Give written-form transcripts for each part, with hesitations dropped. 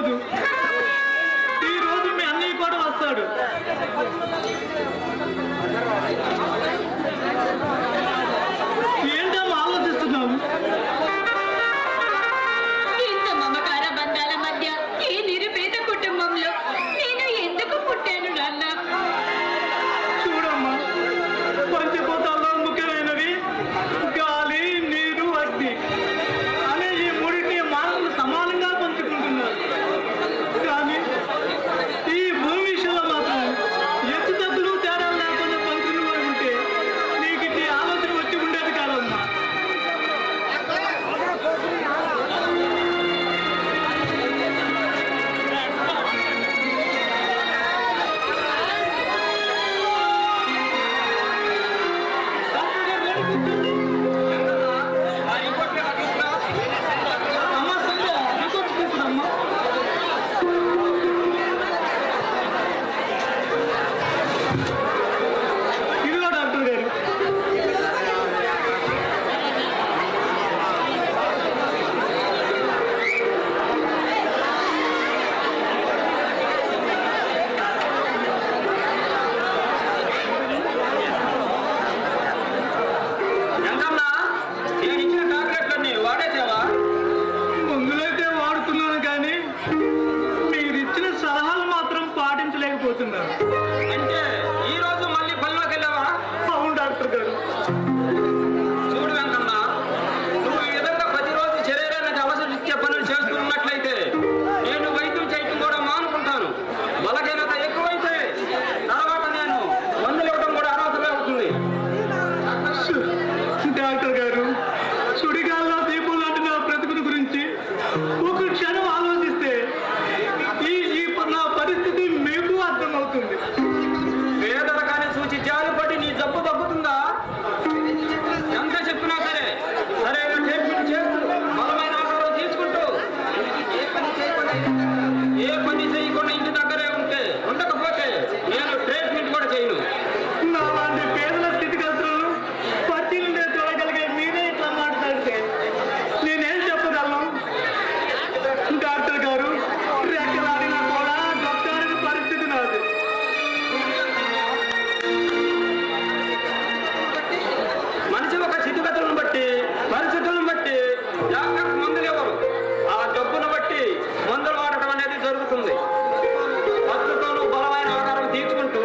రోజు. ఈ రోజు మీ అన్నయ్య కూడా వస్తాడు. ఏంటమ్మా ఆలోచిస్తున్నావు? ఇంత మమకార బంధాల మధ్య ఈ నిరుపేద కుటుంబంలో నేను ఎందుకు పుట్టాను నాన్న? చూడమ్మా, పంచభూతాల్లో ముఖ్యమైనవి గాలి, నీరు, అగ్ని అనే ఈ మూడింటిని మానవులు సమానంగా పంచుకుంటున్నారు. కానీ ఈ భూమి విషయంలో మాత్రం ఎత్తు తగ్గులు తేడా లేకుండా పంచుకుని ఉంటే నీకు ఇట్టి ఆలోచన వచ్చి ఉండేది కాదమ్మా. అమ్మ సంధ్య, రిపోర్ట్ తీసుకురమ్మా. ఇదిగో డాక్టర్ గారు. ఎంతన్నా నేను ఇచ్చిన టాబ్లెట్లన్నీ వాడేసావా? మందులైతే వాడుతున్నాను కానీ మీరు ఇచ్చిన సలహాలు మాత్రం పాటించలేకపోతున్నారు. అంటే ఈ రోజు మళ్ళీ పనిలోకి వెళ్ళావా? అవును డాక్టర్ గారు. చూడు వెంకన్న, నువ్వు ఈ విధంగా ప్రతిరోజు శరీరానికి అవసరం ఇచ్చే పనులు చేస్తున్నట్లయితే నేను వైద్యం చేయటం కూడా మానుకుంటాను. బలహీనత ఎక్కువైతే తర్వాత నేను మందులు ఇవ్వడం కూడా అనవసరం అవుతుంది. డాక్టర్ గారు, సుడిగాల్లో దీపం లాంటి నా బ్రతుకుని గురించి ఒక క్షణం ఆలోచిస్తే నా పరిస్థితి మీకు అర్థమవుతుంది. పేదలకాన్ని సూచి జాలిపడి నీ జబ్బు తగ్గుతుందా? ఎంత చెప్పినా సరే సరైన ట్రీట్మెంట్ చేస్తూ బలమైన ఆహారం తీసుకుంటూ ఏ పని చేయకుండా ఇంటి దగ్గరే ఉండకపోతే నేను ట్రీట్మెంట్ కూడా చేయను. నా లాంటి పేదల స్థితిగతులను పట్టి నుండే చూడగలిగే మీరే ఇట్లా మాట్లాడితే నేనేం చెప్పగలను? డాక్టర్ గారు, రెక్కలాడినా కూడా డాక్టర్ పరిస్థితి నాది. మనిషి ఒక స్థితిగతులను బట్టి పరిస్థితులను బట్టి డాక్టర్ మందులు ఇవ్వరు. ఆ జబ్బును బట్టి మందులు వాడటం అనేది జరుగుతుంది. ప్రస్తుతం బలమైన ఆహారం తీసుకుంటూ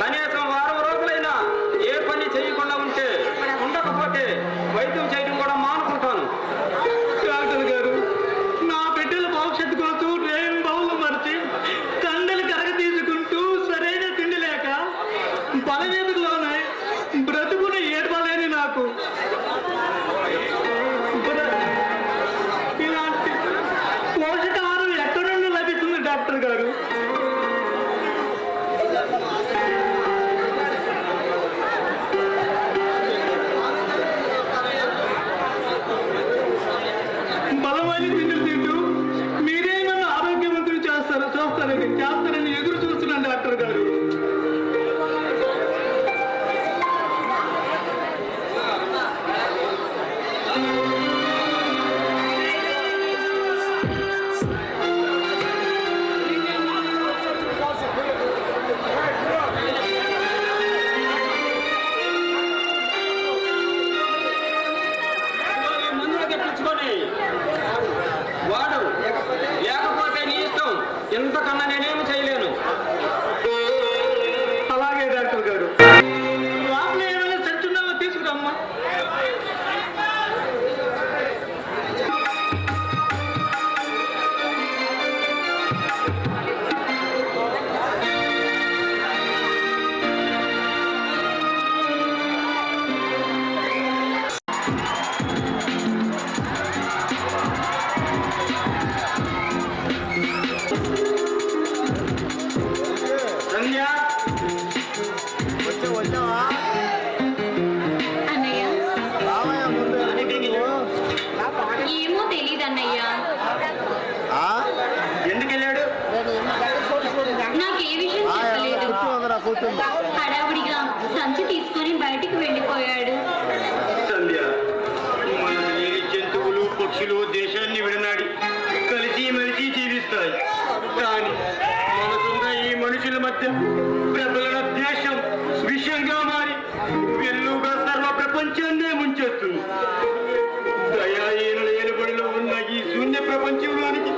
కనీసం వారం రోజులైనా ఏ పని చేయకుండా ఉండకపోతే వైద్యం చేయడం కూడా మానుకుంటాను. డాక్టర్ గారు, నా బిడ్డల భవిష్యత్తు కోసం రేం బౌలు మరిచి కండలు కరగ తీసుకుంటూ సరైన తిండి లేక బలవేదికలోనే బ్రతుకుని ఏడవలేని నాకు ఇలాంటి పోషకాహారం ఎక్కడి నుండి లభిస్తుంది డాక్టర్ గారు? బలమైన తిండి తింటూ మీరే నన్ను ఆరోగ్యవంతులు చేస్తారని ఎదురు చూస్తున్నాను డాక్టర్ గారు. ఈ మందులు తెప్పించుకొని వాడు, లేకపోతే నీ ఇష్టం. ఇంతకన్నా నేనేమి చేయలేను. అలాగే డాక్టర్ గారు. లోపల ఏమైనా సంచున్నాలో తీసుకురమ్మా. సంధ్య, అన్నయ్య, ఏమో తెలీదన్నయ్య. ఎందుకు వెళ్ళాడు? నాకే విషయం చెప్పలేదు. హడావుడిగా సంచి తీసుకొని బయటికి వెళ్ళిపోయాడు. సంధ్య, మన జంతువులు పక్షులు దేశాన్ని విడనాడి కలిసి మెలిసి జీవిస్తాయి. మధ్య ప్రబల దేశం విషయంగా మారి వెల్లుగా సర్వ ప్రపంచాన్నే ముంచేస్తుంది. దయాహీనుల ఏలుబడిలో ఉన్న ఈ శూన్య ప్రపంచంలోనికి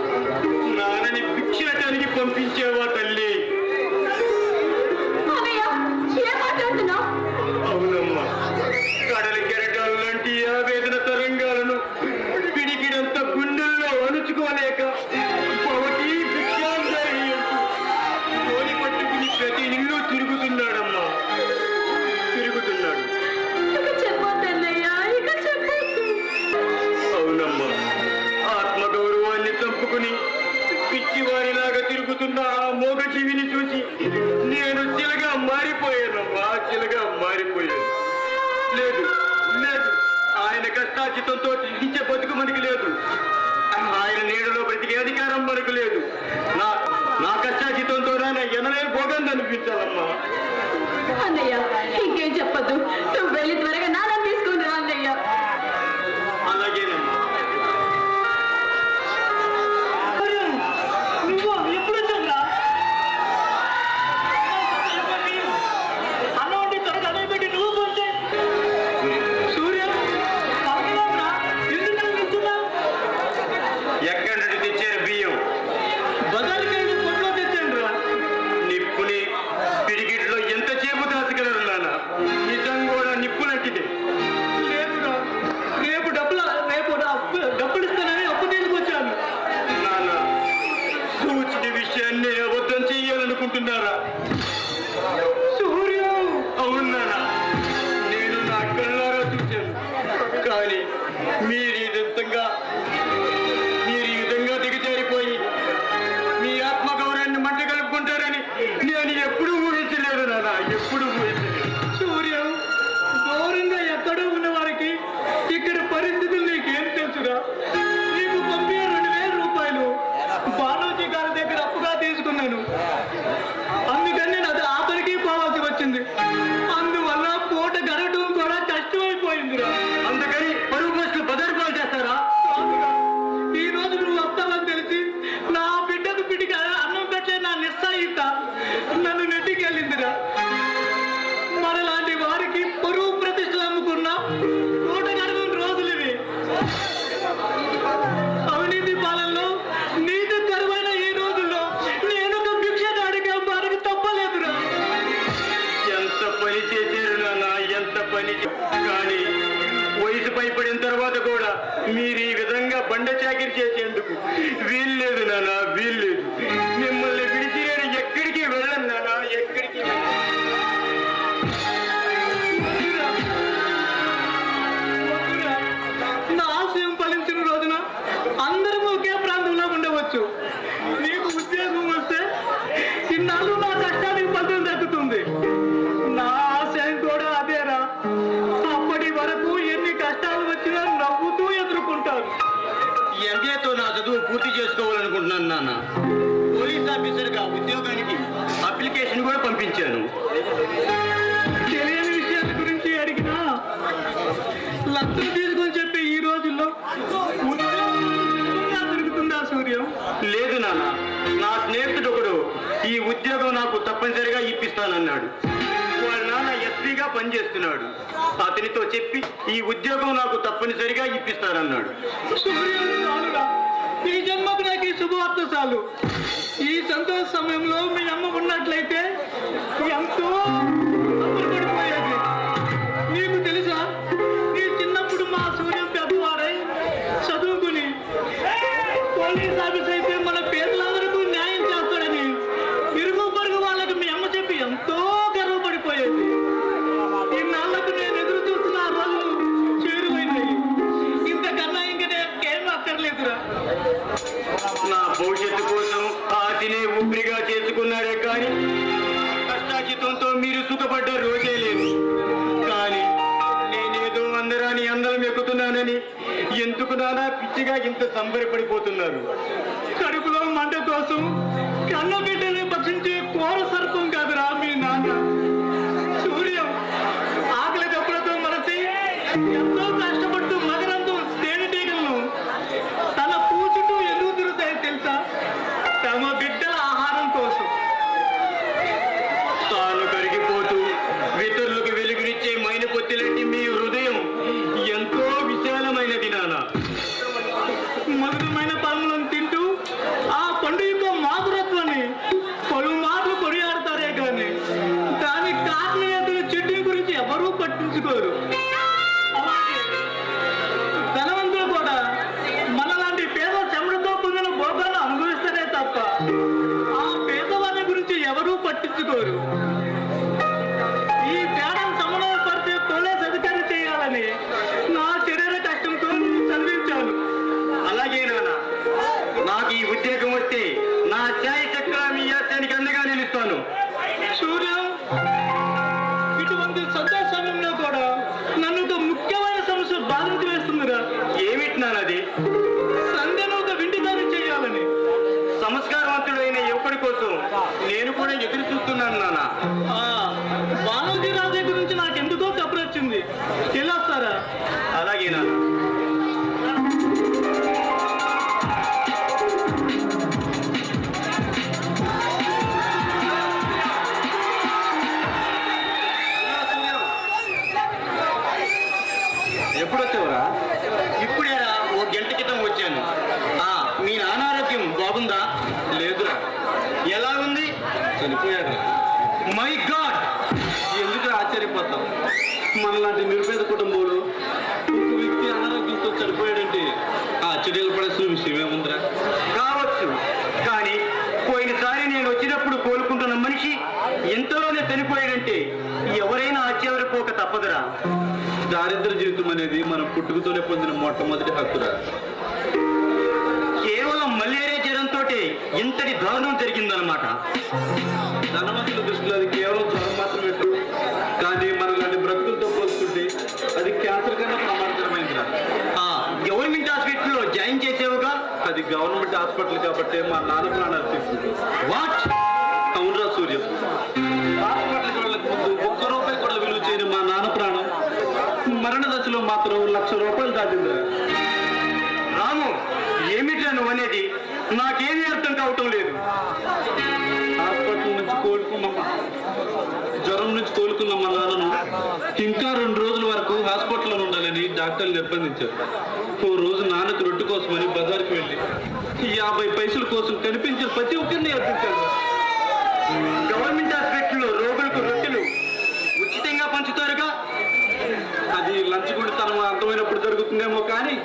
నాన్నని భిక్షటానికి పంపించేవా తల్లి? అవునమ్మా, కడలి కెరటాలు లాంటి ఆవేదన తరంగాలను పిడికిడంత గుండెల్లో అణుచుకోలేక పవటి భిక్షాంజలి కోరి పట్టుకుని ప్రతి ఇల్లు తిరుగుతున్నాడమ్మా, తిరుగుతున్నాడు. అవునమ్మా, ఆత్మగౌరవాన్ని చంపుకుని పిచ్చివారిలాగా తిరుగుతున్న ఆ మోగజీవిని చూసి నేను చిలగా మారిపోయానమ్మా, చిలగా మారిపోయాను. లేదు లేదు, ఆయన కష్టాచితంతో జీవించే బతుకు మనకి లేదు. ఆయన నీడలో బ్రతికే అధికారం మనకు లేదు. నా కష్టాచితంతో నా ఎనలేని భోగాన్ని అనిపించాలమ్మా. అన్నయ్య, ఇంకేం చెప్పద్దు, నువ్వు వెళ్ళి త్వరగా నాన్న తీసుకుని రా అన్నయ్య. అలాగేనమ్మా. నువ్వు ఎప్పుడు వచ్చావురా? అన్నం వండి త్వరగా అన్నం పెట్టి నువ్వు పోతే సూర్య పక్కనరా, ఎందుకు నిల్చున్నావు? ఎక్కడి నుండి తెచ్చారు బియ్యం? బజార్కి వెళ్ళి కొట్లో తెచ్చాను రా. నిప్పుని పిడికిట్లో ఎంతసేపు దాచగలరు నాన్న? నిజం కూడా నిప్పు లాంటిదే. లేదురా, రేపు డబ్బులు ఇస్తానని అప్పు తీసుకొచ్చాను. నాన్న, సూచిన విషయాన్ని అబద్ధం చెయ్యాలనుకుంటున్నారా? సూర్య, అవును నాన్న, నేను నా కళ్ళారా చూశాను. కానీ మీరు ఈ విధంగా దిగజారిపోయి మీ ఆత్మగౌరవాన్ని మంట కలుపుకుంటారని నేను ఎప్పుడూ ఊహించలేదు నాన్న, ఎప్పుడూ ఊహించలేదు. సూర్య, గౌరవంగా ఎక్కడో ఉన్న వారికి ఇక్కడ పరిస్థితులు నీకేం తెలుసురా? నీకు పంపే 2000 రూపాయలు బాలోజీ గారి దగ్గర అప్పుగా తీసుకున్నాను. అందుకని నేను అది ఆఖరికి పోవాల్సి వచ్చింది. అందువల్ల పూట గడవడం కూడా కష్టమైపోయిందిరా. అందుకని పరుగు పోస్టులు బజారు పాలు చేస్తారా? కాదురా, ఈ రోజు నువ్వు వస్తావని తెలిసి నా బిడ్డకు పిడికి అన్నం పెట్టే నా నిస్సాయిత నన్ను నెట్టికెళ్ళిందిరా. మనలాంటి వారికి పరువు ప్రతిష్టలు అమ్ముకున్న పూట గడవని రోజులు ఇవి. అవినీతి పాలనలో నీతి కరువైన ఈ రోజుల్లో నేను ఒక భిక్షగాడిగా మనకు తప్పలేదురా. ఎంత పని చేశారు నాన్న, ఎంత పని కానీ వయసు పైపడిన తర్వాత కూడా మీరు ఈ విధంగా బండ చాకిరి చేసేందుకు వీల్లేదు నాన్న, వీల్లేదు. మిమ్మల్ని విడిచి నేను ఎక్కడికి వెళ్ళను నాన్న, ఎక్కడికి వెళ్ళను. వద్దురా. నా ఆశయం ఫలించిన రోజున అందరం ఒకే ప్రాంతంలో ఉండవచ్చు. నీకు ఉద్యోగం వస్తే ఇన్నాళ్ళు నా కష్టానికి ఫలితం దక్కుతుంది. నా ఆశయం కూడా అదేరా. అప్పటి వరకు ఎన్ని కష్టాలు వచ్చినా నవ్వుతూ ఎదుర్కొంటాను. ఎంఏతో నా చదువు పూర్తి చేసుకోవాలనుకుంటున్నాను నాన్న. పోలీస్ ఆఫీసర్గా ఉద్యోగానికి అప్లికేషన్ కూడా పంపించాను. తెలియని విషయాల గురించి అడిగినా లక్షలు తీసుకొని చెప్పి ఈ రోజుల్లో ఉద్యోగం దొరుకుతుందా సూర్యం? లేదు నాన్న, నా స్నేహితుడు ఒకడు ఈ ఉద్యోగం నాకు తప్పనిసరిగా ఇప్పిస్తానన్నాడు. వాళ్ళ నాన్న ఎస్పీగా పనిచేస్తున్నాడు. అతనితో చెప్పి ఈ ఉద్యోగం నాకు తప్పనిసరిగా ఇప్పిస్తానన్నాడు. సూర్యం చాలురా. ఈ జన్మకు నాకు ఈ శుభవార్త చాలు. ఈ సంతోష సమయంలో మీ అమ్మ ఉన్నట్లయితే ఎంతో పడిపోయేది. నీకు తెలుసా, నీ చిన్నప్పుడు మా సూర్యం పెద్దవారై చదువుకుని పోలీస్ ఆఫీస్ అయితే మన పేదలందరికీ న్యాయం చేస్తాడని ఇరుగు పొరుగు వాళ్ళకి మీ అమ్మ చెప్పి ఎంతో గర్వపడిపోయేది. ఇన్నాళ్లకు నేను ఎదురు చూస్తున్న ఆ రోజులు చేరువైనాయి. ఇంతకన్నా ఇంక నేనేం అక్కర్లేదురా. నా భవిష్యత్తు కోసం ఆశనే ఊపిరిగా చేసుకున్నారే కానీ కష్టాచితంతో మీరు సుఖపడ్డ రోజే లేదు. కానీ నేనేదో అందరాని అందరం ఎక్కుతున్నానని ఎందుకు నానా పిచ్చిగా ఇంత సంబరపడిపోతున్నారు? కడుపులో మంట కోసం కన్న బిడ్డని భక్షించే కోర సర్పం కాదురా మీ నాన్న. సూర్యం ఆకలి దప్పులతో మనసి ఎంతో కష్టపడుతూ మగరంతో తేనెటీగలను తన పూచుటూ ఎందుకు తిరుగుతాయి తెలుసా? తమ బిడ్డల ఆహారం కోసం. ఆ పేదవాళ్ళ గురించి ఎవరూ పట్టించుకోరు. ఈ తేడాను సమన్వయపరిచే పోలీస్ అధికారి చేయాలని నా శరీర కష్టంతో చదివించాను. అలాగే నాన్న, నాకు ఈ ఉద్యోగం వస్తే నా ఛాయ్ చక్ర మీ యాత్రానికి అండగా నిలుస్తాను. సూర్యం, ఇటువంటి సంధ్యా సమయంలో కూడా నన్ను ఒక ముఖ్యమైన సమస్య బాధించి వేస్తుందిరా. ఏమిటి నాన్న అది? సంధ్యను ఒక వింటిదాన్ని చేయాలని. సంస్కారవంతుడైన యువకుడి కోసం నేను కూడా ఎదురు చూస్తున్నాను నాన్న. బాలాజీ రాజే గురించి నాకెందుకో కబురొచ్చింది. వెళ్ళొస్తారా? అలాగే నాన్న. ఎప్పుడు వచ్చావురా? ఇప్పుడేరా, ఓ గంట క్రితం వచ్చాను. మీ నాన్న ఆరోగ్యం బాగుందా? లేదురా. ఎలా ఉంది? చనిపోయాడు. మై గాడ్, ఎందుకు ఆశ్చర్యపోతాం? మనలాంటి నిరుపేద కుటుంబంలో ఒక వ్యక్తి అనారోగ్యంతో చనిపోయాడంటే ఆశ్చర్యాలు పడాల్సిన విషయం ఏముందిరా? కావచ్చు, కానీ పోయినసారి నేను వచ్చినప్పుడు కోలుకుంటున్న మనిషి ఎంతలోనే చనిపోయాడంటే ఎవరైనా ఆశ్చర్యపోక తప్పదురా. దారిద్ర జీవితం అనేది మనం పుట్టుకతోనే పొందిన మొట్టమొదటి హక్కురా. కేవలం మలేరియా జ్వరంతో ఇంతటి దారుణం జరిగిందనమాట. ధనవంతుల దృష్టిలో అది కేవలం జ్వరం మాత్రమే, కానీ మనలాంటి బ్రతుకులతో పోల్చుకుంటే అది క్యాన్సర్ కన్నా ప్రమాదకరమైందిరా. గవర్నమెంట్ హాస్పిటల్లో జాయిన్ చేసేవుగా? అది గవర్నమెంట్ హాస్పిటల్ కాబట్టి మా నాన్న ప్రాణాలు తీసుకుంది. వాట్? అవునరా సూర్యం, హాస్పిటల్కి వెళ్ళక ముందు ₹1 కూడా విలువ చేయని మా నాన్న ప్రాణం మరణ దశలో మాత్రం ₹1,00,000 దాటిందిరా. రాము, ఏమిట్రా నువ్వు అనేది? నాకేమీ అర్థం కావటం లేదు. హాస్పిటల్ నుంచి జ్వరం నుంచి కోలుకున్న మా నాన్నను ఇంకా 2 రోజుల వరకు హాస్పిటల్లో ఉండాలని డాక్టర్లు నిర్బంధించారు. ఓ రోజు నాన్నకు రొట్టె కోసమని బజార్కి వెళ్ళి 50 పైసల కోసం కనిపించిన ప్రతి ఒక్కరిని అర్థించారు. గవర్నమెంట్ హాస్పిటల్లో రోగులకు రొట్టెలు ఉచితంగా పంచుతారుగా. అది లంచగొండితనం అర్థమైనప్పుడు జరుగుతుందేమో, కానీ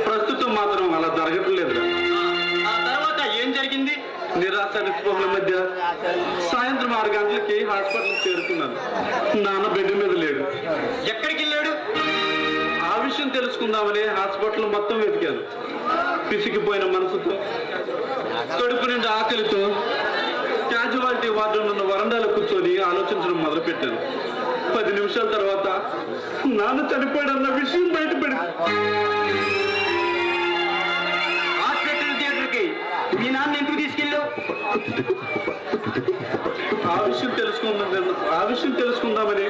ప్రస్తుతం మాత్రం అలా జరగటం లేదు. ఆ తర్వాత ఏం జరిగింది? నిరాశ నిస్పృహల మధ్య సాయంత్రం 6 గంటలకి హాస్పిటల్కి చేరుకున్నాను. నాన్న బెడ్ మీద లేడు. ఎక్కడికి వెళ్ళాడు? ఆ విషయం తెలుసుకుందామని హాస్పిటల్ మొత్తం వెతికాను. పిసికిపోయిన మనసుతో, కడుపు నిండా ఆకలితో క్యాజువాలిటీ వార్డులో ఉన్న వరండాలో కూర్చొని ఆలోచించడం మొదలుపెట్టాను. 10 నిమిషాల తర్వాత నాన్న చనిపోయాడన్న విషయం బయటపడింది. హాస్పిటల్ థియేటర్కి మీ నాన్న ఎందుకు తీసుకెళ్ళావు? ఆ విషయం తెలుసుకుందామని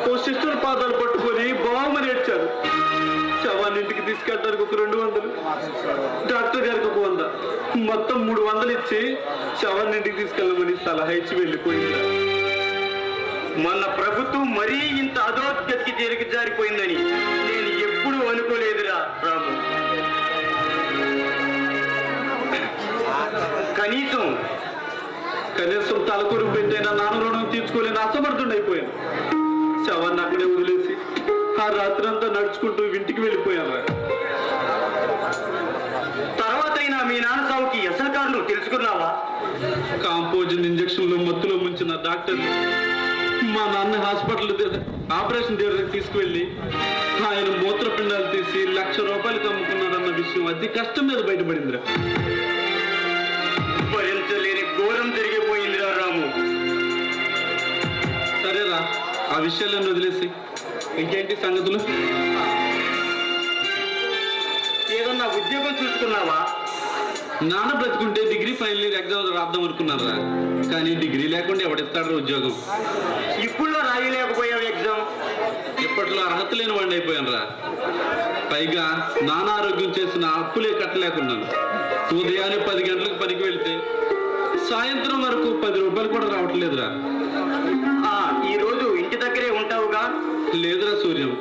ఓ సిస్టర్ పాదాలు పట్టుకొని బావమని ఏడ్చారు. శవాన్ని ఇంటికి తీసుకెళ్ళడానికి ఒక 200, డాక్టర్ గారికి ఒక 100, మొత్తం 300 ఇచ్చి శవాన్ని ఇంటికి తీసుకెళ్ళమని సలహా ఇచ్చి వెళ్ళిపోయింది. మొన్న ప్రభుత్వం మరీ ఇంత అధోగతికి జారిపోయిందని నేను ఎప్పుడూ అనుకోలేదురా రాము. కనీసం తలకూరు పెట్టైనా నాన్న రుణం తీర్చుకోలేని అసమర్థుడైపోయాను. శవాన్ని అక్కడే వదిలేసి ఆ రాత్రంతా నడుచుకుంటూ ఇంటికి వెళ్ళిపోయాను. తర్వాత అయినా మీ నాన్న సావుకి అసలు కారణం తెలుసుకున్నావా? కాంపోజిన్ ఇంజక్షన్లో మత్తులో ముంచిన డాక్టర్ మా నాన్న హాస్పిటల్ ఆపరేషన్ థియేటర్కి తీసుకువెళ్ళి ఆయన మూత్రపిండాలు తీసి ₹1,00,000 అమ్ముకున్నాడన్న విషయం అతి కష్టం మీద బయటపడిందిరా. భరించలేని ఘోరం జరిగిపోయిందిరా రాము. సరేరా, ఆ విషయాలను వదిలేసి ఇంకేంటి సంగతులు? ఏదన్నా ఉద్యోగం చూసుకున్నావా? నాన్న బ్రతుకుంటే డిగ్రీ ఫైనల్ ఇయర్ ఎగ్జామ్ రాద్దాం అనుకున్నారా, కానీ డిగ్రీ లేకుండా ఎవడిస్తాడు ఉద్యోగం? ఇప్పుడు రాయలేకపోయావు ఎగ్జామ్. ఇప్పట్లో అర్హత లేని వాడిని అయిపోయాను రా. పైగా నాన్న ఆరోగ్యం చేసిన అప్పులే కట్టలేకున్నాను. ఉదయాన్నే 10 గంటలకు పనికి వెళ్తే సాయంత్రం వరకు ₹10 కూడా రావట్లేదురా. ఈ రోజు ఇంటి దగ్గరే ఉంటావుగా? లేదురా సూర్యం,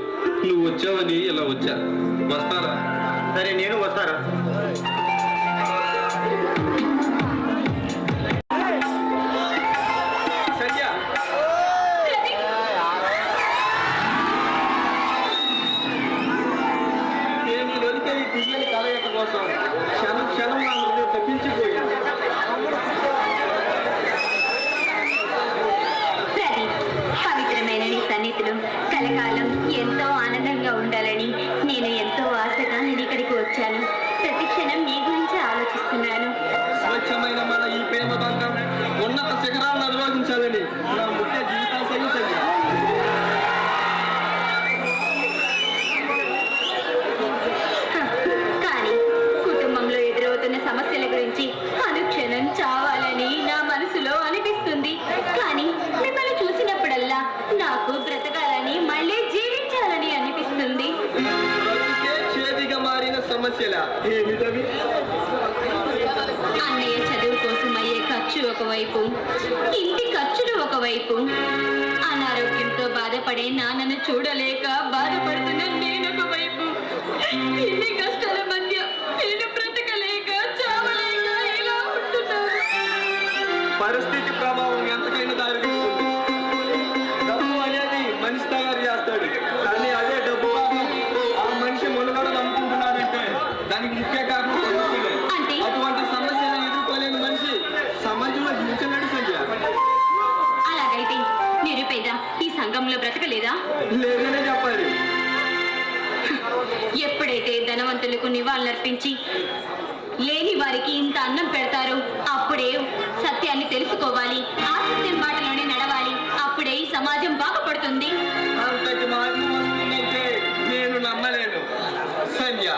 నువ్వు వచ్చావని ఇలా వచ్చా. వస్తారా? సరే, నేను వస్తారా. క్షణం క్షణం నా హృదయం తప్పించిపోయింది. ఒకవైపు, ఇంటి ఖర్చులు ఒకవైపు, అనారోగ్యంతో బాధపడే నాన్నను చూడలేక బాధపడుతున్న నేను ఒకవైపు. ఇన్ని కష్టాల మధ్య నేను బ్రతకలేక చావలేక ఇలా ఉంటున్నాను. పరిస్థితి ప్రభావం ఎంతకైనా దారితీస్తుంది. డబ్బు అనేది మనిషి తయారు చేస్తాడు, కానీ అదే డబ్బు కోసం ఆ మనిషి మనుగడ నమ్ముకుంటున్నాడంటే దానికి ముఖ్య కారణం సమస్యలే. అంటే? అటువంటి సమస్యలను ఎదుర్కోలేని మనిషి సమాజంలో జీవించలేడు సంఖ్య. అలాగైతే నిరుపేద ఈ సంఘంలో బ్రతకలేదా? లేదనే చెప్పాలి. ఎప్పుడైతే ధనవంతులకు నివాళులర్పించి లేని వారికి ఇంత అన్నం పెడతారో అప్పుడే సత్యాన్ని తెలుసుకోవాలి, ఆ సత్యం బాటలోనే నడవాలి. అప్పుడే ఈ సమాజం బాగుపడుతుంది. అంతటి మార్పు వస్తుందంటే నేను నమ్మలేను సంధ్య.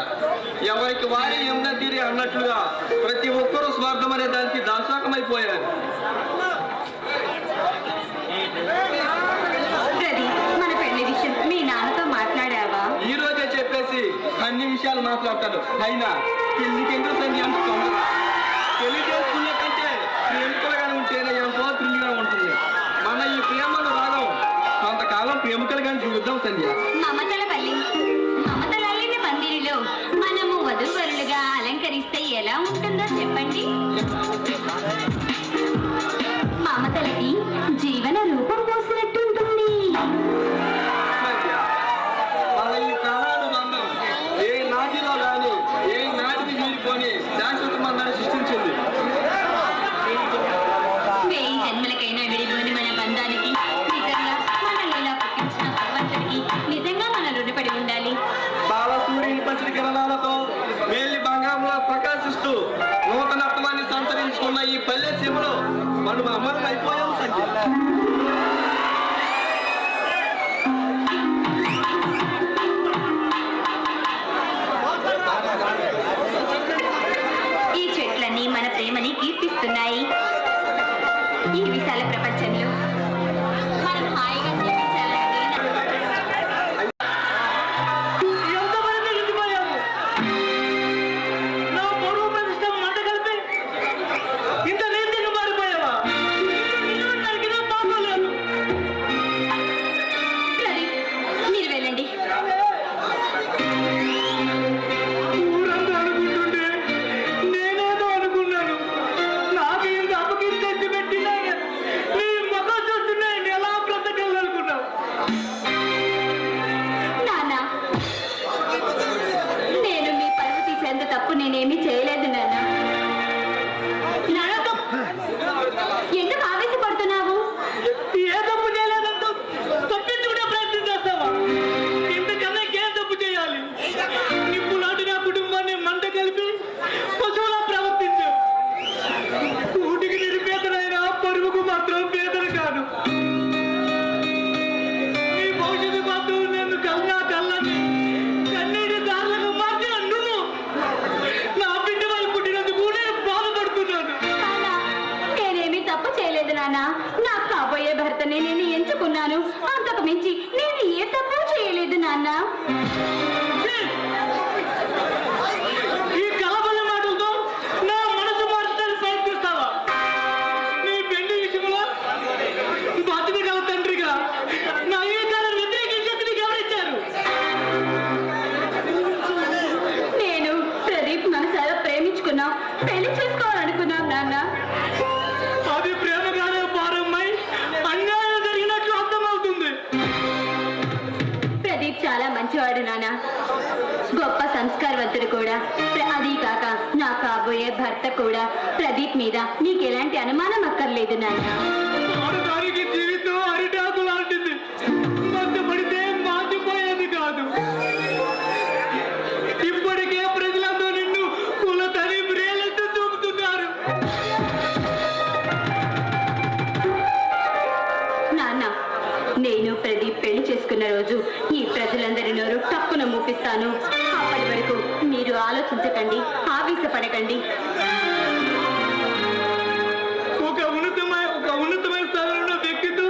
ఎవరికి వారి ఎంత తీరి అన్నట్లుగా ప్రతి ఒక్కరూ స్వార్థం అనే దానికి దాసోకమైపోయారు. ప్రదీప్, మన పెళ్లి విషయం మీ నాన్నతో మాట్లాడావా? ఈ రోజే చెప్పేసి అన్ని విషయాలు మాట్లాడతాను. అయినా పెళ్లికి ఎందుకు సంధ్య అంటున్నాను? పెళ్లి చేసుకునే కంటే ప్రేమికులుగానే ఉంటేనే ఎంతో థ్రిల్గా ఉంటుంది. మన ఈ ప్రేమను రాగం కొంతకాలం ప్రేమికులుగానే చూద్దాం సంధ్య. మమతలల్లిన పందిరిలో మనము వధూవరులుగా అలంకరిస్తే ఎలా ఉంటుందో చెప్పండి. మమతలకి జీవన రూపం పోసినట్టుంటుంది. సంధ్య, మన ఈ ప్రాణాలు బంధం ఏ నాటిలో కానీ ఏ నాటికి మీరుకొని శాశ్వత బంధాన్ని సృష్టించింది. 1000 జన్మలకైనా విడిపోని మన బంధానికి నిజంగా మనల్ని ఇలా పుట్టించిన భగవంతుడికి నిజంగా మనం రుణపడి ఉండాలి. బాలసూర్యుని పసిడి కిరణాలతో మేలి బంగారంలో ప్రకాశిస్తూ నూతనత్వాన్ని సంతరించుకున్న ఈ పల్లె సీమలో మనం అమరం అయిపోయాం సంఖ్య. ఈ చెట్లన్నీ మన ప్రేమని కీర్తిస్తున్నాయి. ఈ విశాల ప్రపంచంలో మనం హాయిగా జీవించాలని ఎంతమంది నిలిచిపోయావు? నా పొరుగు ప్రతిష్ట మంట కలిపి ఇంత నీతిగా మారిపోయావా? నరికినా పాపం లేదు. ప్రదీప్, మీరు వెళ్ళండి. ఊరంతా అనుకుంటుంటే నేనేదో అనుకున్నాను. నాకు ఇంత అపకీర్తి తెచ్చి పెట్టినా నీ ముఖం చూస్తుంటే నేను ఎలా బ్రతకాలనుకున్నావు? నాన్న, నేను మీ పరువు తీసేంత తప్పు నేనేమీ చేయలేదు నాన్న. ఎందుకు ఆవేశపడుతున్నావు? ఏ తప్పు చేయలేదంటూ తప్పించుకునే ప్రయత్నం చేస్తావా? ఇంతకన్నా ఏం తప్పు చేయాలి? నిప్పులాంటి నా కుటుంబాన్ని మంట కలిపి పశువులా ప్రవర్తించు. కూటికి నిరుపేదనైనా పరువుకు మాత్రం పేదలు కాదు. నీ భవిష్యత్తు మాత్రం నేను కల్లని కన్నీటి దారులకు మార్చిన నువ్వు నా బిడ్డ వాళ్ళు పుట్టినందుకు నేను బాధపడుతున్నాను. నాన్న, నేనేమీ తప్పు చేయలేదు నాన్న. నాకు కాబోయే భర్తనే నేను ఎంచుకున్నాను. అంతకు మించి నేను ఏ తప్పు చేయలేదు నాన్న. ఈ కలబల మాటలతో నా మనసు మార్చడానికి ప్రయత్నిస్తావా? నీ పెళ్లి విషయంలో బతుకగల తండ్రిగా నా ఈ కాలం వ్యతిరేకించేందుకు గమనించారు. నేను ప్రదీప్ మనసారా ప్రేమించుకున్నాం, పెళ్లి చేసుకోవాలనుకున్నాం నాన్న. అది ప్రేమగానే పారమ్మై అన్యాయం జరిగినట్లు అర్థమవుతుంది. ప్రదీప్ చాలా మంచివాడు నాన్న, గొప్ప సంస్కారవంతుడు కూడా. అది కాక నా కాబోయే భర్త కూడా. ప్రదీప్ మీద నీకు ఎలాంటి అనుమానం అక్కర్లేదు నాన్న. ఆడదానికి జీవితం అరిటాకు లాంటిది. మధ్యపడితే మాటిపోయేది కాదు. ఇప్పటికే ప్రజలందరూ నిన్ను కులతని బ్రేలెత్తు చూపుతున్నారు. నాన్న, నేను ప్రదీప్ పెళ్లి చేసుకున్న రోజు ఈ ప్రజలందరి నోరు తప్పున మూపిస్తాను. అప్పటి వరకు మీరు ఆలోచించకండి, ఆవేశపడకండి. ఒక ఉన్నతమైన స్థలంలో వ్యక్తితో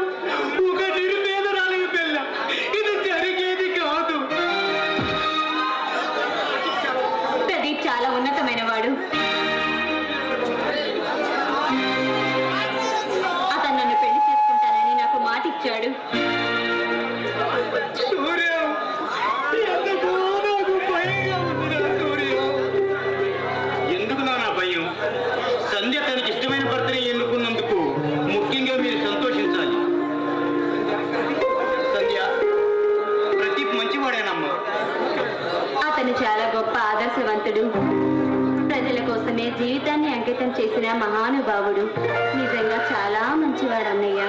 ఒక నిరుపేదరాలికి పెళ్ళ. ఇది జరిగేది కాదు. ప్రదీప్ చాలా ఉన్నతమైన వాడు. మహానుభావుడు. నిజంగా చాలా మంచివాడు అన్నయ్య.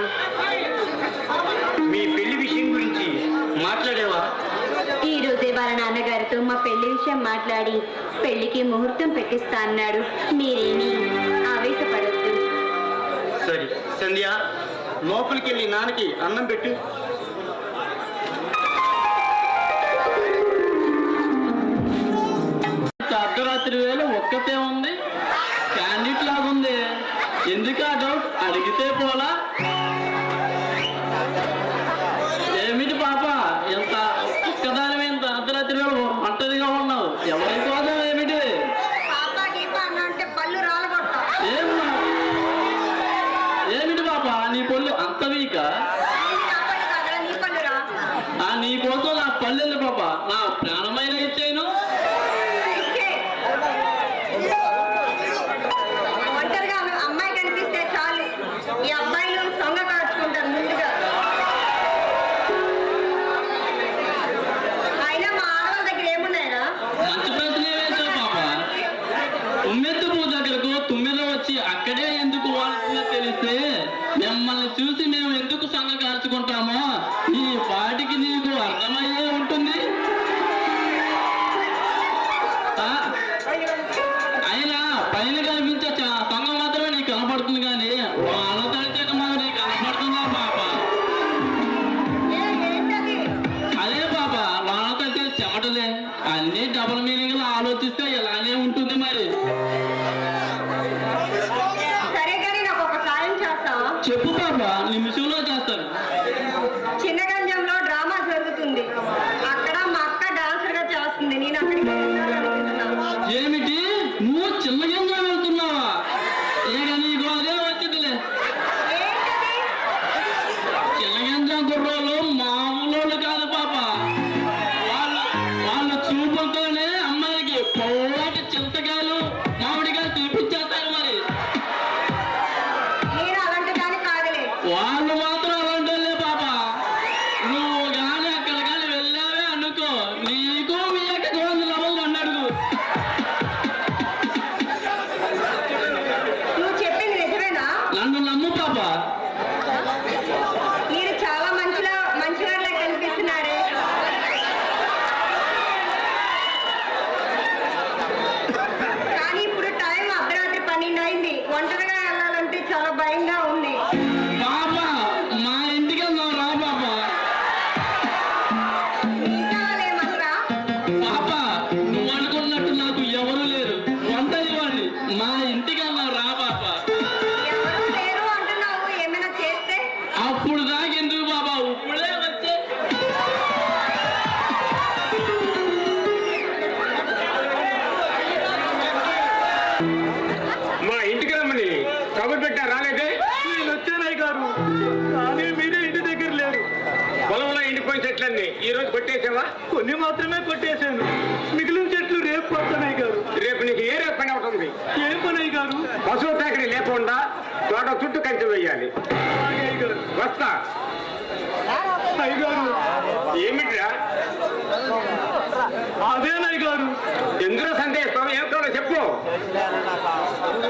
మీ పెళ్లి విషయం గురించి మాట్లాడేవా? ఈ రోజే వాళ్ళ నాన్నగారితో మా పెళ్లి విషయం మాట్లాడి పెళ్లికి ముహూర్తం పెట్టిస్తా అన్నాడు. మీరేమీ ఆవేశపడద్దు. సరే సంధ్య, లోపలికి వెళ్ళి నాన్నకి అన్నం పెట్టు. అర్ధరాత్రి వేళ ఒక్కతే ఉంది, క్యాండిట్ లాగుంది. ఎందుకు ఆ డౌట్? అడిగితే పోలా. ఏమిటి పాప, ఎంత ఒక్కదాని ఎంత అర్ధరాత్రి వేళ ఒంటరిగా ఉన్నావు? ఎవరి కోసం ఏమిటి? ఏమిటి పాప, నీ పళ్ళు అంత వీక? నీ కోసం నా పల్లెలు పాప, నా ప్రాణమైన ఇచ్చాను. మంచి ప్రశ్నే వేసావు పాప. తుమ్మెత్త పూ దగ్గరకు తుమ్మెద వచ్చి అక్కడే ఎందుకు వాడుతుందో తెలిస్తే మిమ్మల్ని చూసి మేము ఎందుకు సంగ కార్చుకుంటామో ఈ పాటికి నీకు అర్థమయ్యే ఉంటుంది. అయినా పైన కనిపించే సంఘం మాత్రమే నీకు కనపడుతుంది, కానీ వాళ్ళ తడిచేట మాత్రం నీకు కనపడుతుందా పాప? అదే పాప, వాళ్ళ తడిచే చెమటలే. అన్ని డబుల్ మీనింగ్ ఆలోచిస్తే ఇలానే ఉంటుంది మరి. చెప్పు పాప, నిమిషంలో చేస్తాను. చిన్నగంజంలో డ్రామా జరుగుతుంది. అక్కడ మా అక్క డాన్సర్ గా చేస్తుంది. నేను అక్కడికి ఏమిటి, నువ్వు చిన్నగా వెళ్తున్నావా? ఇక నీకు అదే వచ్చిందిలే. చిన్నగంజం కుర్రోళ్ళు మామూలు కాదు పాప. వాళ్ళ చూపులతోనే అమ్మాయికి పొవ్వాటి చింతకాయలు మామిడికాయలు చూపించేస్తారు మరి. వాళ్ళు మాత్రం అలాంటి పాప. నువ్వు కానీ అక్కడ కానీ వెళ్ళావే అనుకో, నీకు మీ యొక్క గోందు లభలు అన్నాడు. నువ్వు చెప్పింది నిజమేనా? నన్ను నమ్ము పాప. మీరు చాలా మంచివాళ్ళ కనిపిస్తున్నారే. కానీ ఇప్పుడు టైం అర్ధరాత్రి 12 అయింది. ఒంటరిగా వెళ్ళాలంటే చాలా భయంగా ఉంది. పాప, మా ఇంటికి వెళ్దాం రా పాప. పాప, నువ్వు అనుకున్నట్టు నాకు ఎవరు లేరు, ఒంటరి వాడిని. మా ఇంటికి వెళ్దాం రా పాప. ఎవరు లేరు అంటున్నావు, ఏమైనా చేస్తే? అప్పుడు దాకెందుకు బాబా, ఇప్పుడే వచ్చే. మా ఇంటికి రమ్మని కబురు పెట్టా, రాలేదే? నేను వచ్చానయ్య గారు, కానీ మీరే ఇంటి దగ్గర లేరు. పొలంలో ఎండిపోయిన చెట్లన్నీ ఈ రోజు కొట్టేసావా? కొన్ని మాత్రమే కొట్టేశాను, మిగిలిన చెట్లు రేపు కొడతానయ్య గారు. రేపు నీకు ఏ రేపు పని అవుతుంది? ఏం పనయ్య గారు? పశువు తాకిడి లేకుండా తోట చుట్టూ కంచె వేయాలి. అయ్య గారు. వస్తా. అయ్య గారు, ఏమిట్రా? అదేనయ్య గారు. ఎందులో సందేశం ఏమిటో చెప్పు.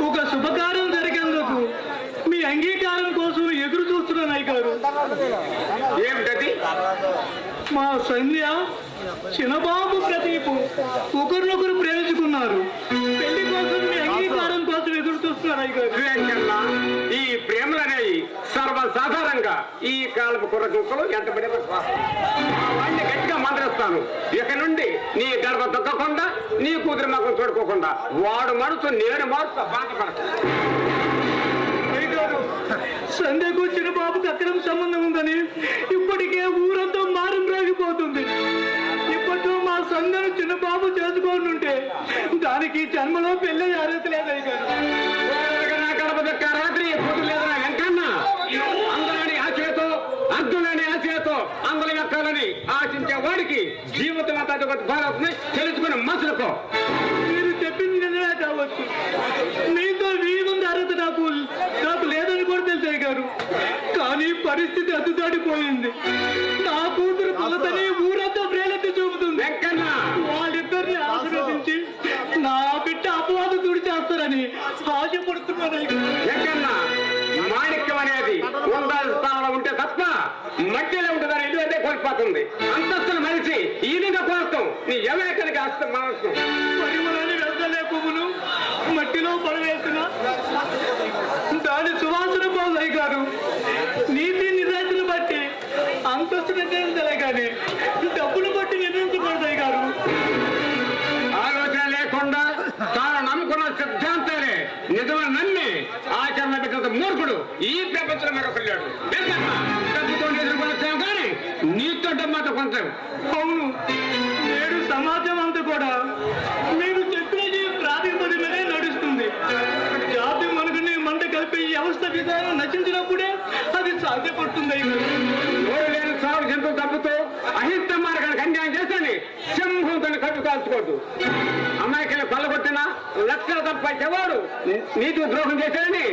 ఒక శుభకార్యం జరిగేందుకు మీ అంగీకారం కోసం ఎదురు చూస్తున్నాను అయ్య గారు. ఏమిటది? మా సంధ్య, చిన్నబాబు ప్రదీప్ ఒకరినొకరు ప్రేమించుకున్నారు. పెళ్లి కోసం మీ అంగీకారం కోసం ఎదురు చూస్తున్నారు అయ్య గారు. ఈ ప్రేమలు అనేవి సర్వసాధారణంగా ఈ కాలపు కుర్ర చుక్కలు ఎంత వాడిని గట్టిగా మందరిస్తాను. ఇక నుండి నీ గర్భ తొక్కకుండా, నీ కూతురు మాకు చూడుకోకుండా వాడు మరుచు నేను మారుతా, బాధపడతాను. సంధ్యకు చిన్నబాబుకి అక్రమ సంబంధం ఉందని ఇప్పటికే ఊరంతా మారం రాగిపోతుంది. ఇప్పట్లో మా సంధ్యను చిన్నబాబు చేసుకోని ఉంటే దానికి జన్మలో పెళ్ళి అర్హత లేదయ్య గారు. రాత్రి పొద్దు లేదు నా వెంకన్న. అందరని ఆశతో, అర్జునని ఆశతో అందరి ఎక్కాలని ఆశించే వాడికి జీవితం అంతా భారత్ని తెలుసుకుని మసులుకో. మీరు చెప్పింది నిజమే కావచ్చు, మీతో వీలుంది అర్హత నాకు లేదని కూడా తెలిసాయి గారు. కానీ పరిస్థితి అడ్డుదాడిపోయింది. నా కూతురు తలతని ఊరంతా ప్రేలెత్తి చూపుతుంది. వెంకన్న, వాళ్ళిద్దరిని ఆశీర్వదించి నా బిడ్డ అపవాదు తుడి చేస్తారని ఆశపడుతున్నారు. ఎక్కడన్నా మాణిక్యం అనేది ఉండాల్సిన స్థానంలో ఉంటే తప్ప మట్టిలో ఉంటుందని ఇటువంటి కోల్పోతుంది. అంతస్తులు మనిషి ఈ విధంగా కోరుతాం నీ ఎవరెక్కడికి అస్తం మనసు పరిమళాన్ని వెళ్తలే పువ్వులు మట్టిలో పడవేసిన దాని సువాసన పోలయ్య గారు. నీతి నిజాయితీని బట్టి అంతస్తు నిర్ణయించలే కానీ డబ్బును బట్టి నిర్ణయించకూడదయ్య గారు. ఆలోచన లేకుండా తాను నమ్ముకున్న సిద్ధాంతాలే నిజమని నమ్మి ఆచరణ పెట్టినంత మూర్ఖుడు ఈ ప్రపంచంలో మరొకరు లేడు. డబ్బుతో ఎదుర్కొనొచ్చాం కానీ నీతో డబ్బంతా కొంటాం. అవును, నేడు సమాజం అంతా కూడా మీరు చెప్పినది ప్రాతిపది మీదే నడుస్తుంది. జాతి మనుగుని మంట కలిపి వ్యవస్థ విధానం నశించినప్పుడే అది సాధ్యపడుతుంది. లేని సాగు జంతువు డబ్బుతో అహింస మార్గానికి అన్యాయం చేస్తాను సింహంతో కట్టు కాల్చుకోవద్దు. అమాయకులు కొల్లగొట్టిన లక్షలు సంపాదించేవాడు నీకు ద్రోహం చేశాడని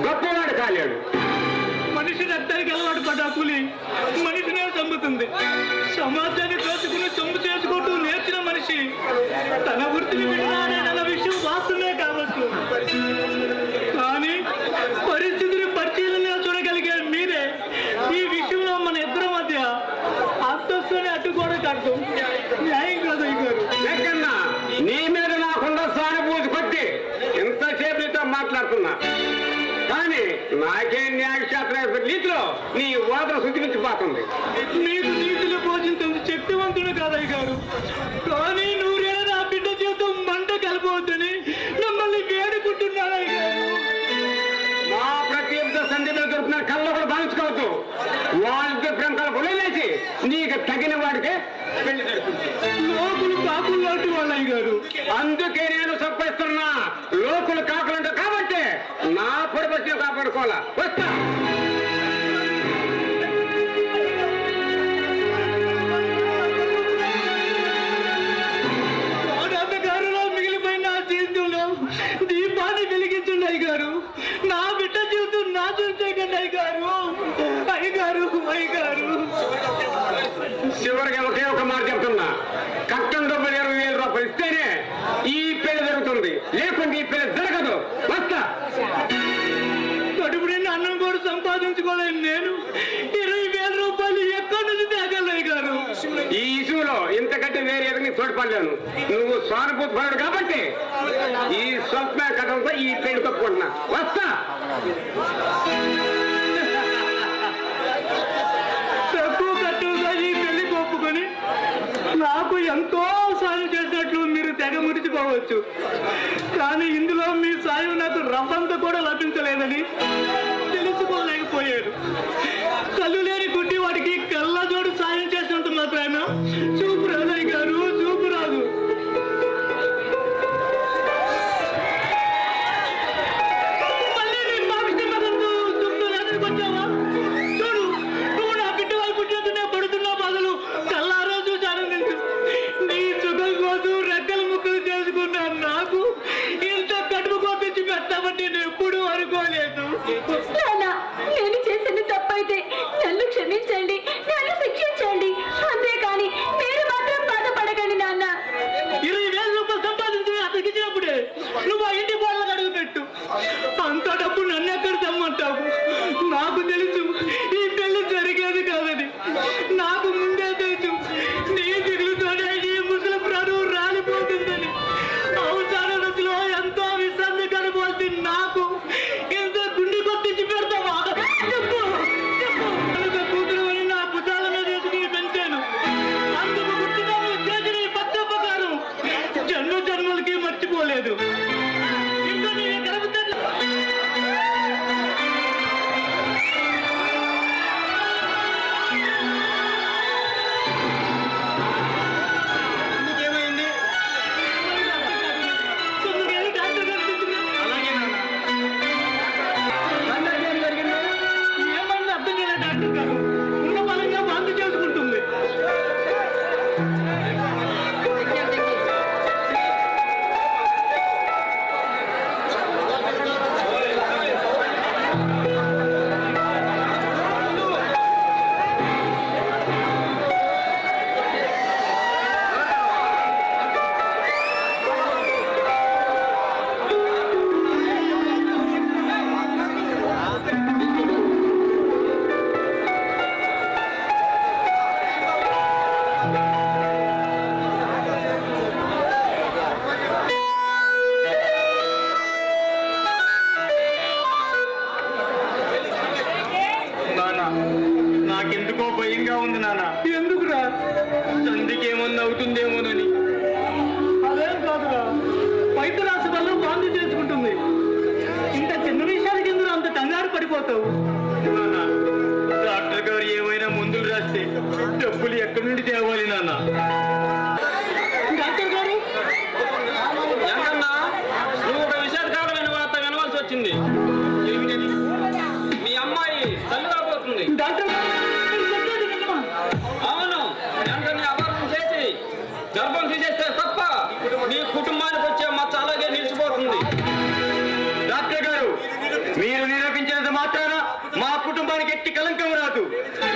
గొప్పవాడు కాలేడు. మనిషి రక్తానికి అలవాటు పడ్డ పులి మనిషినే చంపుతుంది. సమాజాన్ని దోచుకుని చంపు చేసుకుంటూ నేర్చిన మనిషి తన వృత్తిని విడాలనే విషయం వాస్తవమే కావచ్చు. కానీ పరిస్థితిని పరిశీలన చూడగలిగే మీరే ఈ విషయంలో మన ఇద్దరి మధ్య అంతస్తుని అడ్డుకోవడం కట్టం న్యాయం కాదు గారు. ఎక్కడన్నా నీ మీద నాకుండా సానుభూతి కొట్టి ఎంతసేపు నీతో మాట్లాడుతున్నా కానీ నాకే న్యాయశాస్త్ర రీతిలో నీ వాదన శుద్ధించిపోతుంది. మీకు నీతిలో పోషించేందుకు శక్తివంతుడు కాదయ్య గారు. కానీ నూరేళ్ళ నా బిడ్డ జీవితం మంట కలపవద్దని మిమ్మల్ని వేడుకుంటున్నానయ్య గారు. మా ప్రత్యేక సంధిలో దొరుకుతున్న కళ్ళు కూడా భావించుకోవద్దు. వాళ్ళతో ప్రేమకాలు కొలేసి నీకు తగిన వాడికే పెళ్లి జరుగుతుంది. లోకులు కాకులు లాంటి వాళ్ళయ్య గారు. అందుకే నేను సంపాదిస్తున్నా. లోకులు కాకులంటే కాబట్టి నా పొడిపచ్చిన కాపాడుకోవాలా. వస్తా అంధకారంలో మిగిలిపోయిన నా జీవితంలో దీపాన్ని వెలిగించండి అయ్య గారు. నా బిడ్డ జీవితం నాశనం చేయకండి అయ్య గారు. అయ్య గారు, అయ్య గారు. చివరికి ఒకే ఒక మాట చెప్తున్నా. కట్టం డబ్బులు 20,000 రూపాయలు ఇస్తేనే ఈ పెళ్లి జరుగుతుంది, లేకుంటే ఈ పెళ్లి జరగదు. వస్తా. కడుపు నిండా అన్నం కూడా సంపాదించుకోలేను నేను 20,000 రూపాయలు ఎక్కడి నుంచి తేగలయ్య గారు. ఈ ఇష్యూలో ఇంతకంటే వేరే ఏదైనా తోడ్పడలేను. నువ్వు సానుభూతి పడడు కాబట్టి ఈ స్వప్న కథంతో ఈ పెళ్లి తప్పుకుంటున్నా. వస్తా. తక్కువ కట్టుగా ఈ పెళ్లి ఒప్పుకొని నాకు ఎంతో సాయం చేసినట్లు మీరు తెగ మురిచిపోవచ్చు. కానీ ఇందులో మీ సాయం నాకు రవ్వంత కూడా లభించలేదని తెలుసుకోలేకపోయారు. కళ్ళు లేని గుడ్డి వాడికి కళ్ళజోడు సాయం చేసినట్టు ప్రేమ చూపు రాదయ్య గారు, చూపు రాదు. మళ్ళీ నీ పాపిష్టి మగంతో దుమ్ము లేదని వచ్చావా? చూడు, నువ్వు నా బిడ్డ వాళ్ళు పుట్టినట్టునే పడుతున్నా బాధలు కల్లారో చూశాను. నీ సుఖం కోసం రెక్కల ముక్కలు చేసుకున్నా నాకు ఇంత కడుపు కోపించి పెట్టామని నేను ఎప్పుడూ అనుకోలేదు. నేను చేసింది తప్పైతే నన్ను క్షమించండి, నన్ను శిక్షించండి. అంతేకాని మీరు మాత్రం బాధపడకండి నాన్న. 20,000 రూపాయలు సంపాదించి అతనికి ఇచ్చినప్పుడే నువ్వు ఆ ఇంటి బోర్లకు అడుగు పెట్టు. అంత డబ్బు నన్ను ఎక్కడ తెమ్మంటావు? నాకు తెలుసు నాకెందుకో భయంగా ఉంది నాన్న. ఎందుకురా? సంధికేమన్నా అవుతుందేమోనని. అదేం కాదురా, వైద్య రాశి వల్ల బాంధి చేసుకుంటుంది. ఇంత చిన్న విషయానికి ఎందుకు అంత కంగారు పడిపోతావు? నాన్న, డాక్టర్ గారు ఏమైనా మందులు రాస్తే డబ్బులు ఎక్కడి నుండి తేవాలి నాన్న? డాక్టర్ గారు, ఏంటన్నా నువ్వు ఒక విషాదకరమైన వార్త వినవలసి వచ్చింది. ఏమిటది? మీ అమ్మాయి తల్లి రాబోతుంది. డాక్టర్ గారు, మీరు చెప్పేది నిజమా? అవును, వెంటనే అబార్షన్ చేసి గర్భం తీసేస్తే తప్ప మీ కుటుంబానికి వచ్చే మచ్చ అలాగే నిలిచిపోతుంది. డాక్టర్ గారు, మీరు నిరూపించినంత మాత్రాన మా కుటుంబానికి ఎట్టి కలంకం రాదు.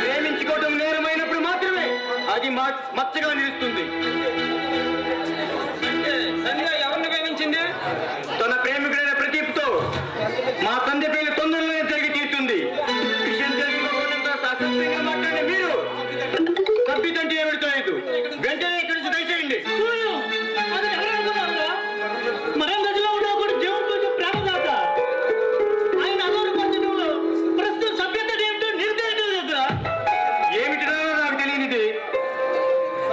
ప్రేమించుకోవటం నేరమైనప్పుడు మాత్రమే అది మచ్చగా నిలుస్తుంది. అంటే సంధ్య ఎవరిని ప్రేమించింది? తన ప్రేమికుడైన ప్రదీప్తో మా తండ్రి పెళ్లి తొందరలోనే జరిగి తీరుతుంది. విషయం తెలుసుకోకుండా శాస్త్రీయంగా మాట్లాడే మీరు తప్పిదంటే ఏమిటి తెలియదు. వెంటనే ఇక్కడి నుంచి దయచేయండి. సూర్యం, అది ఎవరనుకున్నారురా? మరం గదిలో ఉన్నప్పుడు దేవుడు కొంచెం ప్రేమదాత. ఆయన అల్లరి పంచడంలో ప్రస్తుత సభ్యత ఏమిటో నిర్దేశించలేదురా. ఏమిటిదో నాకు తెలియనిది.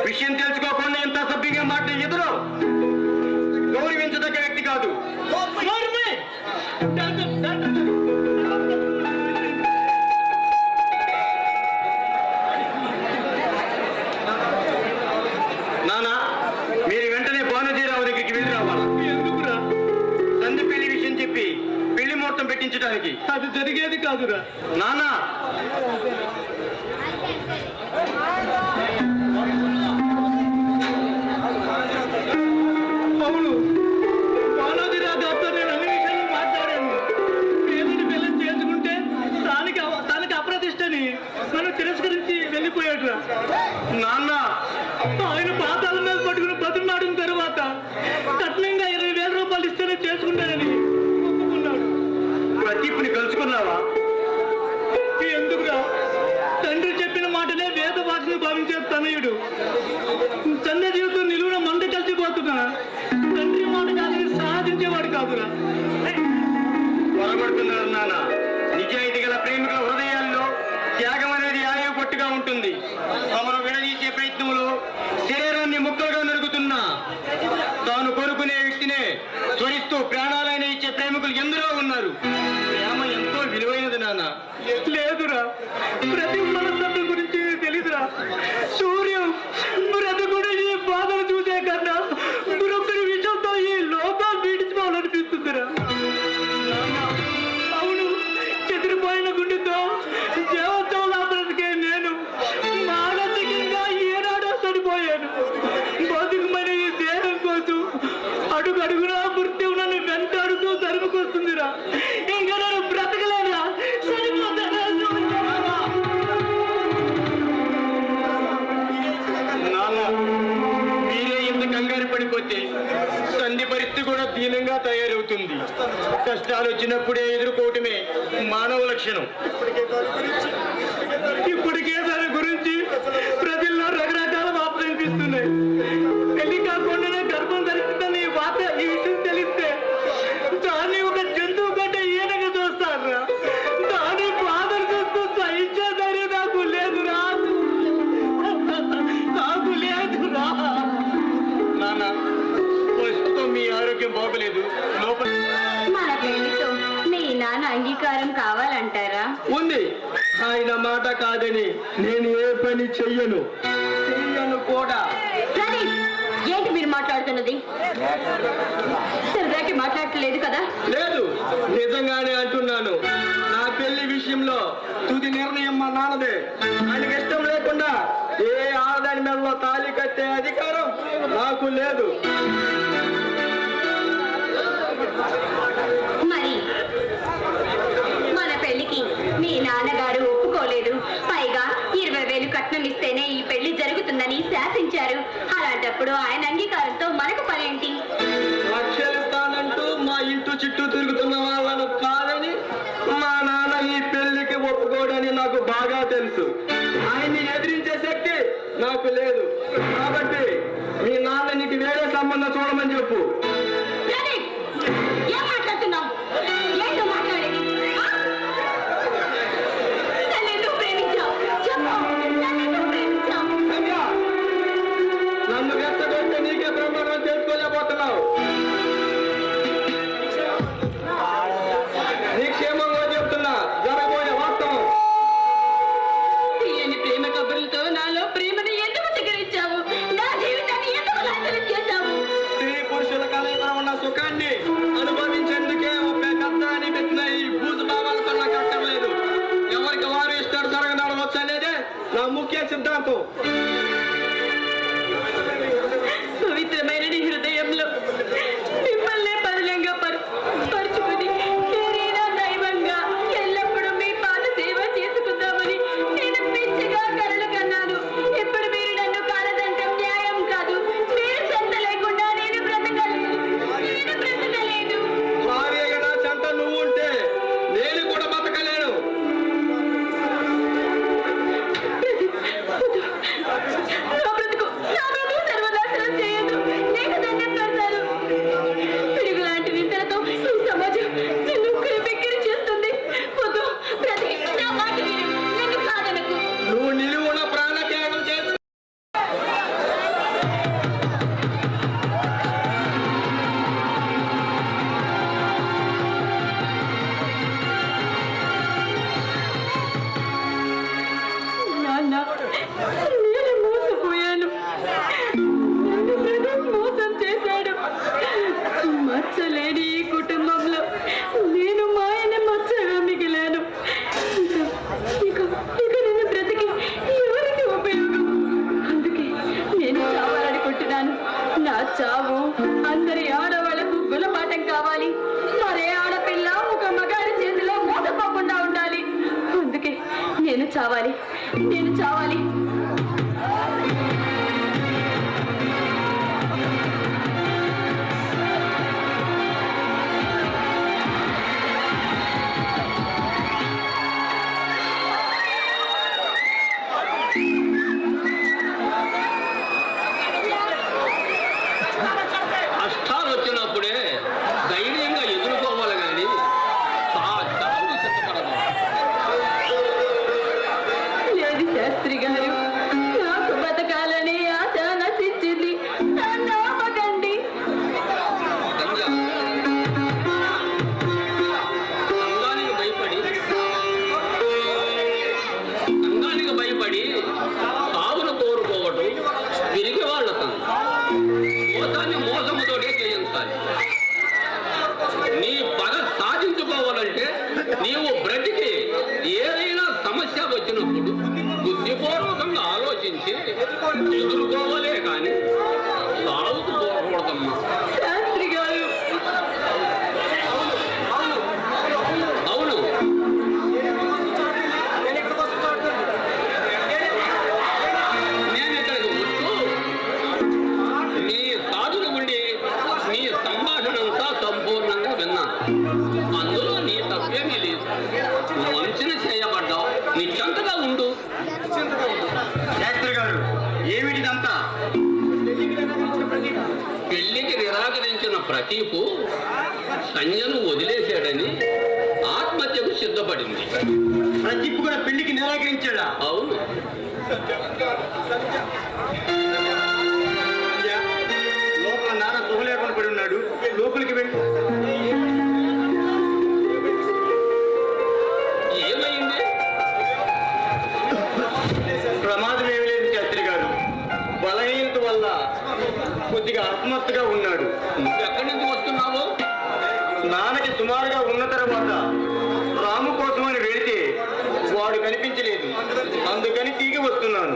విషయం తెలుసుకోకుండా ఎంత సభ్యంగా మాట్లాడే ఎదురు గౌరవించదగ్గ వ్యక్తి కాదు. నోర్మి! డాక్టర్, డాక్టర్ గారు. నానా, మీరు వెంటనే భానుజీరావు దగ్గరికి వెళ్ళి రావాలి. ఎందుకురా? సంధి పెళ్లి విషయం చెప్పి పెళ్లి ముహూర్తం పెట్టించడానికి. అది జరిగేది కాదురా. నానా, అవును, బాలాజీరా గారితో నేను అన్ని విషయాలు మాట్లాడాను. పేదని పిల్లలు చేసుకుంటే తనకి అప్రతిష్టని నన్ను తిరస్కరించి వెళ్ళిపోయాడురా. నాన్న, ఆయన పాతాల మీద పట్టుకుని బతుకున్నాడిన తర్వాత కట్నంగా 20,000 రూపాయలు ఇస్తేనే చేసుకుంటానని ఒప్పుకున్నాడు. ప్రదీప్ని కలుసుకున్నావా? ఎందుకురా? తండ్రి చెప్పిన మాటనే వేద భాషను భావించే తనయుడు తండ్రి జీవితం నిలువున మంట కలిసిపోతున్నా తండ్రి మాట కాదని సాధించేవాడు కాదురా. పొరబడుతున్నారు నాన్న. నిజాయితీ గల ప్రేమికుల హృదయాల్లో త్యాగం అనేది ఆయువు పట్టుగా ఉంటుంది. తమను విడదీసే ప్రయత్నంలో శరీరాన్ని ముక్కలుగా నరుగుతున్నా తాను కోరుకునే వ్యక్తినే స్వరిస్తూ ప్రాణాలైన ఇచ్చే ప్రేమికులు ఎందరో ఉన్నారు. ప్రేమ ఎంతో విలువైనది నాన్న. లేదురా, ప్రతి మనస్తత్వం గురించి తెలీదురా. సూర్యం బ్రతుకుడు ఈ బాధలు చూసే కన్నా మరొకరి విషయంతో ఈ లోకాలు పీడించుకోవాలనిపిస్తుందిరా. అవును, చెదిరిపోయిన గుండెతో దేవత్వంలా బ్రతికే నేను మానసికంగా ఏనాడో చనిపోయాను. బతుకుమని ఈ దేహం కోసం అడుగు అడుగునా మృత్యువు నన్ను వెంటాడుతూ తరుముకొస్తుందిరా. ఇంకా నేను బ్రతకలేనురా, చనిపోతాను. నాన్న, మీరే ఇంత కంగారు పడిపోతే సంధి పరిస్థితి కూడా దీనంగా తయారవుతుంది. కష్టాలు వచ్చినప్పుడే ఎదుర్కోవటమే మానవ లక్షణం. ఇప్పటికే దాని గురించి ప్రజల్లో రకరకాల వార్తలు వినిపిస్తున్నాయి. పెళ్లి కాకుండానే గర్భం ధరిస్తుందని ఈ విషయం తెలిస్తే దాన్ని ఒక జంతువు కంటే ఈయనగా చూస్తారా? దాని బాధను చూస్తూ సహించే ధైర్యం నాకు లేదురా. నాకు లేదురా. నాన్న, ప్రస్తుతం మీ ఆరోగ్యం బాగలేదు. లోపల మన పెళ్లితో మీ నాన్న అంగీకారం కావాలంటారా? ఉంది. ఆయన మాట కాదని నేను ఏ పని చెయ్యను కూడా. ప్రదీప్, ఏంటి మీరు మాట్లాడుతున్నది? సరదాకి మాట్లాడట్లేదు కదా? లేదు, నిజంగానే అంటున్నాను. నా పెళ్లి విషయంలో తుది నిర్ణయం మా నాన్నదే. ఆయనకి ఇష్టం లేకుండా ఏ ఆడదాని మెడలో తాళి కట్టే అధికారం నాకు లేదు. మరి మన పెళ్లికి మీ నాన్నగారు ఒప్పుకోలేదు. పైగా 20,000 కట్నం ఇస్తేనే ఈ పెళ్లి జరుగుతుందని శాసించారు. అలాంటప్పుడు ఆయన అంగీకారంతో మనకు పనేంటి? లక్ష్యలిస్తానంటూ మా ఇంటి చుట్టూ తిరుగుతున్న వాళ్ళను కాదని మా నాన్న ఈ పెళ్లికి ఒప్పుకోడని నాకు బాగా తెలుసు. ఆయన్ని ఎదిరించే శక్తి నాకు లేదు. కాబట్టి మీ నాన్న నీకు వేరే సంబంధం చూడమని చెప్పు. ప్రదీప్, ఏం మాట్లాడుతున్నావు? ఏంటో మాట్లాడేది? నన్ను ఎందుకు ప్రేమించావు? చెప్పు. కాంతో. పవిత్రమైన నీ హృదయంలో మిమ్మల్ని పదిలంగా పరుచుకుని నేనేనా దైవంగా ఎల్లప్పుడూ మీ పాద సేవ చేసుకుందామని నేను పిచ్చిగా కలలు కన్నాను. ఇప్పుడు మీరు నన్ను కాలదంటం న్యాయం కాదు. మీరు చెంత లేకుండా నేను బ్రతకలేదు. భార్యగా చెంత నువ్వు ఉంటే నేను కూడా బతకలేను. నా బ్రతుకు సర్వనాశనం చేయదు. నీకు దండం పెడతాను. పిడుగు లాంటి నిందలతో ఈ సమాజం నిన్ను ఉక్కిరి చేస్తుంది. వద్దు ప్రతి నా మాట విను. నన్ను కాదనకు. నువ్వు నిలువున ప్రాణత్యాగం చేసి నాన్న, నేను మోసపోయాను. నన్ను బ్రదర్ మోసం చేశాడు. మచ్చలేని ఈ కుటుంబంలో నేను మా ఆయన మచ్చగా మిగిలాను. ఇక నేను బ్రతికి ఎవరికి ఉపయోగం? అందుకే నేను చావాలనుకుంటున్నాను. నా చావు అందరి ఆడవాళ్లకు గుణపాఠం కావాలి. మరే ఆడపిల్ల ఒక మగాడి చేతిలో మోసపోకుండా ఉండాలి. అందుకే నేను చావాలి. కష్టాలు వచ్చినప్పుడే ధైర్యంగా ఎదుర్కోవాలి కానీ చావు సిద్ధపడదు. లేదు శాస్త్రి గారు, నాకు బతకాలని ఆశ నశించింది. నన్ను ఆపకండి. అంగానికి భయపడి సాగును కోరుకోవటం తిరిగి వాళ్ళతాను. మోసాన్ని మోసముతోటే చేయించాలి. నీ పగ సాధించుకోవాలంటే నీవు బ్రతికి ఏదైనా సమస్య వచ్చినప్పుడు బుద్ధిపూర్వకంగా ఆలోచించి ఎదుర్కోవాలే కానీ సాగుకు పోకూడదమ్మా. శాస్త్రి గారు, అవును, నేను ఇక్కడికి వస్తూ నీ సాధుల గుండి నీ సంభాషణ అంతా సంపూర్ణంగా విన్నాను. అందులో నీ తప్పేమీ లేదు. వంచన చేయబడ్డావు. నిశ్చంతగా ఉండు. శాస్త్రి గారు, ఏమిటిదంతా? పెళ్లికి నిరాకరించిన ప్రతీపు సంజను వదిలేశాడని ఆత్మహత్యకు సిద్ధపడింది. ప్రతీపు కూడా పెళ్లికి నిరాకరించాడా? అవును. లోపల నాన్న శుభ లేకుండా పడి ఉన్నాడు. లోపలికి వెళ్ళి ఏమైంది? ప్రమాదం ఏమి లేదు శాస్త్రి గారు. బలహీనత వల్ల కొద్దిగా ఆత్మహత్యగా ఉన్నాడు. ఎక్కడి నుంచి వస్తున్నావు? నాన్నకి సుమారుగా ఉన్న తర్వాత రాము కోసమని వెళితే వాడు కనిపించలేదు. అందుకని తిరిగి వస్తున్నాను.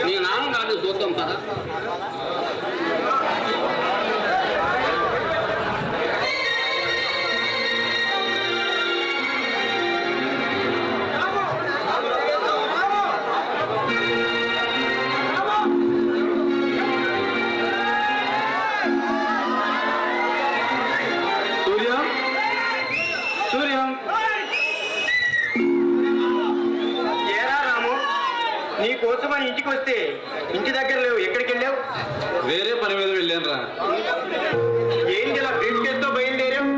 నీ నాన్నగారిని చూద్దాం కదా. సూర్య, ఏరా రాము, నీ కోసమని ఇంటికి వస్తే ఇంటి దగ్గర లేవు. ఎక్కడికి వెళ్ళావు? వేరే పని మీద వెళ్ళాను రా. ఏంటి ఇలా బ్రీఫ్ కేసుతో బయలుదేరావు?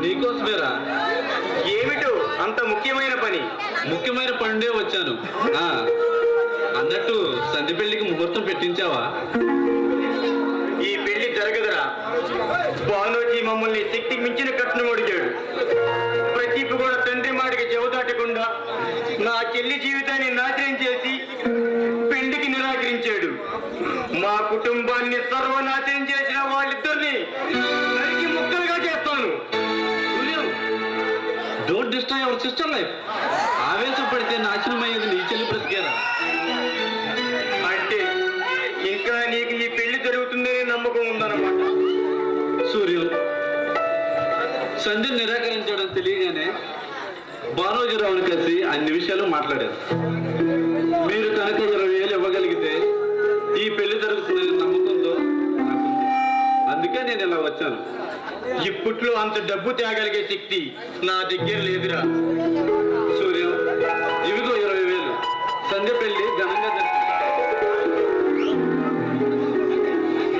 నీకోసమేరా. ఏమిటో అంత ముఖ్యమైన పని? ముఖ్యమైన పనుండే వచ్చాను. అన్నట్టు సంధి పెళ్లికి ముహూర్తం పెట్టించావా? ఈ పెళ్లి జరగదురా. బానోజీ మమ్మల్ని శక్తికి మించిన కట్నం అడిగాడు. ప్రతీపు కూడా తండ్రి మాటకి చెవుదాటకుండా నా చెల్లి జీవితాన్ని నాశనం చేసి పెళ్లికి నిరాకరించాడు. మా కుటుంబాన్ని సర్వనాశనం చేసిన వాళ్ళిద్దరిని నరికి ముక్కలుగా చేస్తాను. Don't destroy our sister life. ఆవేశపడితే నాశనం అయ్యేది నీ చెల్లి బ్రతికేరా. అంటే ఇంకా నీకు ఈ పెళ్లి జరుగుతుందనే నమ్మకం ఉందన్నమాట. సూర్యు సంధ్య నిరాకరించడం తెలియగానే బానోజీరావుని కలిసి అన్ని విషయాలు మాట్లాడారు. మీరు కనుక 20,000 ఇవ్వగలిగితే ఈ పెళ్లి జరుగుతుందనే నమ్మకంతో నాకుంది. అందుకే నేను ఇలా వచ్చాను. ఇప్పట్లో అంత డబ్బు తేగలిగే శక్తి నా దగ్గర లేదురా. సూర్య ఇవిగో 20,000. సంధ్య పెళ్లి ఘనంగా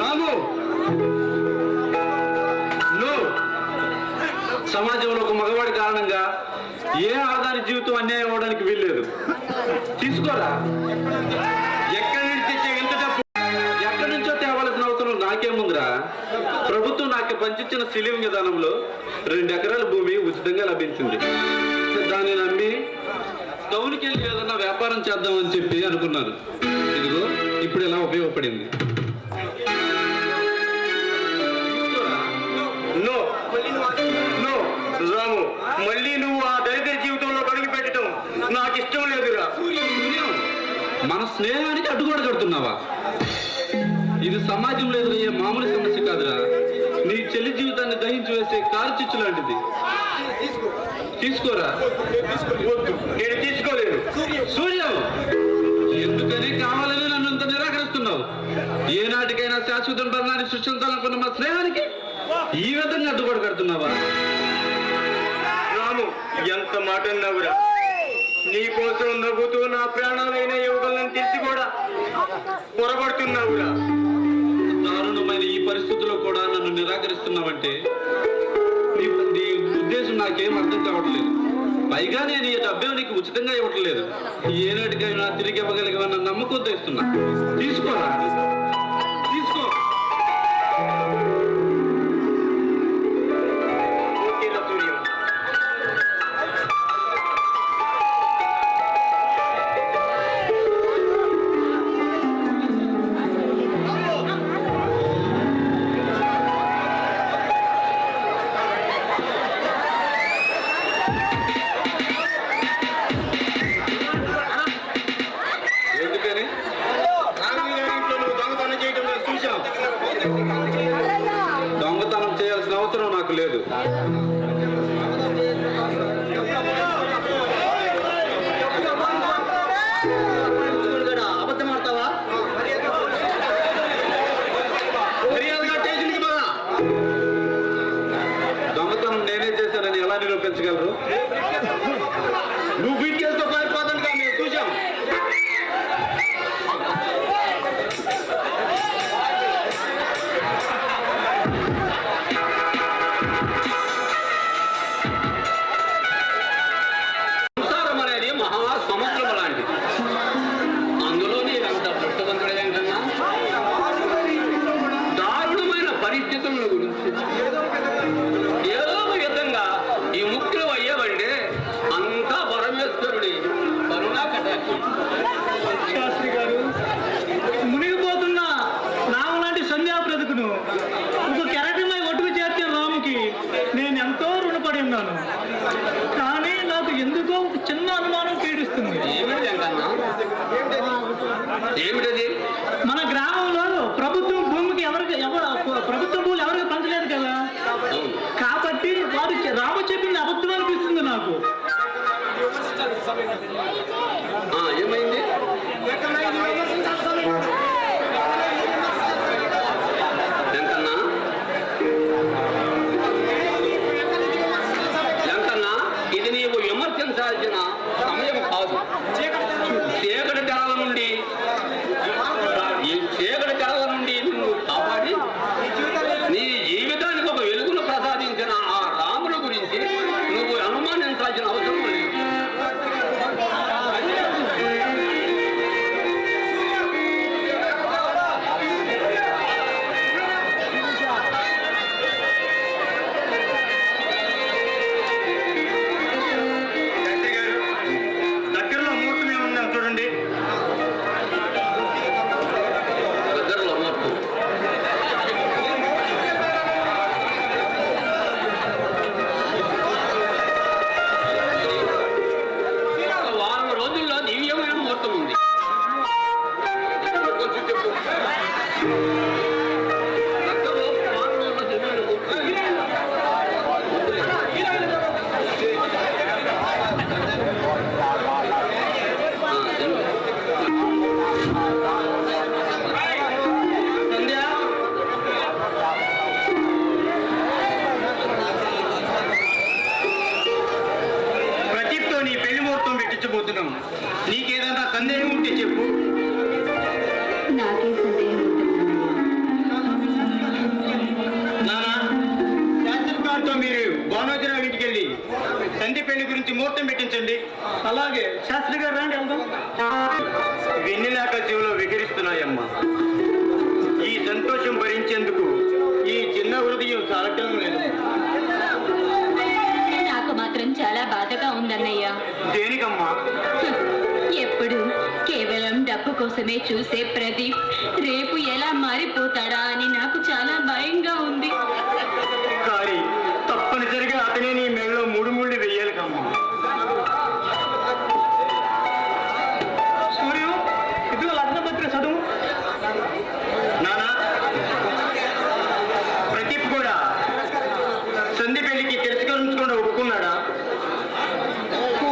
రాము, సమాజంలో ఒక మగవాడి కారణంగా ఏ ఆదాని జీవితం అన్యాయం అవ్వడానికి వీల్లేదు. తీసుకోరా. ఎక్కడి నుంచి తెచ్చే ఎంత డబ్బు? ఎక్కడి నుంచో తేవాల్సిన అవసరం నాకేముందిరా. ప్రభుత్వం నాకు పంచించిన సీలింగ్ విధానంలో 2 ఎకరాల భూమి ఉచితంగా లభించింది. దాన్ని నమ్మి టౌన్కి వెళ్ళి ఏదన్నా వ్యాపారం చేద్దామని చెప్పి అనుకున్నాను. ఇదిగో ఇప్పుడు ఇలా ఉపయోగపడింది. రాము, మళ్ళీ నువ్వు ఆ దరిద్ర జీవితంలో అడుగు పెట్టడం నాకు ఇష్టం లేదురా. మన స్నేహానికి అడ్డుగోడ కడుతున్నావా? ఇది సమాజంలో ఎదురయ్యే మామూలు సమస్య కాదురా. నీ చెల్లి జీవితాన్ని దహించి వేసే కారు చిచ్చు లాంటిది. తీసుకోరా. వద్దు, నేను తీసుకోలేను. సూర్యం, ఎందుకని కావాలని నన్ను ఇంత నిరాకరిస్తున్నావు? ఏనాటికైనా శాశ్వత బంధాన్ని సృష్టించాలనుకున్న మా స్నేహానికి ఈ విధంగా అడ్డుగోడ కడుతున్నావా? రాము, ఎంత మాట అన్నావురా. నీ కోసం నవ్వుతూ నా ప్రాణాలైన ఇవ్వగలని తెలిసి కూడా పొరబడుతున్నావురా. దారుణమైన ఈ పరిస్థితుల్లో కూడా నన్ను నిరాకరిస్తున్నావంటే నీ ఉద్దేశం నాకేం అర్థం కావట్లేదు. పైగా నేను ఈ డబ్బే నీకు ఉచితంగా ఇవ్వట్లేదు. ఏనాటికైనా తిరిగి ఇవ్వగలిగేవన్న నమ్మకంతో ఇస్తున్నా. తీసుకోరా. తీసుకో. ఓకేరా సూర్యం. ఎందుకని? దొంగతనం చేయడం చూసాం. దొంగతనం చేయాల్సిన అవసరం నాకు లేదు. అబద్ధం ఆడతావా? మర్యాదగా స్టేషన్కి పద. దొంగతనం నేనే చేశానని ఎలా నిరూపించగలరు? నువ్వు వీటికేస్తో పారిపోతాను కదా, మేము చూసాం. సంసారం అనేది మహా సముద్రం లాంటిది. అందులో నీరంత పుట్టబంతుడేం కన్నా దారుణమైన పరిస్థితుల గురించి ఏదో ఒక విధంగా ఈ ముక్తులు అయ్యేవంటే అంతా పరమేశ్వరుడి కరుణా కటాక్షం. శాస్త్రి గారు, మునిగిపోతున్న నామ లాంటి సంధ్యా బ్రతుకును ఒక కెరటమై ఒట్టుకు చేర్చిన రాముకి నేను ఎంతో రుణపడి ఉన్నాను. కానీ నాకు ఎందుకో ఒక చిన్న అనుమానం పీడిస్తుంది. ఏమిటి అంకన్నా? ఏమిటది? మన గ్రామంలో ప్రభుత్వం భూమికి ప్రభుత్వం భూములు ఎవరికి పంచలేదు కదా, కాబట్టి వారు రాము చెప్పింది అబద్ధం అనిపిస్తుంది నాకు. ఏమైంది? ఎంకన్నా ఎంకన్నా, ఇది నీవు విమర్శించాల్సిన సమయం కాదు. చీకటి తెరల నుండి నిన్ను కాపాడి నీ జీవితానికి ఒక వెలుగును ప్రసాదించిన ఆ రాముల గురించి నువ్వు అనుమానించాల్సిన అవసరం లేదు. దగ్గరలో మూర్తిని జరిపించబోతున్నాం. నీకేదన్నా సందేహం ఉంటే చెప్పు. నాకే సందేహం నానా, శాస్త్రి గారితో మీరు భానోజరావు ఇంటికి వెళ్ళి సంధి పెళ్లి గురించి ముహూర్తం పెట్టించండి. అలాగే శాస్త్రి గారు రండి వెళ్దాం. వెన్నెలాక చెవిలో వికరిస్తున్నాయమ్మా. ఈ సంతోషం భరించేందుకు ఈ చిన్న హృదయం సారక్యం లేదు. నాకు మాత్రం చాలా బాధగా ఉందన్నయ్య. దేనికమ్మా? ఎప్పుడు కేవలం డబ్బు కోసమే చూసే ప్రదీప్ రేపు ఎలా మారిపోతాడా అని నాకు చాలా భయంగా ఉంది. కానీ తప్పనిసరిగా అతనే నీ మెడలో మూడు ముళ్ళు వెయ్యాలి కమ్మా. సూర్యం, ఇదిగో లగ్నపత్రిక చదువు. నానా, ప్రదీప్ కూడా సంధి పెళ్లికి తిరస్కరించకుండా ఒప్పుకున్నాడా?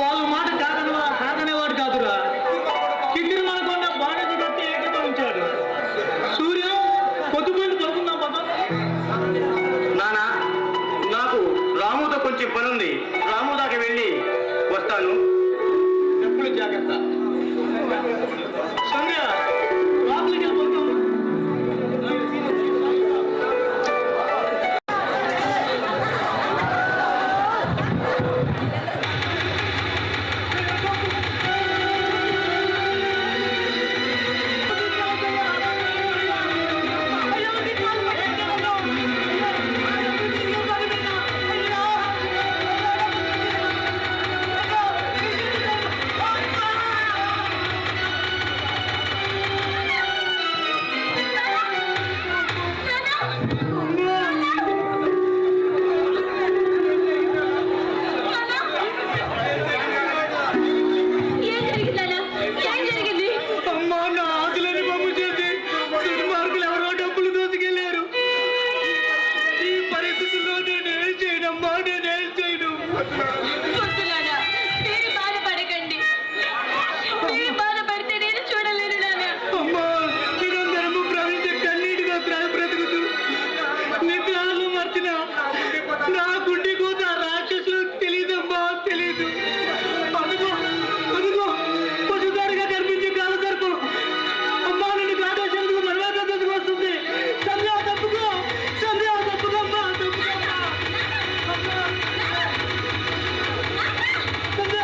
వాళ్ళ మాట కాదనేవాడు కాదురా. కిడ్డీలు మనకున్న బాధ్యత కట్టి ఏకతో ఉంచాడు. సూర్యం, పొద్దుపోయి దొరుకుతున్నాం పద. నానా, నాకు రాముతో కొంచెం పనుంది. రాము దాకా వెళ్ళి వస్తాను. ఎప్పుడు జాగ్రత్త. సంధ్య, లోపలికి వెళ్ళిపోతాం. ఏం జరిగిందన్నా? ఏం జరిగింది? అమ్మా, నా ఆకులని పంపు చేసి దుర్మార్గులు ఎవరో డబ్బులు దోసుకెళ్ళారు. ఈ పరిస్థితుల్లో నేనేం చేయనమ్మా, నేనేం చేయను. వద్దులానా, మీరు బాధపడకండి. మీరు బాధపడితే నేను చూడలేను నాన్న. అమ్మా, నిరంతరము ప్రవహించే కన్నీటిగా బ్రతుకుతూ నిద్రలు మర్చిన నా గుండె కూత రాక్షసులు తెలియదమ్మా, తెలీదు. అదుగో అదుగో పశుదారిగా కనిపించే కాల సర్పం. అమ్మా, నిన్ను కాటేసేందుకు మరలా దగ్గరకు వస్తుంది. సంధ్య తప్పుకో, సంధ్య తప్పుకోమ్మా, తప్పుకోమ్మా. సంధ్య,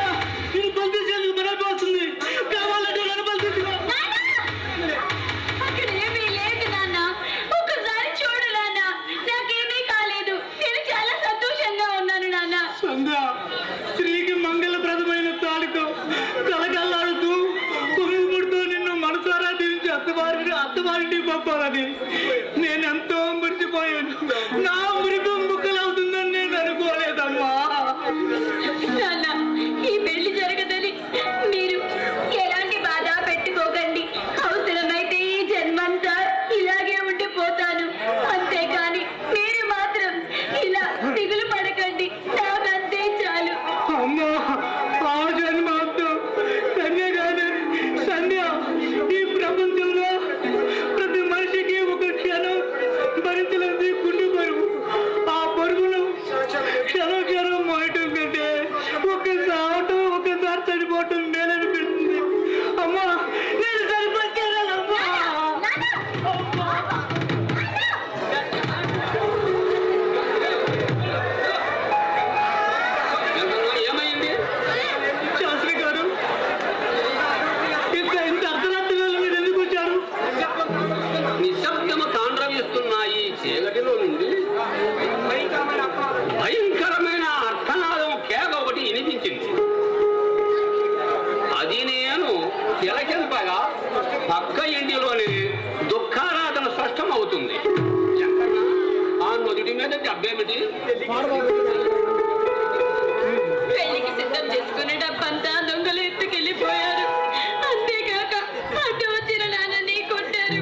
నిన్ను బలితీసేందుకు మరలా వస్తుంది. కావాలంటే నన్ను బలితీసుకో. అక్కడ ఏమీ లేదు నాన్న. ఒక్కసారి చూడు నాన్న. నాకేమీ కాలేదు. నేను చాలా సంతోషంగా ఉన్నాను నాన్న. సంధ్య, స్త్రీకి మంగళప్రదమైన తాళితో కలకల్లాడుతూ పురుగుముడుతూ నిన్ను మనసారా తీర్చి అత్తవారింటికి పంపాలని నేనెంతో మురిసిపోయాను. నా మృగం ముక్కలవుతుందని నేను అనుకోలేదమ్మా. నాన్న, ఈ పెళ్లి జరగదని మీరు ఎలాంటి బాధ పెట్టుకోకండి. అవసరమైతే ఈ జన్మంతా ఇలాగే ఉండిపోతాను. అంతేకాని మీరు మాత్రం ఇలా దిగులు పడకండి. నాకంతే చాలు. అమ్మా, ఆ జన్మాంతం సంధ్య కాదు. సంధ్య, ఈ ప్రపంచంలో ప్రతి మనిషికి ఒక క్షణం భరించలేని గుండె బరువు. ఆ బరువును క్షణం క్షణం మోయటం కంటే ఒక్కసారి చనిపోవటం మేలనిపిస్తుంది. అమ్మా, నేను చనిపోతానమ్మా. ఏమైంది? శాస్త్రి గారు, ఇంత అర్ధరాత్రిలో మీరు ఎందుకు వచ్చారు? నిశ్శబ్దము తాండ్రవిస్తున్న ఈ చీకటిలో నుండి భయంకరమైన అర్థనాదం కేక ఒకటి వినిపించింది. అది నేను తిలకింపగా పక్క ఇంటిలోని దుఃఖారాధన స్పష్టం అవుతుంది. ఆ నుదుటి మీద డబ్బేమిటి? పెళ్లికి సిద్ధం చేసుకునే డబ్బంతా దొంగలు ఎత్తుకెళ్ళిపోయారు. అంతేకాక అడ్డు వచ్చిన నాన్నని కొట్టారు.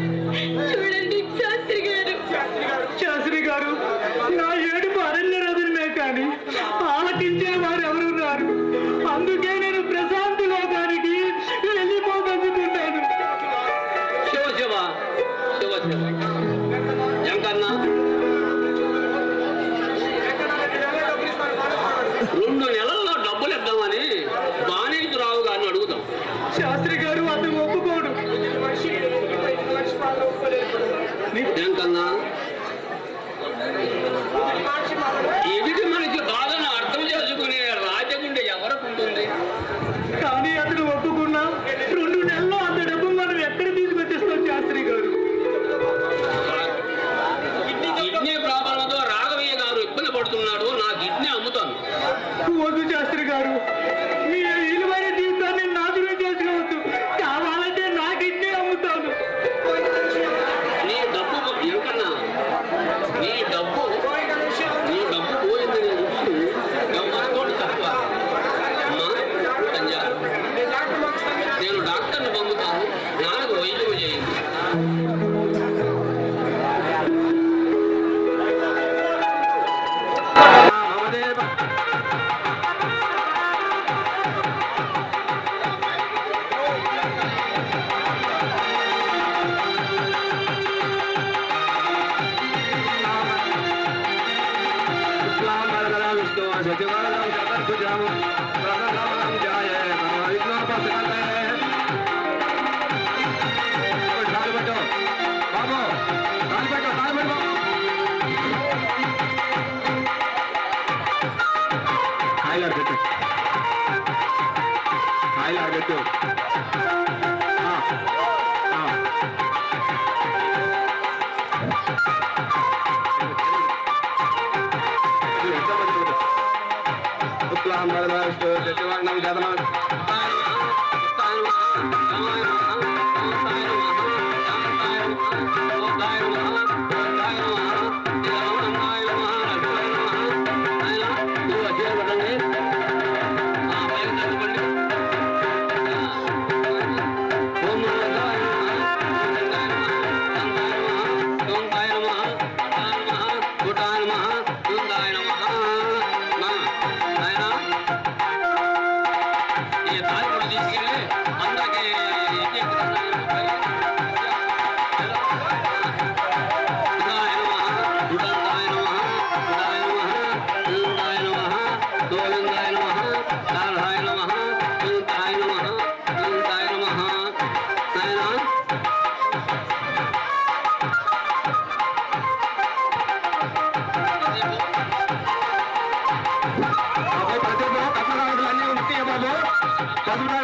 చూడండి శాస్త్రి గారు. శాస్త్రి గారు, నా ఏడుపు అరణ్య రథులమే కానీ ఆలకించే వారు ఎవరు రారు. అందుకే నేను ప్రశాంతి లోకానికి వెళ్ళిపోగలుగుతున్నాను. శివ శివ శివ శివ. ఎంకన్నా వద్దు శాస్త్రి గారు, మీ విలువైన జీవితాన్ని నాశనం చేసుకోవద్దు. కావాలంటే నా కిడ్నీ అమ్ముతాను. నీ డబ్బు ఎవరన్నా నీ డబ్బు పోయిందని గమ్మత్తోడు తక్కువ. అమ్మా సంజా, నేను డాక్టర్ని పంపుతాను, నాకు వైద్యం చేయండి.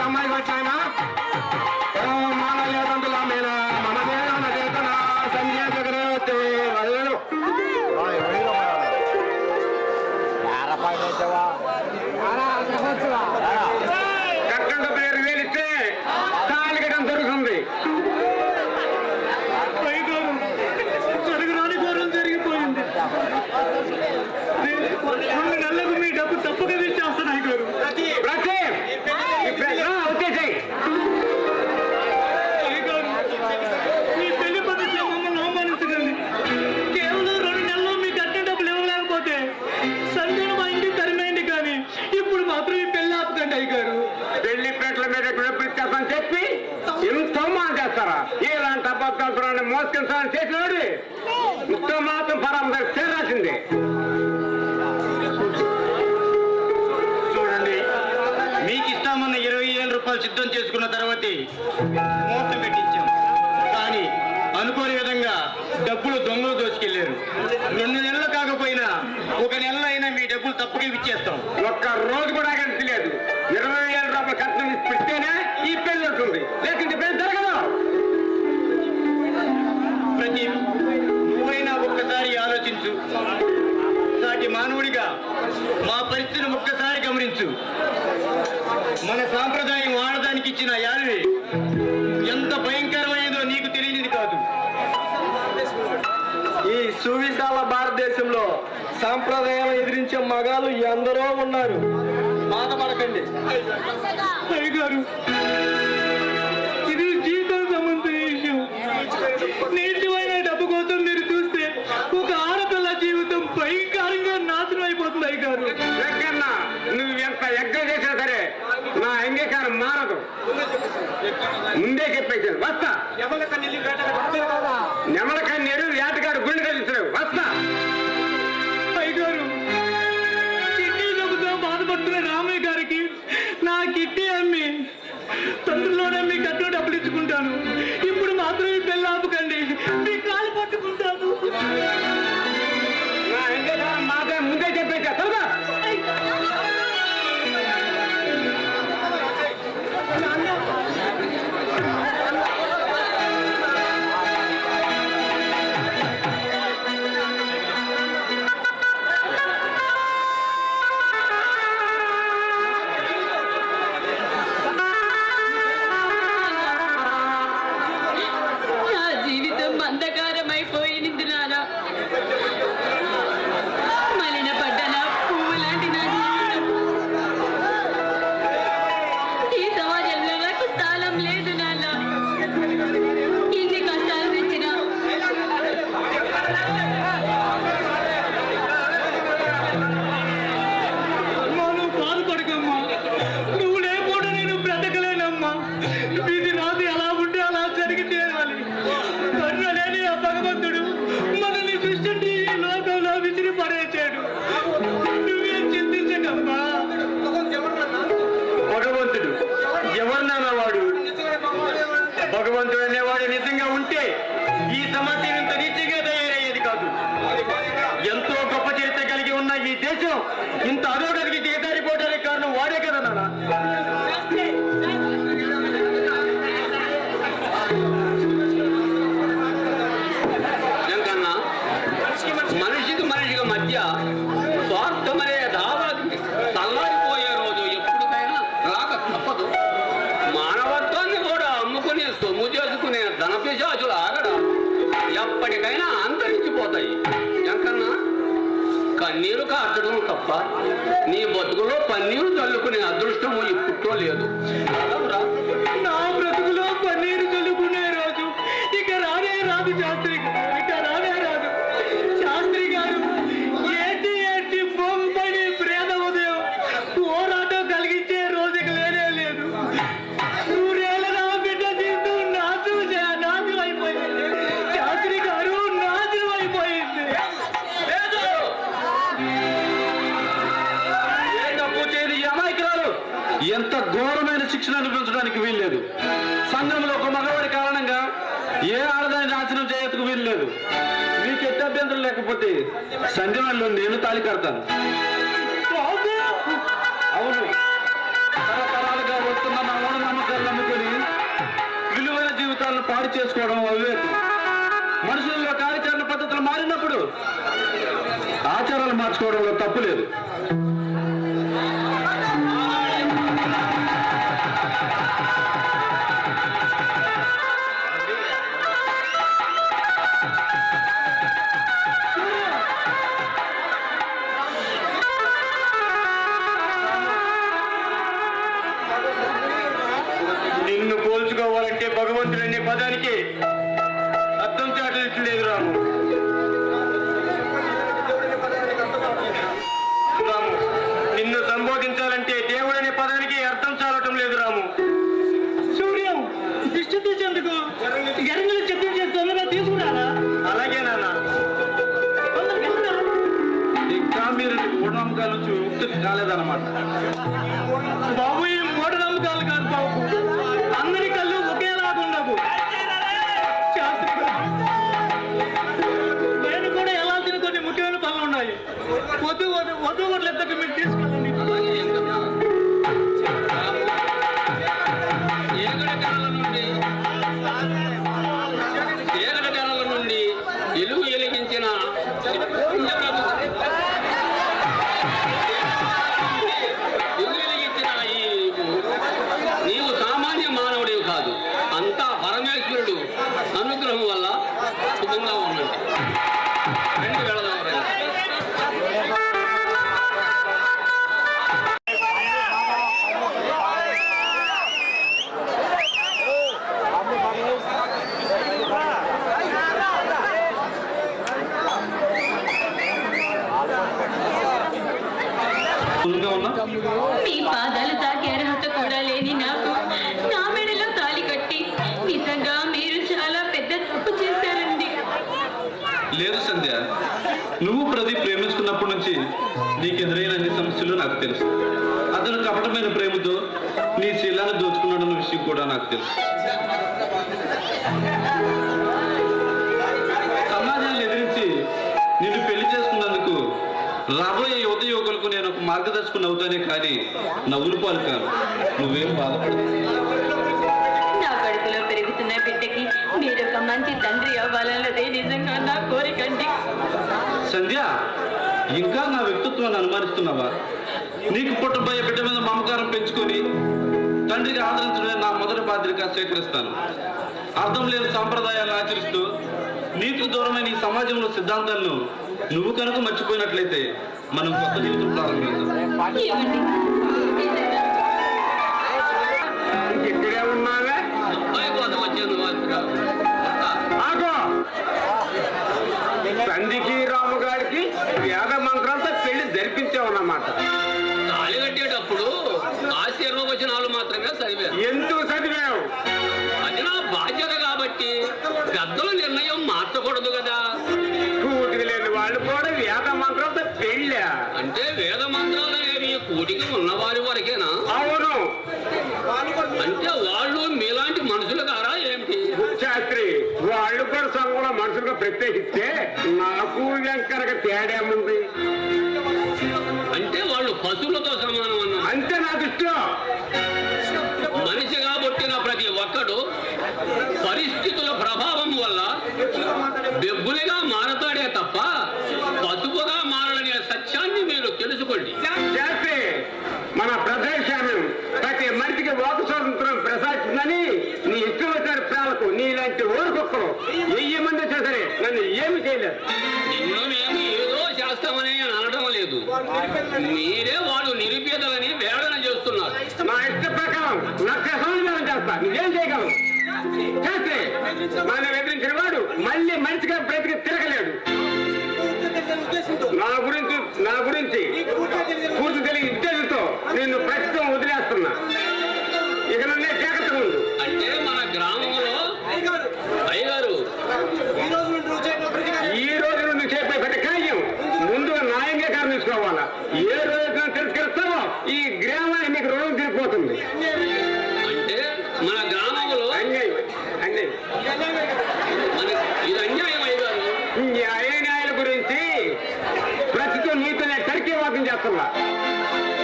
అమ్మాయి వచ్చాయన మానలేదంటులా మీద మనదే చేతన సంజయ్ దగ్గర కట్టండ పేరు వేలిస్తే తాళిగడం జరుగుతుంది. జరగరాని ఘోరం జరిగిపోయింది. 2 నెలలకు మీ డబ్బు తప్పక తెచ్చేస్తున్నాయి గారు. మీ పెళ్లి పద్ధతి మమ్మల్ని అవమానిస్తుంది. కేవలం 2 నెలల్లో మీ కట్టిన డబ్బులు ఇవ్వలేకపోతే సంజయ్ మా ఇంటికి తరిమేయండి, కానీ ఇప్పుడు మాత్రం ఈ పెళ్లి ఆపుకండి అయ్యారు. పెళ్లి పేట్ల మీద డబ్బులు ఇచ్చేస్తాను చెప్పి ఎంతో మాట చేస్తారా? ఇలాంటి అబద్ధాలు మోసుకెళ్తానని చేసినాడు ఇంత మాత్రం పరం చేరాల్సింది. చూడండి, మీకు ఇస్తామన్న 20,000 రూపాయలు సిద్ధం చేసుకున్న తర్వాతే ముహూర్తం పెట్టించాం. కానీ అనుకోని విధంగా డబ్బులు దొంగలు దోచుకెళ్లారు. 2 నెలలు కాకపోయినా 1 నెలలో అయినా మీ డబ్బులు తప్పకే ఇచ్చేస్తాం. ఒక్క రోజు కూడా తెలియదు. 20,000 రూపాయలు కట్నం పెడితేనే ఈ పెళ్లి ఉంటుంది, లేకుంటే పెళ్లి జరగదు. ప్రదీప్, నువ్వైనా ఒక్కసారి ఆలోచించు. సాటి మానవుడిగా మా పరిస్థితిని ఒక్కసారి గమనించు. మన సాంప్రదాయం ఆడదానికి ఇచ్చిన యాల్వి ఎంత భయంకరమైనదో నీకు తెలియనిది కాదు. ఈ సువిశాల భారతదేశంలో సాంప్రదాయాలు ఎదిరించే మగాలు ఎందరో ఉన్నారు. బాధపడకండి అయ్యగారు, ఇది జీవితం సంబంధించిన విషయం. నిజమైన డబ్బు కోసం మీరు చూస్తే ఒక ఆడపిల్ల జీవితం భయంకరంగా నాశనం అయిపోతుంది అయ్యగారు. నువ్వు ఎంత యజ్ఞం చేసినా సరే నా అంగీకారం మారదు. ముందే చెప్పేసాను వస్తా. నెమల కన్నీరు వేటగాడు గుండె కలిసినావు వస్తా. అయ్యగారు, కిడ్నీ జబ్బుతో బాధపడుతున్న రామయ్య గారికి నా కిడ్నీ అమ్మి తొందరలోనే మీ కట్టిన డబ్బులు ఇచ్చుకుంటాను. ఇప్పుడు మాత్రం ఈ పెళ్ళి ఆపుకండి, మీ కాలు పట్టుకుంటాను. నా అంగీకారం మాత్రం ముందే చెప్పేసా త్వరగా. అంతరించిపోతాయి. ఎంకన్నా కన్నీరు కార్చడం తప్ప నీ బతుకులో పన్నీరు చల్లుకునే అదృష్టము ఇప్పుట్లో లేదు. నా బ్రతుకులో పన్నీరు చల్లుకునే రోజు ఇక రానే రాదు శాస్త్రి గారు, ఇక రానే రాదు. శాస్త్రి గారు ఏటి ఏటి బొమ్మడి ప్రేమ ఉదయం పోరాటం కలిగించే రోజు ఇక లేనే లేదు. నూరేళ్ళ నా బిడ్డ తింటూ నాశనం అయిపోయింది. శాస్త్రి గారు నాశనం అయిపోయింది. ఎంత ఘోరమైన శిక్షణ అనిపించడానికి వీల్లేదు. సంఘంలో ఒక మగవాడి కారణంగా ఏ ఆడదాన్ని నాశనం చేయటకు వీల్లేదు. మీకు ఎట్టి అభ్యంతరం లేకపోతే సంధ్యలో నేను తాళి కడతాను. అవును, తరతరాలుగా వస్తున్న నా మూఢ నమ్మకాలు నమ్ముకొని విలువైన జీవితాలను పాడు చేసుకోవడం అవివేకం. మనుషులలో కార్యాచరణ పద్ధతులు మారినప్పుడు ఆచారాలు మార్చుకోవడంలో తప్పు లేదు. నిన్ను పోల్చుకోవాలంటే భగవంతుడు అనే పదానికి అర్థం చాటలేదు రాము. రాము, నిన్ను సంబోధించాలంటే దేవుడు అనే పదానికి అర్థం చాలటం లేదు రాము. సూర్యం దిష్టి తీసేందుకు గరంగులు చెప్పించే తొందరగా తీసుకున్నారా? అలాగే నాన్న. ఇంకా మీరు మూఢనమ్మకాల నుంచి విముక్తి కాలేదన్నమాట. బాబు ఈ మూఢనమ్మకాలు కాదు బాబు, అందరి కళ్ళు ఒకేలాగుండవు. శాస్త్రి గారు నేను కూడా ఎలా తిన కొన్ని ముఖ్యమైన పనులు ఉన్నాయి. వద్దు వడ్లు ఎద్దకు మీరు తీసుకెళ్ళండి. ఏగడగల నుండి ఎలుగు ఎలిగించిన నీవు సామాన్య మానవుడివి కాదు, అంతా పరమేశ్వరుడు అనుగ్రహం వల్ల సుఖంగా ఉండండి. రెండు వెళదాం. మీ పాదాలు తాకే అర్హత కూడా లేని నాకు నా మెడలో తాళి కట్టి నిజంగా మీరు చాలా పెద్ద తప్పు చేశారండి. లేదు సంధ్య, నువ్వు ప్రదీప్ ప్రేమించుకున్నప్పటి నుంచి నీకు ఎదురైన అన్ని సమస్యలు నాకు తెలుసు. అతను కపటమైన ప్రేమతో నీ శీలాన్ని దోచుకున్నాడన్న విషయం కూడా నాకు తెలుసు. సమాజాన్ని ఎదిరించి నిన్ను పెళ్లి చేసుకున్నందుకు రాబోయే యువత యువకులకు నేను ఒక మార్గదర్శకుని అవుతానే కానీ నవ్వులు పాలు కాను. నువ్వేం బాధపడదు. నా కడుపులో పెరుగుతున్న బిడ్డకి మీరు ఒక మంచి తండ్రి అవ్వాలన్నదే నిజంగా నా కోరికండి. సంధ్య, ఇంకా నా వ్యక్తిత్వాన్ని అనుమానిస్తున్నావా? నీకు పుట్టబోయే బిడ్డ మీద మమకారం పెంచుకొని తండ్రికి ఆదరించడమే నా మొదటి బాధ్యతగా స్వీకరిస్తాను. అర్థం లేని సాంప్రదాయాలు ఆచరిస్తూ నీకు దూరమైన ఈ సమాజంలో సిద్ధాంతాలను నువ్వు కనుక మర్చిపోయినట్లయితే మనం కొత్త జీవితం ప్రారంభిద్దాం. ఇక్కడే ఉన్నావే? అబ్బాయి కోసం వచ్చాను. సంధికి రాము గారికి వేద మంత్రంతో పెళ్లి జరిపించావన్నమాట. తాళి కట్టేటప్పుడు ఆశీర్వచనాలు మాత్రమే చదివాను. ఎందుకు చదివావు? అది నా బాధ్యత కాబట్టి పెద్దల నిర్ణయం మార్చకూడదు కదా. కూటికి లేని వాళ్ళు కూడా వేద మంత్రంతో పెళ్ళా? అంటే వేద మంత్రాలు అనేవి కూటికి ఉన్నవారి వరకేనా? అవును. అంటే వాళ్ళు మీలాంటి మనుషులు కారా ఏమిటి? శాస్త్రి, వాళ్ళు కూడా సంఘంలో మనుషులుగా ప్రత్యేకిస్తే నాకు వెంకరగా తేడా ఉంది. అంటే వాళ్ళు పశువులతో సమానం అన్న. అంతే నా దృష్టిలో. మనిషిగా పుట్టిన ప్రతి ఒక్కడు పరిస్థితుల ప్రభావం వల్ల బెబ్బులిగా మారతాడే తప్ప పసుపుగా మారడనే సత్యాన్ని మీరు తెలుసుకోండి. శాస్త్రి, మన ప్రజాస్వామ్యం ప్రతి మనిషికి వాక్ స్వాతంత్రం ప్రసాదించిందని నీ ఇష్టం వచ్చిన ప్రేమకు నీలాంటి ఓరుకొక్కలు 1000 మంది వచ్చినా సరే నన్ను ఏమి చేయలేదు. నిన్ను మేము ఏదో చేస్తామని అనడం లేదు. మీరే వాడు నిరుపేదలని వేదన చేస్తున్నారు. నా ఇష్ట ప్రకారం లక్ష సంవత్సరాలు చేస్తా, నువ్వేం చేయగలవు? చేస్తే నన్ను ఎదిరించిన వాడు మళ్ళీ మంచిగా బ్రతికి తిరగలేడు. నా గురించి పూర్తి తెలియ ఉద్దేశంతో నిన్ను ప్రస్తుతం వదిలేస్తున్నా. ఇక నన్నే జాగ్రత్త ఉండు. అంటే మన గ్రామంలో అయ్యగారు ఈ రోజు నుండి చేపే పెద్ద కార్యం ముందుగా న్యాయంగా కారణం తీసుకోవాలా. ఏ రోజు తిరస్కరిస్తావో ఈ గ్రామాన్ని మీకు రుణం తీరిపోతుంది. అంటే మన గ్రామంలో అన్యాయం ఇది అన్యాయం అయ్యగారు. న్యాయాల గురించి ప్రస్తుతం నీతోనే టర్కీవాదం చేస్తున్నా.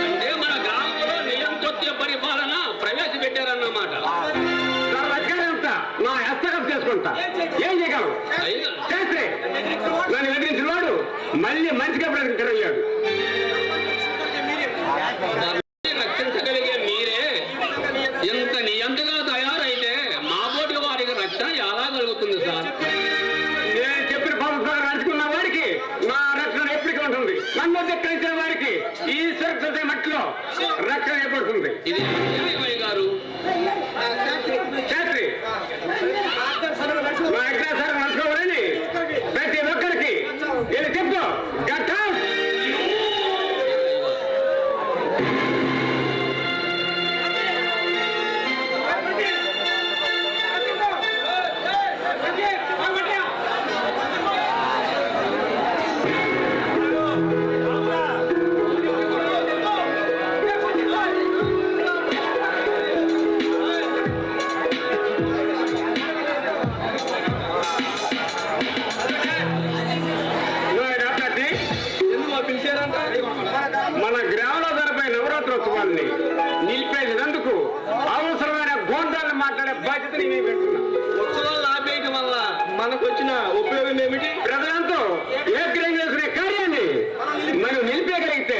అంటే మన గ్రామంలో నియంతృత్వ పరిపాలన ప్రవేశపెట్టారన్నమాట. అధికారంతా నా హస్తగతం చేసుకుంటా. ఏం చేయగలవు? చేస్తే నన్ను ఎదిరించిన వాడు మళ్ళీ మంచిగా బ్రతికి తిరగలేడు. రక్షించగలిగే మీరే ఇంత నియంతగా తయారైతే మా బోటి వారికి రక్షణ ఎలా కలుగుతుంది సార్? నేను చెప్పిన పద్ధతిలో నడుచుకున్న వారికి నా రక్షణ ఎప్పటికీ ఉంటుంది. నన్ను ధిక్కరించిన వారికి ఈ సురక్షిత మట్టిలో రక్షణ ఏర్పడుతుంది. ఇది అన్యాయమయ్య గారు. శాస్త్రి నా అగ్రసారం నడుచుకోవాలని ప్రతి ఒక్కరికి ఇది చెప్పు. గట్టా మన గ్రామంలో జరిపే నవరాత్రోత్సవాన్ని నిలిపేసినందుకు అవసరమైన గోండాలను మాట్లాడే బాధ్యత నేనే పెడుతున్నా. ఉత్సవాలు ఆపేయటం వల్ల మనకు వచ్చిన ఉపయోగం ఏమిటి? ప్రజలంతో ఏకగ్రం చేసుకునే కార్యాన్ని మనం నిలిపేయగలిగితే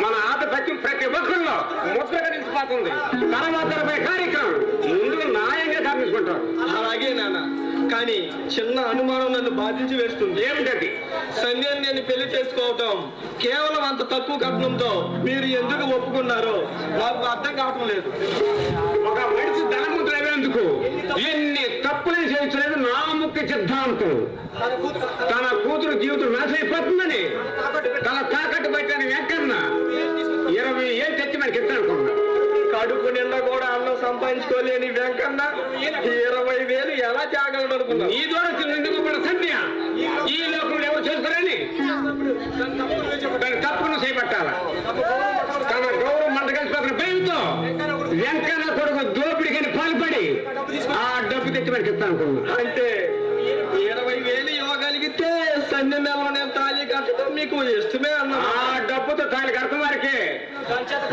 మన ఆధిపత్యం ప్రతి ఒక్కరిలో ముద్రగా నిలిచిపోతుంది. తర్వాత జరిపే కార్యక్రమం ముందు న్యాయంగా సాధించుకుంటారు. అలాగే నాన్న, కానీ చిన్న అనుమానం నన్ను బాధించి వేస్తుంది. ఏమిటది? సంధ్యని నేను పెళ్లి చేసుకోవటం కేవలం అంత తక్కువ కట్నంతో మీరు ఎందుకు ఒప్పుకున్నారో నాకు అర్థం కావటం లేదు. ఒక మనిషి ధనవంతుడైనందుకు ఎన్ని తప్పులే చేయలేదు నా ముఖ్య సిద్ధాంతం. తన కూతురు జీవితం నాశైపోతుందని తన తాకట్టు పెట్టని వెంకన్న 20 ఏళ్ళు తెచ్చి మనకి ఇస్తానుకున్నా. కడుపు నిండా కూడా అన్నం సంపాదించుకోలేని వెంకన్న 20,000 ఎలా చేయగలడు అనుకున్నా. ఈ ద్వారా ఎందుకు కూడా సంధ్య ఈ లోకంలో ఎవరు చేసుకోరని దాని తప్పును చేపట్టాల. తన గౌరవం మంట కలిసిపోతున్న భయంతో వెంకన్న కొడుకు దోపిడికని పాల్పడి ఆ డబ్బు తెచ్చి మనకి ఇస్తానుకున్నా. అంటే 20,000 ఇవ్వగలిగితే సంధ్య నెలలోనే తాళి కట్టడం మీకు ఇష్టమే అన్నా. ఆ డబ్బుతో తాళి కడతాం వారికి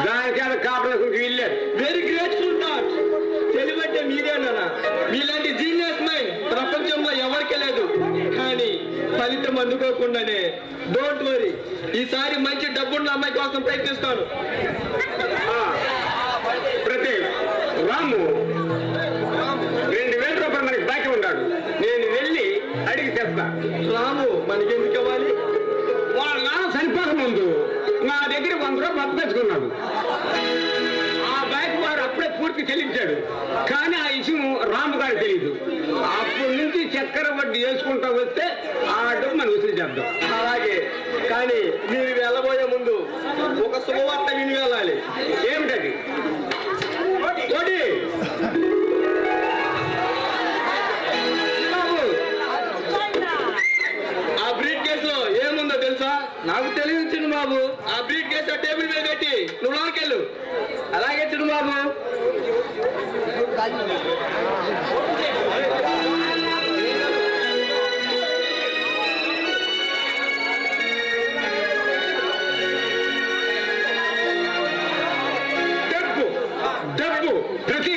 దానికి అది కాపడానికి వీల్లేదు. Very grateful thought. తెలివంటే మీరేనా? మీలాంటి జీనియస్ మైండ్ ప్రపంచంలో ఎవరికీ లేదు. కానీ ఫలితం అందుకోకుండానే డోంట్ వరీ, ఈసారి మంచి డబ్బున్న అమ్మాయి కోసం ప్రయత్నిస్తాను. ప్రతి రాము 2,000 రూపాయలు మనకి బాకీ ఉన్నాడు. నేను వెళ్ళి అడిగి తెస్తా. రాము మనకెందుకు ఇవ్వాలి? వాళ్ళ నాన్న చనిపోక ముందు నా దగ్గర 100 రూపాయలు అప్పు తెచ్చుకున్నాడు. ఆ బాకీ వాడు అప్పుడే పూర్తి చెల్లించాడు. కానీ ఆ విషయం రాము గారికి తెలియదు. అప్పటి నుంచి చక్కెర వడ్డీ వేసుకుంటా వస్తే ఆ డబ్బు మనం వసూలు చేద్దాం. అలాగే, కానీ మీరు వెళ్ళబోయే ముందు ఒక శుభవార్త విని వెళ్ళాలి. ఏమిటది? కోడి ఆ బ్రీడ్ కేసులో ఏముందో తెలుసా? నాకు తెలియదు చిన్న బాబు. ఆ బ్రీడ్ కేసు టేబుల్ మీద పెట్టి నువ్వు లోకెళ్ళు. అలాగే చిన్న బాబు. డబ్బు ప్రతి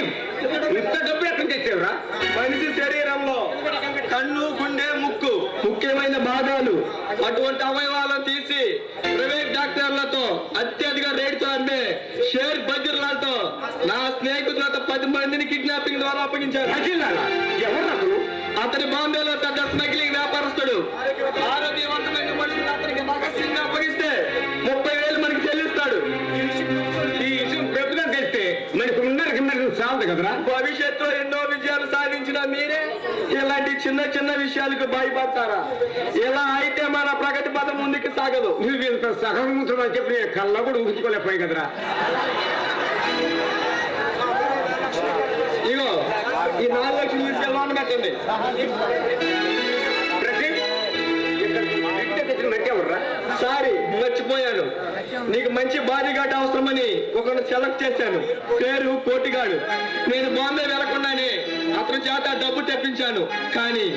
ఇంత డబ్బు ఎక్కడ తెచ్చావురా? మనిషి శరీరంలో కన్ను, గుండె, ముక్కు ముఖ్యమైన భాగాలు, అటువంటి అవయవాలను తీసి ప్రైవేట్ డాక్టర్లతో అత్యధిక రేటుతో అమ్మే షేర్ బజర్లతో నా స్నేహితుడు 10 మందిని కిడ్నాపింగ్ ద్వారా అప్పగించారు. ఎవరు? అతని బాంబేలో పెద్ద స్మగ్లింగ్ వ్యాపారస్తుడు. ఆరోగ్యవంతమైన మనుషులు అతనికి రహస్యంగా అప్పగిస్తే 30,000 మనకి చెల్లిస్తాడు. ఈ విషయం ప్రభుత్వం తెలిస్తే మనకు ఉన్నర చాలదు కదరా. భవిష్యత్తులో ఎన్నో విజయాలు సాధించిన మీరే ఇలాంటి చిన్న చిన్న విషయాలకు భయపడతారా? ఇలా అయితే మన ప్రగతి పథం ముందుకు సాగదు. నువ్వు ఇంత సహముద్రం అని చెప్పి కళ్ళ కూడా ఊహించుకోలేకపోయి కదరా. ఇగో ఈ 4 లక్షలు తీసుకెళ్ళి లోన్ పెట్టండి. సారీ, మర్చిపోయాను. నీకు మంచి బాడీగార్డ్ అవసరమని ఒకరిని సెలెక్ట్ చేశాను. పేరు కోటిగాడు. నేను బాంబే వెళ్లకుండానే అతని చేత డబ్బు తెప్పించాను. కానీ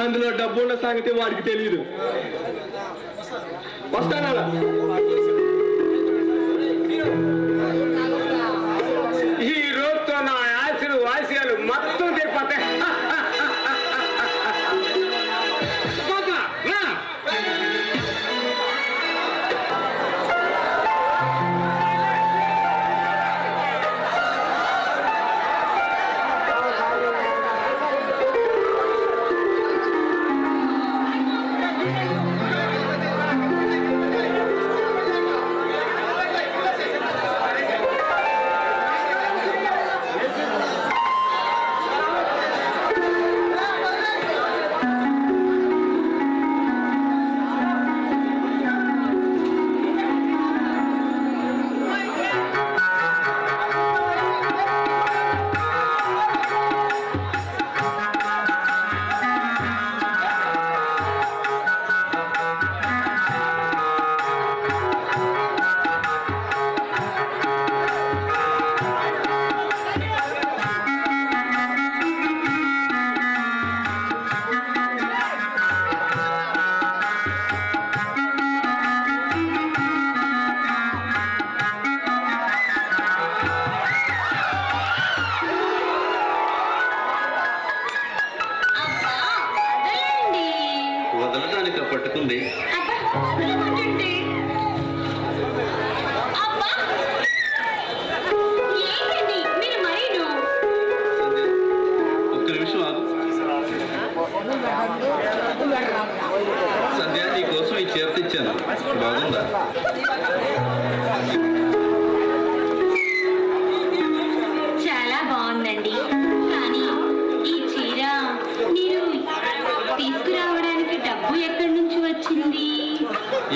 అందులో డబ్బు ఉన్న సంగతి వాడికి తెలియదు. వస్తానా? ఈ రోజుతో నా ఆశలు ఆశయాలు మొత్తం తెరిపోతాయి. వదలడానికి పట్టుకుంది. ఒక్క నిమిషం ఆగు. సంధ్య, నీ కోసం ఈ చీర తెచ్చాను. బాగుందా? చాలా బాగుందండి. కానీ ఈ చీర మీరు తీసుకురావడానికి డబ్బు ఎక్కడి నుంచి వచ్చింది?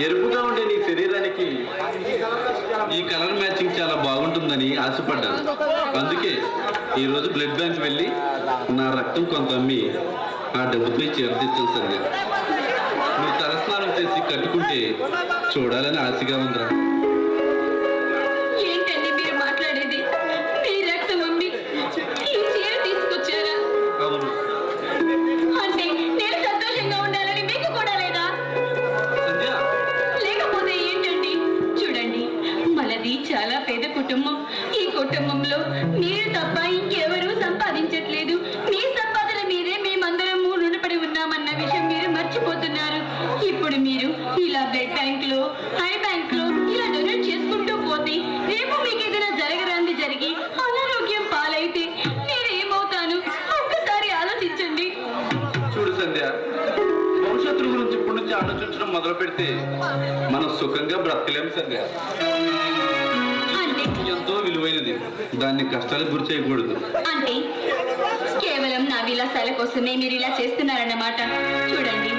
ఎరుపుగా ఉండే నీ శరీరానికి ఈ కలర్ మ్యాచింగ్ చాలా బాగుంటుందని ఆశపడ్డాను. అందుకే ఈరోజు బ్లడ్ బ్యాంక్ వెళ్ళి నా రక్తం కొంత అమ్మి ఆ డబ్బుపై చీర తెచ్చాను. సంధ్య, నువ్వు తలస్నానం చేసి కట్టుకుంటే చూడాలని ఆశగా ఉందిరా. ఏంటండి మీరు మాట్లాడేది? మీ రక్తం అమ్మి ఈ చీర తీసుకొచ్చారా? అవును అంటే నేను సంతోషంగా ఉండాలని మీకు కూడా లేదా? సంధ్య, లేకపోతే ఏంటండి? చూడండి, మనది చాలా పేద కుటుంబం. ఈ కుటుంబంలో మీరు తప్ప ఇంకెవరూ సంపాదించట్లేదు. మీ సంపాదన మీదే మేమందరము రుణపడి ఉన్నామన్న విషయం మీరు మర్చిపోతున్నారు. ఇప్పుడు మీరు ఇలా బ్లడ్ బ్యాంక్ లో, ఐ బ్యాంక్ లో ఇలా డొనేట్ చేసుకుంటూ పోతే రేపు మీకు ఏదైనా జరగరాంది జరిగి అనారోగ్యం పాలైతే నేనేమవుతాను? ఒక్కసారి ఆలోచించండి. చూడు సంధ్య, భవిష్యత్తు గురించి ఇప్పటి నుంచి ఆలోచించడం మొదలు పెడితే మనం సుఖంగా బ్రతకలేము. సంధ్య, అంటే ఎంతో విలువైనది. దాన్ని కష్టాలకు గురి చేయకూడదు. అంటే కేవలం నా విలాసాల కోసమే మీరు ఇలా చేస్తున్నారన్నమాట. చూడండి,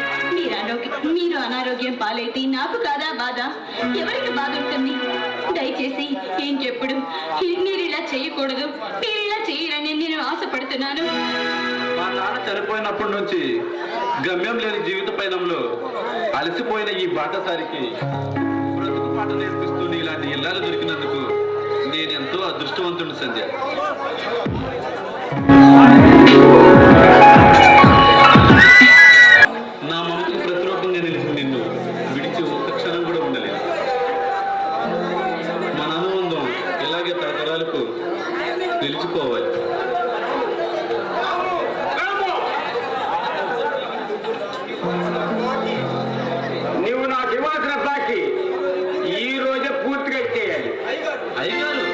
మీరు అనారోగ్యం పాలైతే నాకు కాదా బాధ? ఎవరికి బాధ ఉంటుంది? దయచేసి ఇంకెప్పుడు మీరు ఇలా చేయకూడదు. మీరు ఇలా చేయరని నేను ఆశపడుతున్నాను. మా నాన్న చనిపోయినప్పటి నుంచి గమ్యం లేని జీవిత పయనంలో అలసిపోయిన ఈ బాటసారికి బ్రతుకు పాట నేర్పిస్తూ ఇలాంటి ఇల్లాలు దొరికినందుకు నేను ఎంతో అదృష్టవంతుడు. సంధ్య, నా మనసుకు ప్రతిరూపంగా నిలిచి నిన్ను విడిచి ఒక్క క్షణం కూడా ఉండలేదు. మన అనుబంధం ఇలాగే తరతరాలకు నిలిచిపోవాలి. నువ్వు నాకు ఇవ్వాల్సిన బాకీ ఈ రోజే పూర్తిగా ఇచ్చేయాలి. అయ్యగారు,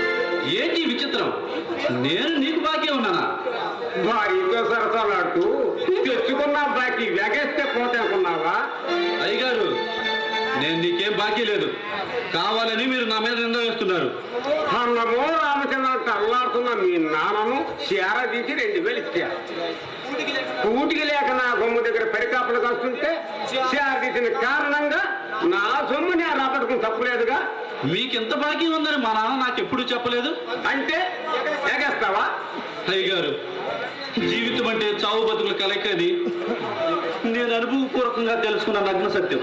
ఏంటి ఈ విచిత్రం? నేను నీకు బాకీ ఉన్నానా? భార్యతో సరసాలాడుతూ తెచ్చుకున్న బాకీ వెగేస్తే పోతే అనుకున్నావా? అయ్యగారు, నేను నీకేం బాకీ లేదు. కావాలని మీరు నా మీద నింద వేస్తున్నారు. అన్నమో రామచంద్ర తల్లాడుతున్న మీ నాన్నను చీర తీసి 2000 ఇచ్చా. కూటికి లేక నా బొమ్మ దగ్గర పరికాపలు కాస్తుంటే చీర తీసిన కారణంగా నా సొమ్ము నేను రాబట్టుకుని తప్పులేదుగా. మీకెంత బాకీ ఉందని మా నాన్న నాకు ఎప్పుడు చెప్పలేదు. అంటే ఎగేస్తావా? అయ్యగారు, జీవితం అంటే చావు బతుకుల కలయికని నేను అనుభవపూర్వకంగా తెలుసుకున్న నగ్న సత్యం.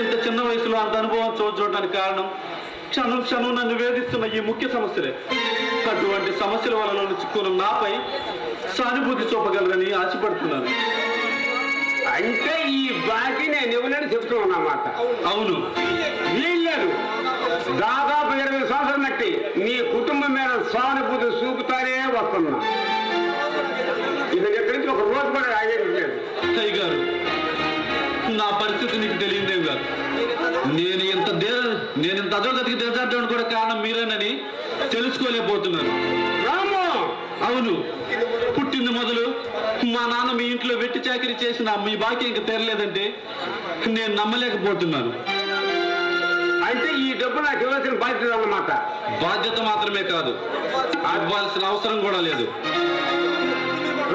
ఇంత చిన్న వయసులో అంత అనుభవం చూడడానికి కారణం క్షణం క్షణం నన్ను వేధిస్తున్న ఈ ముఖ్య సమస్యలే. అటువంటి సమస్యల వల్ల చిక్కున్న నాపై సానుభూతి చూపగలరని ఆశపడుతున్నాను. అంటే ఈ బాకీ నేను ఇవ్వలేని చెప్తున్నామాట. అవును, వీళ్ళేదు దాదాపు 20 సంవత్సరాలు బట్టి నీ కుటుంబం మీద సానుభూతి చూపుతానే వస్తున్నా. ఇది ఎక్కడి నుంచి ఒక రోజు కూడా ఆగేది లేదు. అయ్యగారు, నా పరిస్థితి నీకు తెలియదేవి గారు. నేను ఇంత అధోగతికి దిగజారడానికి కూడా కారణం మీరేనని తెలుసుకోలేకపోతున్నాను. రాము, అవును, పుట్టింది మొదలు మా నాన్న మీ ఇంట్లో వెట్టి చాకిరీ చేసిన మీ బాకీ ఇంక తెరలేదంటే నేను నమ్మలేకపోతున్నాను. అంటే ఈ డబ్బు నాకు ఇవ్వాల్సిన బాధ్యత అన్నమాట. బాధ్యత మాత్రమే కాదు, ఇవ్వాల్సిన అవసరం కూడా లేదు.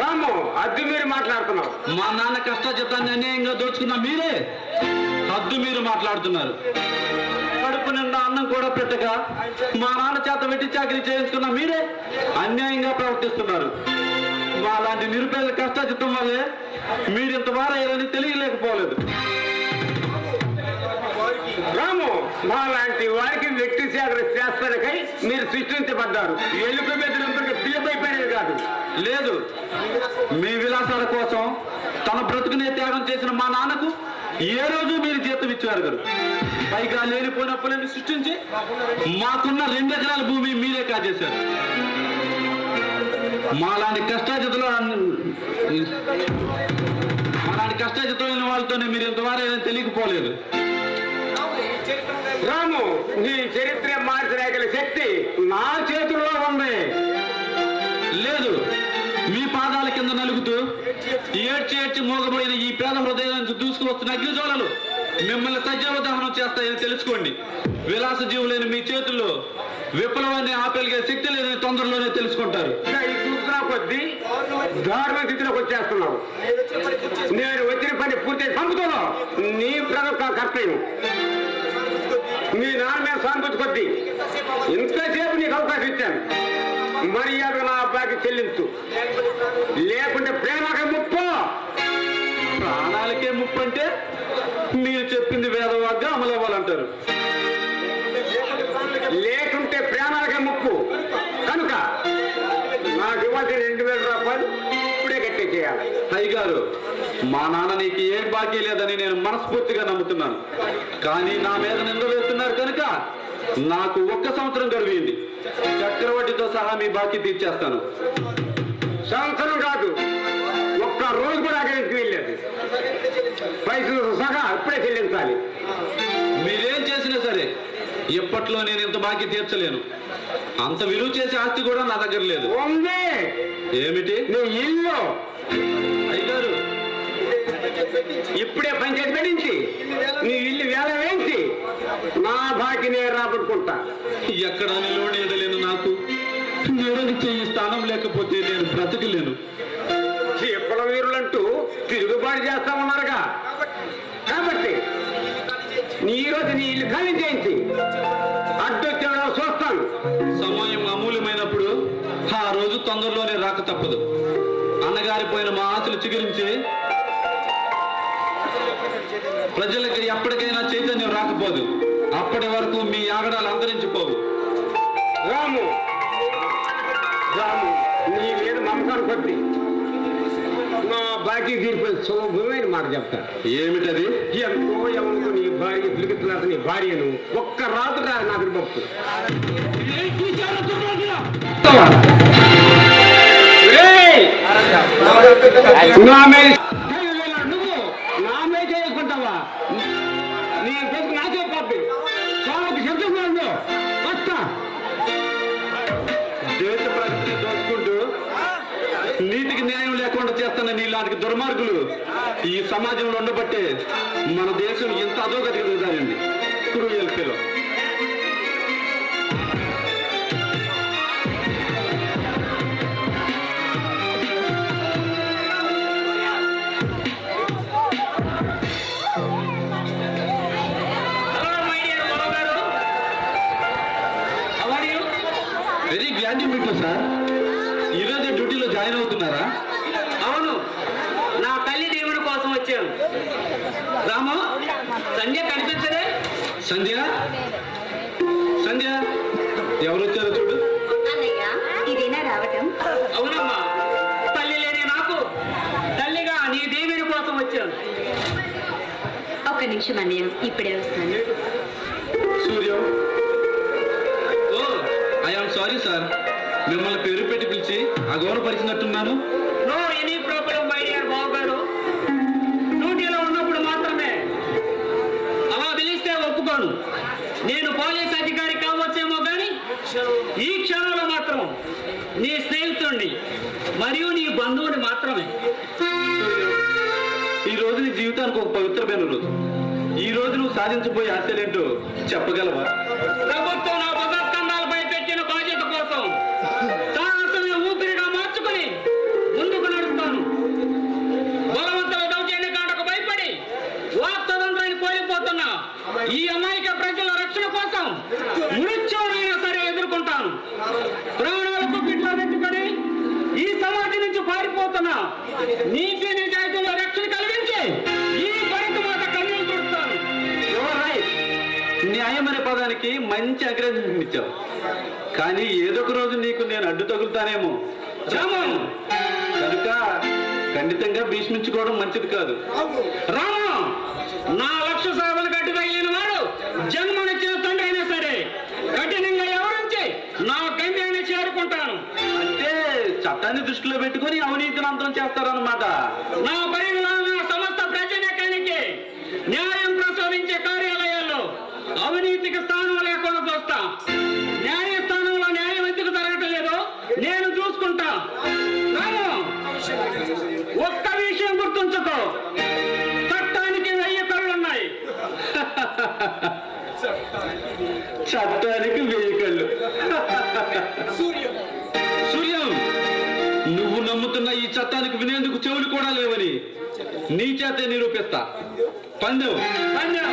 రాము, అద్దె మీరు మాట్లాడుతున్నావు. మా నాన్న కష్టాజితాన్ని అన్యాయంగా దోచుకున్న మీరే హద్దు మీరు మాట్లాడుతున్నారు. కడుపు నిండా అన్నం కూడా పెట్టగా మా నాన్న చేత వెట్టి చాకిరీ చేయించుకున్న మీరే అన్యాయంగా ప్రవర్తిస్తున్నారు. మా లాంటి నిరుపేద కష్టాజితం వల్లే మీరు ఇంత వారయ్యారని తెలియలేకపోలేదు. రాము, మా లాంటి వారికి వ్యక్తి సేకరణ చేస్తానికై మీరు సృష్టించబడ్డారు. ఎలుక బెదిరింపుకి పిల్లపైపోయినది కాదు. లేదు, మీ విలాసాల కోసం తన బ్రతుకునే త్యాగం చేసిన మా నాన్నకు ఏ రోజు మీరు జీతం ఇచ్చారు గారు. పైగా లేనిపోయిన అప్పులని సృష్టించి మాకున్న 2 ఎకరాల భూమి మీరే కాజేశారు. మాలాంటి కష్టాజితమైన వాళ్ళతోనే మీరు ఇంతవారు తెలియకపోలేదు. రాము, నీ చరిత్ర మార్చగల శక్తి నా చేతుల్లో ఉంది. లేదు, మీ పాదాల కింద నలుగుతూ ఏడ్చి మోగబోయిన ఈ పేద హృదయం నుంచి దూసుకువస్తున్న అగ్నిజ్వాలలు మిమ్మల్ని సజీవ దహనం చేస్తాయని తెలుసుకోండి. విలాస జీవులైన మీ చేతుల్లో విప్లవాన్ని ఆపలిగే శక్తి లేదని తొందరలోనే తెలుసుకుంటారు. చూస్తున్నా కొద్దీ దారుణ స్థితిలోకి వచ్చేస్తున్నావు. నేను వచ్చిన పని పూర్తి పంపుతాను. నీ ప్రజల కర్తవ్యం. మీ నాన్న మీద సానుభూతి కొద్దీ ఇంతసేపు నీకు అవకాశం ఇచ్చాను. మర్యాద నా అబ్బాయికి చెల్లించు, లేకుంటే ప్రేమకే ముప్పు. ప్రాణాలకే ముప్పు అంటే మీరు చెప్పింది వేదవాగ్గా అమలు అవ్వాలంటారు. లేకుంటే ప్రాణాలకే ముప్పు. కనుక నాకు ఇవ్వాల్సిన 2000 రూపాయలు ఇప్పుడే కట్టేసేయాలి. అయ్యగారు, మా నాన్న నీకు ఏం బాకీ లేదని నేను మనస్ఫూర్తిగా నమ్ముతున్నాను. కానీ నా మీద నింద వేస్తున్నారు కనుక నాకు 1 సంవత్సరం గడువింది. చక్రవడ్డీతో సహా మీ బాకీ తీర్చేస్తాను. సంవత్సరం కాదు, 1 రోజు కూడా అక్కడికి వెళ్ళలేదు. పైసలు సహా ఇప్పుడే చెల్లించాలి. మీరేం చేసినా సరే ఎప్పట్లో నేను ఇంత బాకీ తీర్చలేను. అంత విలువ చేసే ఆస్తి కూడా నా దగ్గర లేదు. ఉంది. ఏమిటి? నీ ఇల్లు. అయ్యగారు, ఇప్పుడే పంచాయతీ పెట్టించి నీ ఇల్లు వేల వేయించి నా బాకీ నేను రాబట్టుకుంటా. ఎక్కడ నిలవడేయలేను. నాకు నీడని చెయ్యి స్థానం లేకపోతే నేను బ్రతకలేను. విప్లవ వీరులంటూ తిరుగుబాటు చేస్తామన్నారుగా. కాబట్టి ఈ రోజు నీ ఇల్లు ఖాళీ చేయించి అడ్డొచ్చేలా చూస్తాను. సమయం అమూల్యమైనప్పుడు ఆ రోజు తొందరలోనే రాక తప్పదు. అన్నగారిపోయిన మా ఆశలు చిగురించి ప్రజలకి ఎప్పటికైనా చైతన్యం రాకపోదు. అప్పటి వరకు మీ ఆగడాలు అంతరించిపోవు. రాము, నీ మీద నమ్మకాన్ని కొద్ది నా బాకీ తీరిపోయి శుభమైన మాట చెప్తా. ఏమిటది? ఎంతో ఎవరికో నీ భార్య పిలుగుతున్నారు. నీ భార్యను 1 రాత్రి నాకు పంపు. నువ్వు నా మీద చేసుకుంటావా? నీ నాకే పంపి వాళ్ళకి చెప్తున్నాను. వస్తా. దేశ ప్రగతిని దోచుకుంటూ నీతికి న్యాయం లేకుండా చేస్తున్న నీలాంటి దుర్మార్గులు ఈ సమాజంలో ఉండబట్టే మన దేశం ఎంత అధోగతికి దిగుతాయండి. Cruel fellow. Very glad to meet you sir. ఈరోజు డ్యూటీలో జాయిన్ అవుతున్నారా? అవును, నా తల్లి దేవుడి కోసం వచ్చాను. రాము, సంధ్య కనిపించదే? సంధ్య, సంధ్య ఎవరు వచ్చారో చూడు. అన్నయ్య, ఇదేనా రావటం? అవునమ్మా, తల్లి లేని నాకు తల్లిగా నీ దేవుడి కోసం వచ్చాను. ఒక్క నిమిషం అన్నయ్య, ఇప్పుడే వస్తాను. Suryam, oh I'm sorry sir, మిమ్మల్ని పేరు పెట్టి పిలిచి అగౌరవపరిచినట్టున్నాను. No any problem my dear బాబు గారు. డ్యూటీలో ఉన్నప్పుడు మాత్రమే అలా పిలిస్తే ఒప్పుకోను. నేను పోలీస్ అధికారి కావచ్చేమో కానీ ఈ క్షణంలో మాత్రం నీ స్నేహితుడిని మరియు నీ బంధువుని మాత్రమే. ఈ రోజు నీ జీవితానికి ఒక పవిత్రమైన రోజు. ఈ రోజు నువ్వు సాధించబోయే ఆశలేంటో చెప్పగలవా? ప్రభుత్వం నా భుజస్కంధాలపై పెట్టిన బాధ్యత కోసం సాహసమే ఊపిరిగా మార్చుకుని ముందుకు నడుస్తాను. బలవంతుల దౌర్జన్యకాండకు భయపడి వాక్తదంత్రాన్ని కోల్పోతున్న ఈ అమాయక ప్రజల రక్షణ కోసం మృత్యువునైనా సరే ఎదుర్కొంటాను. ప్రాణాలకు పిట్లో పెట్టుకొని ఈ సమాజం నుంచి పారిపోతున్న నీతి నిజాయితీలో రక్షణ కలిగించి ఈ భరత మాత కన్నులు తుడుస్తాను. న్యాయం అనే పదానికి మంచి అగ్రహం ఇచ్చావు, కానీ ఏదో ఒక రోజు నీకు నేను అడ్డు తగులుతానేమో కనుక ఖండితంగా భీష్మించుకోవడం మంచిది కాదు. రామ, నా లక్ష్య సేవలు గట్టి తగిలిన వాడు జన్మనిచ్చిన తండ్రి అయినా సరే కఠినంగా ఎవరించి నా గమ్యాన్ని చేరుకుంటాను. అంటే చట్టాన్ని దృష్టిలో పెట్టుకుని అవినీతిని అంతం చేస్తారన్నమాట. నా పరిగణన సమస్త ప్రజానీకానికి న్యాయం ప్రసాదించే కార్యాలయాల్లో అవినీతికి స్థానం లేకుండా చూస్తా. న్యాయస్థానంలో న్యాయం ఎందుకు జరగటం లేదో నేను చూసుకుంటా. రాము, ఒక్క విషయం గుర్తుంచుకో, చట్టానికి 1000 కళ్ళున్నాయి. చట్టానికి 1000 కళ్ళు. సూర్యం, నువ్వు నమ్ముతున్న ఈ చట్టానికి వినేందుకు చెవులు కూడా లేవని నీ చేతే నిరూపిస్తా. పందెం పందెం.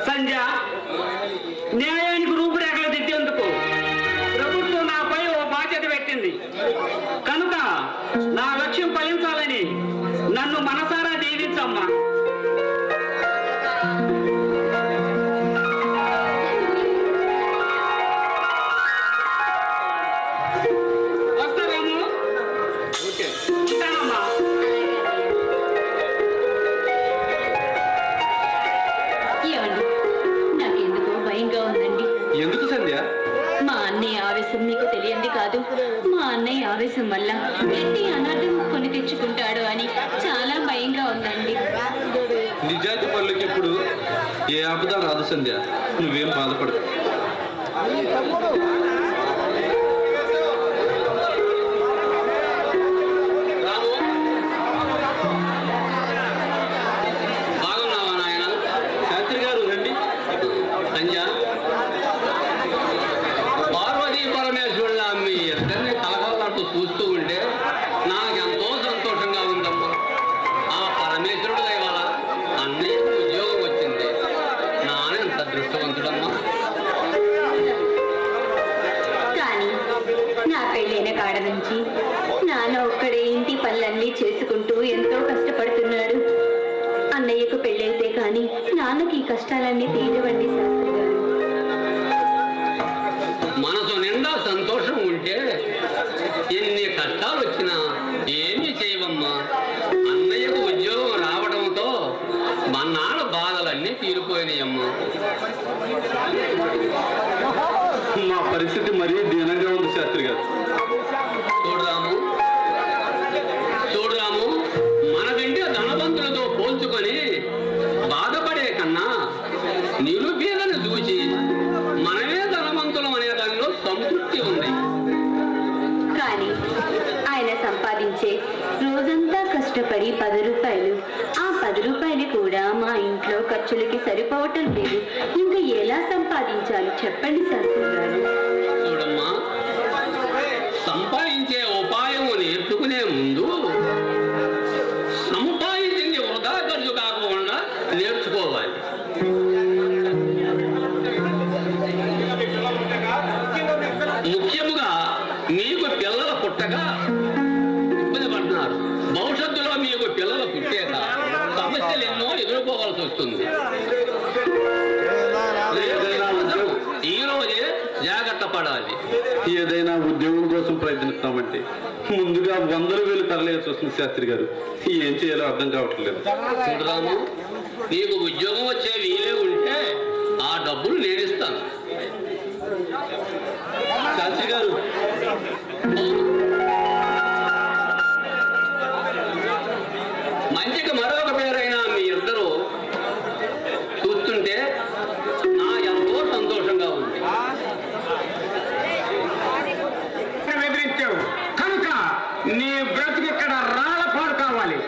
సంధ్య, న్యాయానికి రూపురేఖలు దిద్దేందుకు ప్రభుత్వం నాపై ఓ బాధ్యత పెట్టింది కనుక నా లక్ష్యం ఫలించాలని నన్ను మనసారా దీవించమ్మా. వస్తారాము? ఓకే. ఉంటానమ్మా. ఏమండి, నాకెందుకో భయంగా ఉందండి. ఎందుకు సంధ్య? మా అన్నయ్య ఆవేశం మీకు తెలియంది కాదు. మా అన్నయ్య ఆవేశం వల్ల ఎన్ని అనాథం కొని తెచ్చుకుంటాడు అని చాలా భయంగా ఉందండి. నిజాయితీ పనులకి ఎప్పుడు ఏ ఆపద రాదు సంధ్య, నువ్వేం బాధపడదు. బాగున్నావా నాయన? శాస్త్రి గారు రండి. సంధ్య, పార్వతీ పరమేశ్వరుల మీ ఇద్దరిని కలకలలాంటూ చూస్తూ ఉంటే నాకెంతో సంతోషంగా ఉందమ్మా. ఆ పరమేశ్వరుడు దయవల్ల అన్నయ్యకు ఉద్యోగం వచ్చింది. నానెంత దృష్టవంతుడమ్మా. కానీ నా పెళ్ళైన కాడ నుంచి నాన్న ఒక్కడే ఇంటి పనులన్నీ చేసుకుంటూ ఎంతో కష్టపడుతున్నాడు. అన్నయ్యకు పెళ్ళైతే కానీ నాన్నకి ఈ కష్టాలన్నీ తీరవండి శాస్త్రి గారు. మనసు నిండా సంతోషం ఉంటే ఎన్ని కష్టాలు వచ్చినా ఏమీ చేయవమ్మా. అన్నయ్యకు ఉద్యోగం రావడంతో మన్నాళ్ళ బాధలన్నీ తీరిపోయినాయమ్మా. మా పరిస్థితి మరీ దీనంగా ఉంది శాస్త్రి గారు. చూడరాము, మనకంటే ధనవంతులతో పోల్చుకొని బాధపడే కన్నా నిరుపేదను చూసి మనమే ధనవంతులం అనే దానిలో సంతృప్తి ఉంది. కానీ ఆయన సంపాదించే రోజంతా కష్టపడి 10 రూపాయలు, ఆ 10 రూపాయలు కూడా మా ఇంట్లో ఖర్చులకి సరిపోవటం లేదు. ఇంకా ఎలా సంపాదించాలి చెప్పండి శాస్త్రి గారు. చూడమ్మా, సంపాదించే ఉపాయం నేర్చుకునే ముందు సంపాదించింది వృధా ఖర్చు కాకుండా నేర్చుకోవాలి. ముఖ్యముగా మీకు పిల్లలు పుట్టగా ఇబ్బంది పడుతున్నారు. భవిష్యత్తులో మీకు పిల్లలు పుట్టాక సమస్యలు ఎన్నో ఎదుర్కోవాల్సి వస్తుంది. ఈ రోజే జాగ్రత్త పడాలి. ఏదైనా ఉద్యోగం కోసం ప్రయత్నిస్తామంటే ముందుగా 100,000 తరలేసి వస్తుంది శాస్త్రి గారు. ఏం చేయాలో అర్థం కావట్లేదు. చూడరాము, నీకు ఉద్యోగం వచ్చే వీలే ఉంటే ఆ డబ్బులు నేనిస్తాను. శాస్త్రి గారు, మంచికి మరొక పేరైనా మీ ఇద్దరు చూస్తుంటే నా ఎంతో సంతోషంగా ఉంది. బెదిరించావు కనుక నీ బ్రతుకు ఇక్కడ రాళ్ళపాడు కావాలి.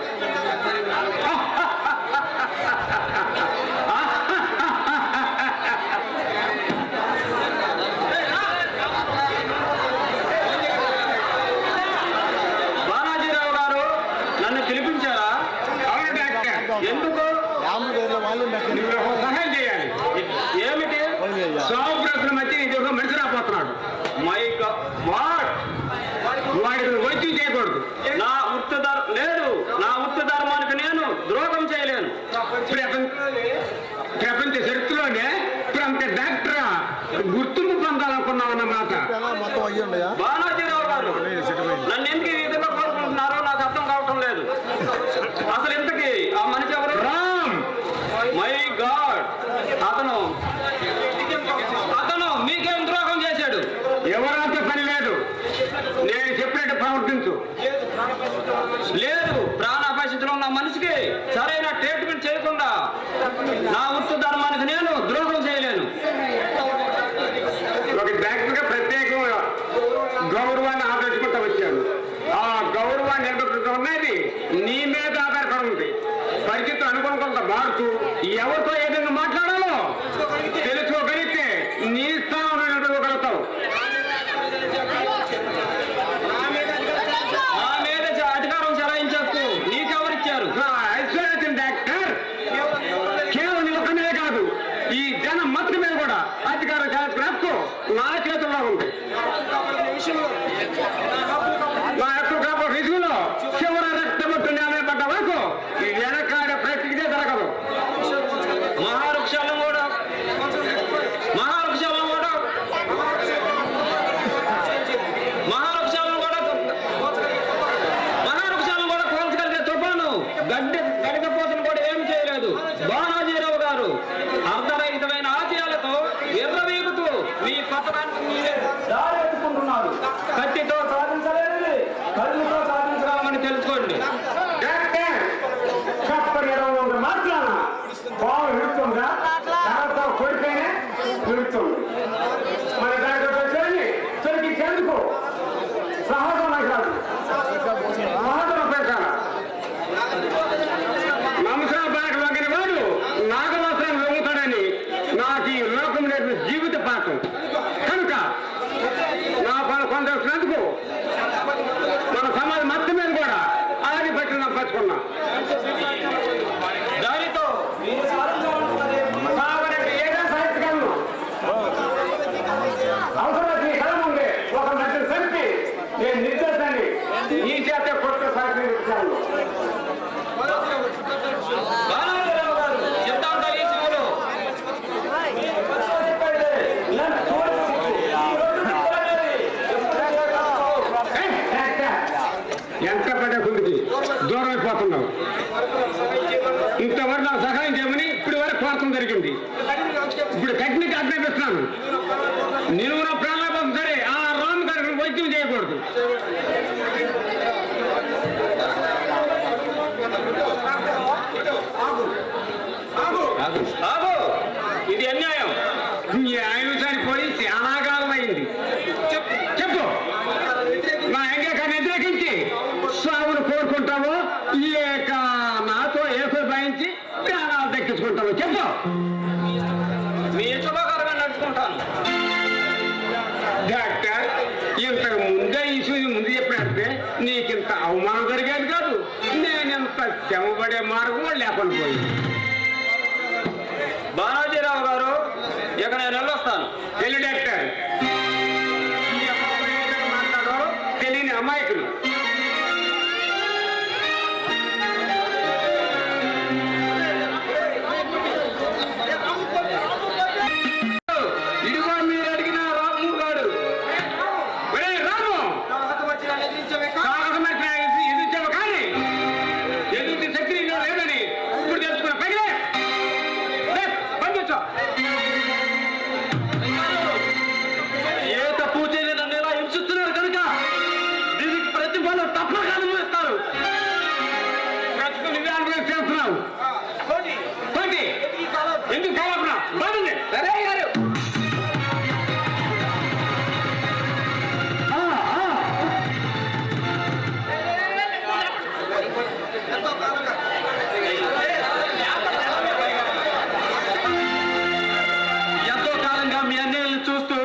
బాలాజీరావు గారు నన్ను పిలిపించారా? అవును డాక్టర్. ఎందుకు? నువ్వు ఒక సహాయం చేయాలి. ఏమిటి? సాగు బ్రతుల మధ్య నీ దగ్గర మనిషి రాపోతున్నాడు. వాడికి వైద్యం చేయకూడదు. నా వృత్తి ధర్మానికి నేను ద్రోహం చేయలేను. ప్రపంచ చరిత్రలోనే ప్రముఖ డాక్టర్ గుర్తింపు పొందాలనుకున్నామన్నమాట. బాలాజీరావు గారు నన్ను ఎందుకు ఈ విధంగా కోరుకుంటున్నారో నాకు అర్థం కావటం లేదు. అసలు ఇంతకీ ఆ మనిషి ఎవరు? రామ్. మై గాడ్, అతను మీకేం ద్రోహం చేశాడు? ఎవరంటే పని లేదు, నేను చెప్పినట్టు ప్రవర్తించు. లేదు, ప్రాణాపరిస్థితిలో ఉన్న మనిషికి సరైన ట్రీట్మెంట్ చేయకుండా నా వృత్తి ధర్మానికి నేను ద్రోహం చేయలేను. ఒక డాక్టర్గా ప్రత్యేకంగా గౌరవాన్ని ఆదర్శించుకుంటూ వచ్చాను. ఆ గౌరవాన్ని నిలబెట్టుకుంటూ ఉన్నది నీ మీద ఆధారపడి ఉంది. పరిస్థితులు అనుకున్న మారుతూ ఎవరితో ఏదైనా మాట్లాడాలో తెలుసుకోగలిగితే నీ స్థానంలో నిలబెట్టుకోగలుగుతావు. నా మీద అధికారం చెలాయించేస్తూ నీకెవరిచ్చారు? ఐశ్వర్య డాక్టర్ కేవలం ఒకనే కాదు, ఈ జనం మొత్తం మీద కూడా అధికారం చేయాల్సిన హక్కు నా చేతుల్లో ఉంది. నా హక్కు కాబట్టి రుజువులో చివరి రక్తమొట్టు నిలబడ్డ వరకు ఈ వెనకాడే ప్రక్రియ జరగదు. మహావృక్షాలను కూడా కోల్చగలిగే తుఫాను గడికపోతను కూడా ఏం చేయలేదు. బాలాజీరావు గారు అర్ధరహితమైన ఆశయాలతో విర్రవీగుతూ మీ పతనానికి మీరే దారి ఎత్తుకుంటున్నారు. కత్తితో సాధించలేదని కళ్ళుతో సాధించగలమని తెలుసుకోండి. డాక్టర్ చెప్పని మాట్లాడ బాగు విడుతుందా దాంతో కొడితేనే విడుతుంది. మన దాంట్లో వచ్చి తొలగించేందుకు సహజమై కాదు, సహజమ పేకాల నమస్కార బ్యాగ్ వంగిన వాడు నాగవాసనం లొంగుతాడని నాకు ఈ లోకం నేర్పిన జీవిత పాఠం. కనుక నా పని కొందరు మన సమాజం మొత్తం మీద కూడా ఆధిపత్యం పంచుకున్నా. దానితో ఏదో సాహిత్యకాలను అవసరం కళ ముందే ఒక మధ్య సరికి నేను నిర్దేశాన్ని ఈ చేత కొత్త సాహిత్యం ఇచ్చాను. బాలాజీరావు గారు సిద్ధాంత ఈసుకులు నిలువున ప్రాణాపం సరే ఆ రామ్ గారికి వైద్యం చేయకూడదు. బాబు ఇది అన్యాయం. న్యాయం సరిపోయి చాలా కాలం అయింది. చెప్పు నా అంగీకారాన్ని వ్యతిరేకించి సాగును కోరుకుంటావో లేక నాతో ఏకోపాయించి ప్రాణాలు దక్కించుకుంటావో చెప్పు. మీ ఇష్టప్రకారంగా నడుచుకుంటాను. డాక్టర్ ఇంతకు ముందే ఈ సూది ముందు చెప్పినట్టే నీకింత అవమానం జరిగేది కాదు. నేనెంత శ్రమపడే మార్గం లేకుండా పోయింది. బాలాజీరావు గారు ఇక నేను వెళ్ళొస్తాను. వెళ్ళి డాక్టర్. ఈ అమ్మాయి మాట్లాడో తెలియని అమాయకులు. ఇదిగో మీరు అడిగిన రాము గారు. రాము ఎదుర్చావు కానీ ఎదుర్చి శక్తి లేదని ఇప్పుడు తెలుసుకున్న పైలే పంపించు. ఏ తప్పు చేయని నన్ను ఇలా హింసిస్తున్నారు కనుక దీనికి ప్రతిఫలం తప్పక అనుభవిస్తారు. ప్రస్తుతం నువ్వే అనుభవం చేస్తున్నావు. పోటీ ఎందుకు కావాలన్నా బాగుంది. సరే గారు. ఎంతో కాలంగా మీ అన్యాయాలను చూస్తూ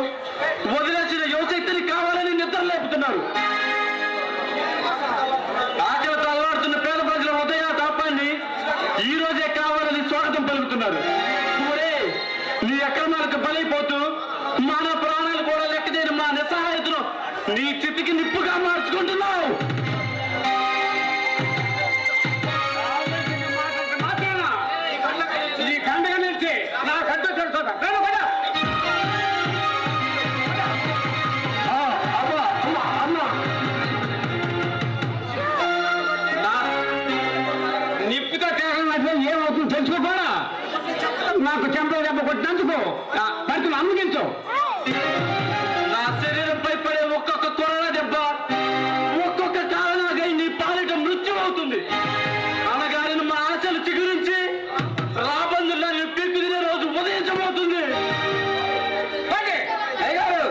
వదిలేసిన యువశక్తిని కావాలని నిద్ర లేపుతున్నారు. ఆకలితో అలవాడుతున్న పేద ప్రజల ఉదయ తాపాన్ని ఈ రోజే కావాలని స్వాగతం పలుకుతున్నారు. నీ అక్రమాలకు బలైపోతూ మానవ ప్రాణాలు కూడా లెక్క చేయని మా నిస్సహాయతను నీ చితికి నిప్పుగా మార్చుకుంటున్నావు. ఈ కండగా నిలిచి నా కంట తెలుసా. నిప్పుతో తేగలంటే ఏమవుతుంది తెలుసుకోపోరా. నాకు చెంప దెబ్బ కొట్టినందుకు పరిస్థితులు అమ్మగించు. నా శరీరంపై పడే ఒక్కొక్క కొరణ దెబ్బ ఒక్కొక్క కారణంగా నీ పాలిట మృత్యు అవుతుంది. అనగానే మా ఆశలు చిగురించి రాబందుల్లా పీక్కు తినే రోజు ఉదయించబోతుంది. అయ్యగారు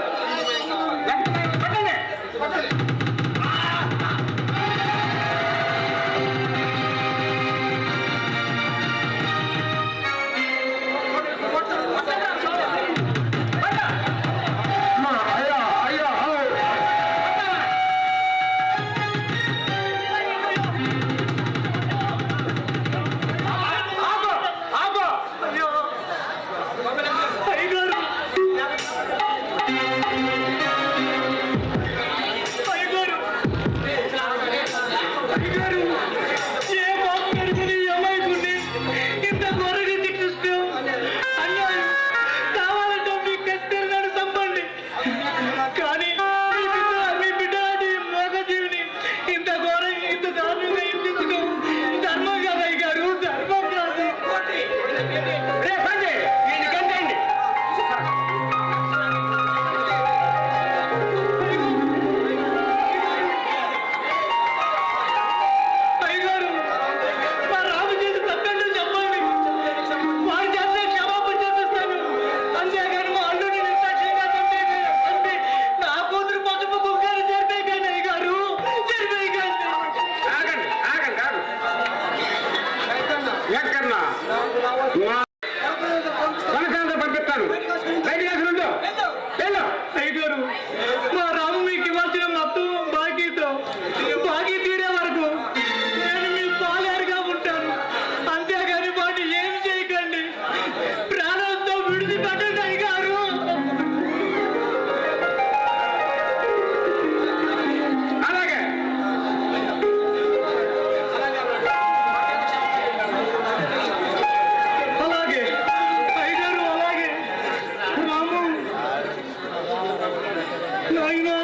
నాయనా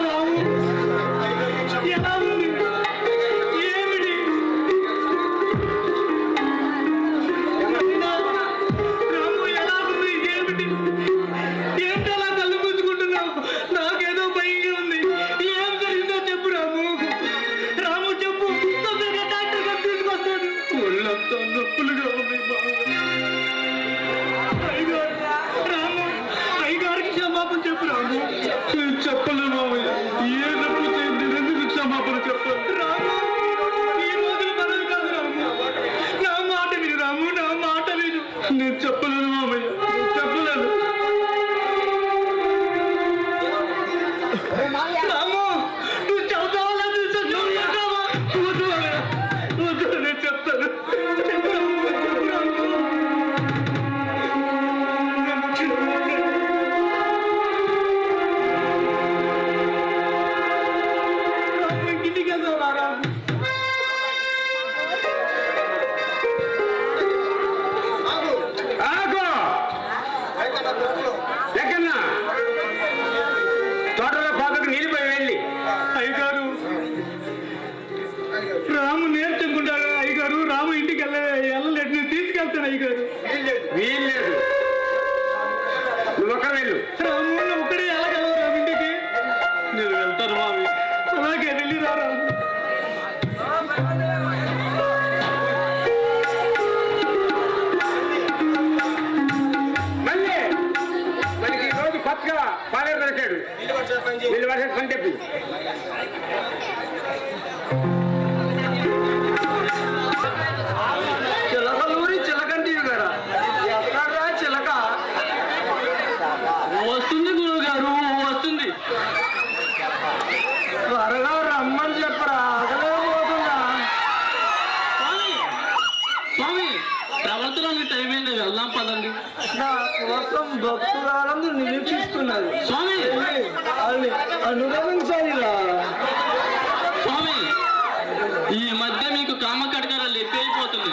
రాము నువ్వు చెప్తావా నేను చెప్తాను. ఇంటికి వెళ్దాం రాము. ఎక్కన్నా తోటలో పాపకు నీళ్ళు పోయి వెళ్ళి. అయ్యగారు రాము నేర్చుకుంటాడు. అయ్యగారు రాము ఇంటికి వెళ్ళలేదు, నేను తీసుకెళ్తాను అయ్యగారు. వీల్లేదు, నువ్వు ఒక్క వెళ్ళు. రాము నువ్వు ఒక్కడే వెళ్ళగలవు రాము ఇంటికి. నేను వెళ్తాను మావి. అలాగే వెళ్ళి రా రాము. మళ్ళీ మనకి ఈ రోజు కొత్తగా పాలేరు దొరికాడు. వీళ్ళు వర్షం పని చెప్పి చిలకలూరి చిలకంటివి కదా. ఎక్కడా చిలక వస్తుంది గురువు గారు, వస్తుంది. త్వరగా రమ్మని చెప్పరా, ఆగలేకపోతున్నా. స్వామి ప్రవర్తనకి టైం అయింది, వెళ్దాం పదండి. నా కోసం భక్తురాలందరూ నిరీక్షిస్తున్నారు. స్వామి అనుభవించాలిరా. స్వామి ఈ మధ్య మీకు కామకడకరాలు ఎక్కువైపోతుంది.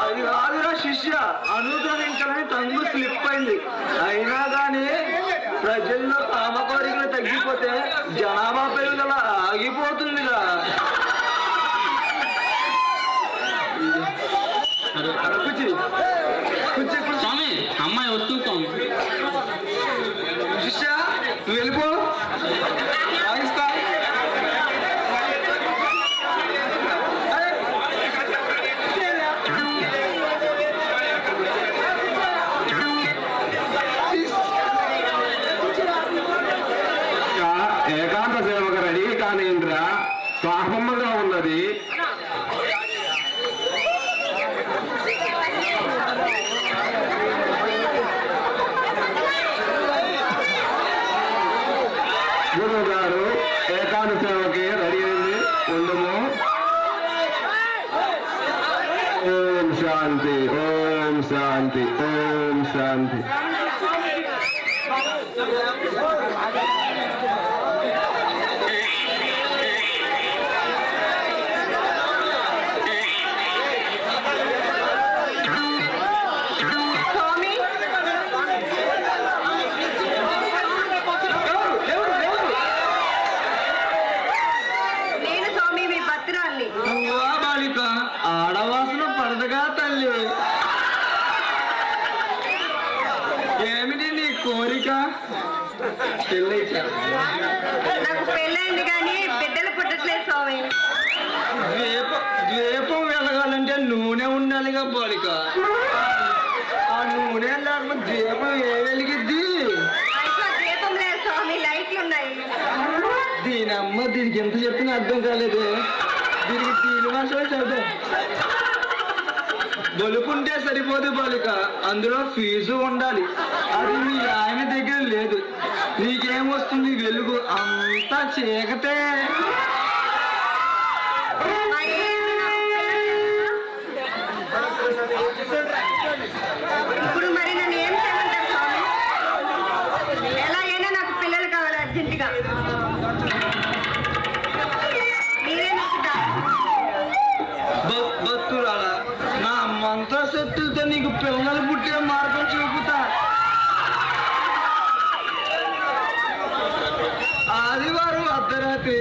అది కాదురా శిష్య, అనుగ్రహించాలని తంగు స్లిప్ అయింది. అయినా కానీ ప్రజల్లో కామ కోరికలు తగ్గిపోతే జనాభా పెరుగుదల ఆగిపోతుందిరా. స్వామి అమ్మాయి వస్తుంది స్వామి. శిష్య నువ్వు వెళ్ళిపో, ఆగిస్తా. ఏకాంత సేవకు రెడీ కానింద్రా, పాపమ్మగా ఉన్నది. గురువు గారు ఏకాంత సేవకి రెడీ అయింది, ఉండము. ఓం శాంతి, ఓం శాంతి, ఓం శాంతి. నేను స్వామి మీ భద్రాల్ని. నువ్వా బాలిక, ఆడవాసన పడదగా తల్లి. ఏమిటి నీ కోరిక? నాకు పెళ్ళైంది కానీ బిడ్డలు పుట్టట్లేదు స్వామి. ద్వీపం వెలగాలంటే నూనె ఉండాలిగా బాలిక. ఆ నూనె లేకుండా ద్వీపం ఏ వెలిగిద్ది? ఇంట్లో దీపం లేదు స్వామి, లైట్లు ఉన్నాయి. దీని అమ్మ దీనికి ఎంత చెప్పినా అర్థం కాలేదు. దీనికి తీరు భాషలో చదువు. బలుపుంటే సరిపోదు బాలిక, అందులో ఫీజు ఉండాలి. అది మీ ఆయన దగ్గర లేదు. నీకేమొస్తుంది వెలుగు? అంతా చీకటే. ఇప్పుడు మరి నన్ను ఏం చేయమంటారు స్వామి? ఎలాగైనా నాకు పిల్లలు కావాలి అర్జెంటుగా. మీరే నాకు భక్తురాలా, నా మంత్రశక్తులతో నీకు పిల్లలు పుట్టే మార్గం చూపుతా. ఆదివారం అర్ధరాత్రి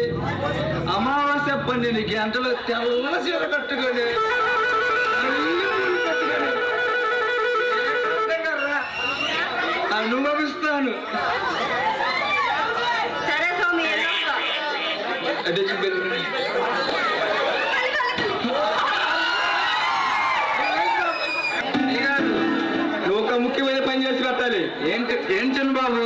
అమావాస్య 12 గంటలు తెల్ల చీర కట్టుకొని అనుభవిస్తాను. సరే స్వామి, వెళ్ళొస్తా. అదే చూడండి. నువ్వు ఒక ముఖ్యమైన పని చేసి పెట్టాలి. ఏం చంద్రబాబు?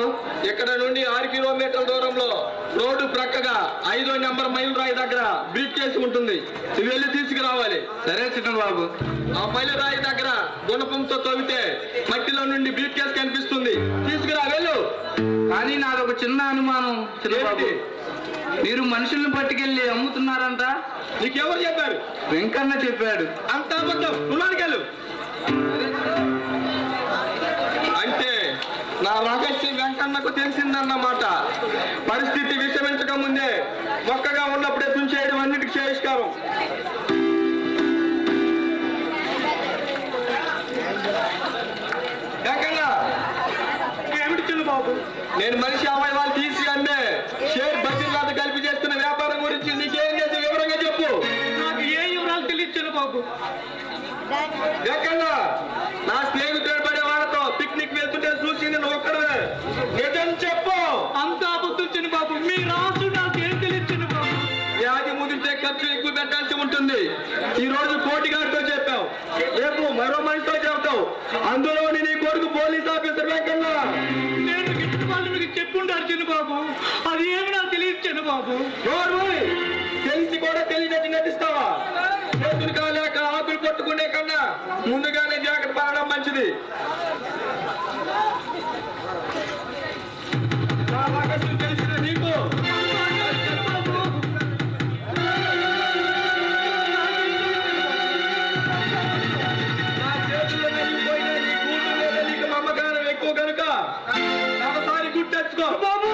ఇక్కడ నుండి 6 కిలోమీటర్ల దూరంలో రోడ్డు ప్రక్కగా 5వ నెంబర్ మైలు రాయి దగ్గర బ్రీఫ్ కేసు ఉంటుంది. నువ్వు వెళ్ళి తీసుకురావాలి. సరే చిన్నబాబు. ఆ మైలు రాయి దగ్గర గుణపంతో తవ్వితే మట్టిలో నుండి బ్రీఫ్ కేసు కనిపిస్తుంది. తీసుకురా, వెళ్ళు. కానీ నాదొక చిన్న అనుమానం చిన్నబాబు. మీరు మనుషుల్ని పట్టుకెళ్ళి అమ్ముతున్నారంట. నీకెవరు చెప్పారు? వెంకన్న చెప్పాడు. అంత అబద్ధం. కులానికెళ్ళు. అంటే నా రహస్యం వెంకన్నకు తెలిసిందన్నమాట. పరిస్థితి విషమించక ముందే మొక్కగా ఉన్నప్పుడే తుంచేయడం అన్నిటికీ చేయిష్కారం. వెంకన్న, ఏమిటి చిన్నబాబు? నేను మనిషి అవయవాలు తీసి అమ్మే షేర్ బడ్జెట్ కలిపి చేస్తున్న వ్యాపారం గురించి నీకేం చేసి వివరంగా చెప్పు. నాకు ఏ వివరాలు తెలియదు చిన్నబాబు. ఎక్కడా నా స్నేహితుడు పడే వాళ్ళతో పిక్నిక్ వెళ్తుంటే చూసింది నువ్వు ఒక్కడవే. నిజం చెప్పు. అంత అబద్ధం చిన్నబాబు. మీ రాసు నాకేం తెలియదు చిన్నబాబు. వ్యాధి ముదిరితే ఖర్చు ఎక్కువ పెట్టాల్సి ఉంటుంది. ఈ రోజు కోటిగాడితో చెప్పావు, రేపు మరో మనిషితో చెప్తావు. అందులో నీ కొడుకు పోలీస్ ఆఫీసర్ వెంకన్నా. నేను గిట్టు వాళ్ళు మీకు చెప్పుంటారు చిన్నబాబు. అది ఏమి నాకు తెలియదు చిన్నబాబు. తెలిసి కూడా తెలియనట్టు నటిస్తావా? చేతులు కాలేక ఆకులు పట్టుకునే కన్నా ముందుగానే జాగ్రత్త పడడం మంచిది. నా రహస్యం తెలిసిన నీకు నా చేతుల్లో నలిగిపోయిన నీ కూతురు మీద నీకు నమ్మకారం ఎక్కువ కనుక ఒకసారి గుర్తెచ్చుకో బాబు.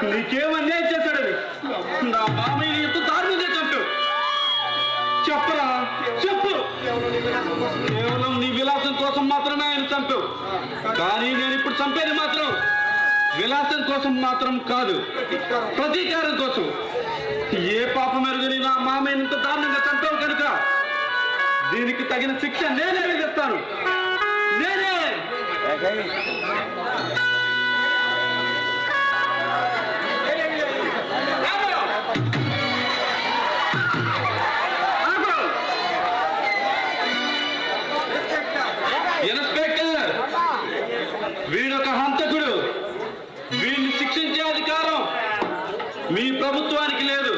నీకేమన్యాయం చేశాడని? నా మామయ్య ఎంత దారుణంగా చంపావు. చెప్పరా, చెప్పు. కేవలం నీ విలాసం కోసం మాత్రమే ఆయన చంపావు. కానీ నేను ఇప్పుడు చంపేది మాత్రం విలాసం కోసం మాత్రం కాదు, ప్రతీకారం కోసం. ఏ పాపం ఎరుగని నా మామయ్యని ఇంత దారుణంగా చంపావు కనుక దీనికి తగిన శిక్ష నేనే విధిస్తాను. నేనే. ఇన్స్పెక్టర్, వీడొక హంతకుడు. వీడిని శిక్షించే అధికారం మీ ప్రభుత్వానికి లేదు.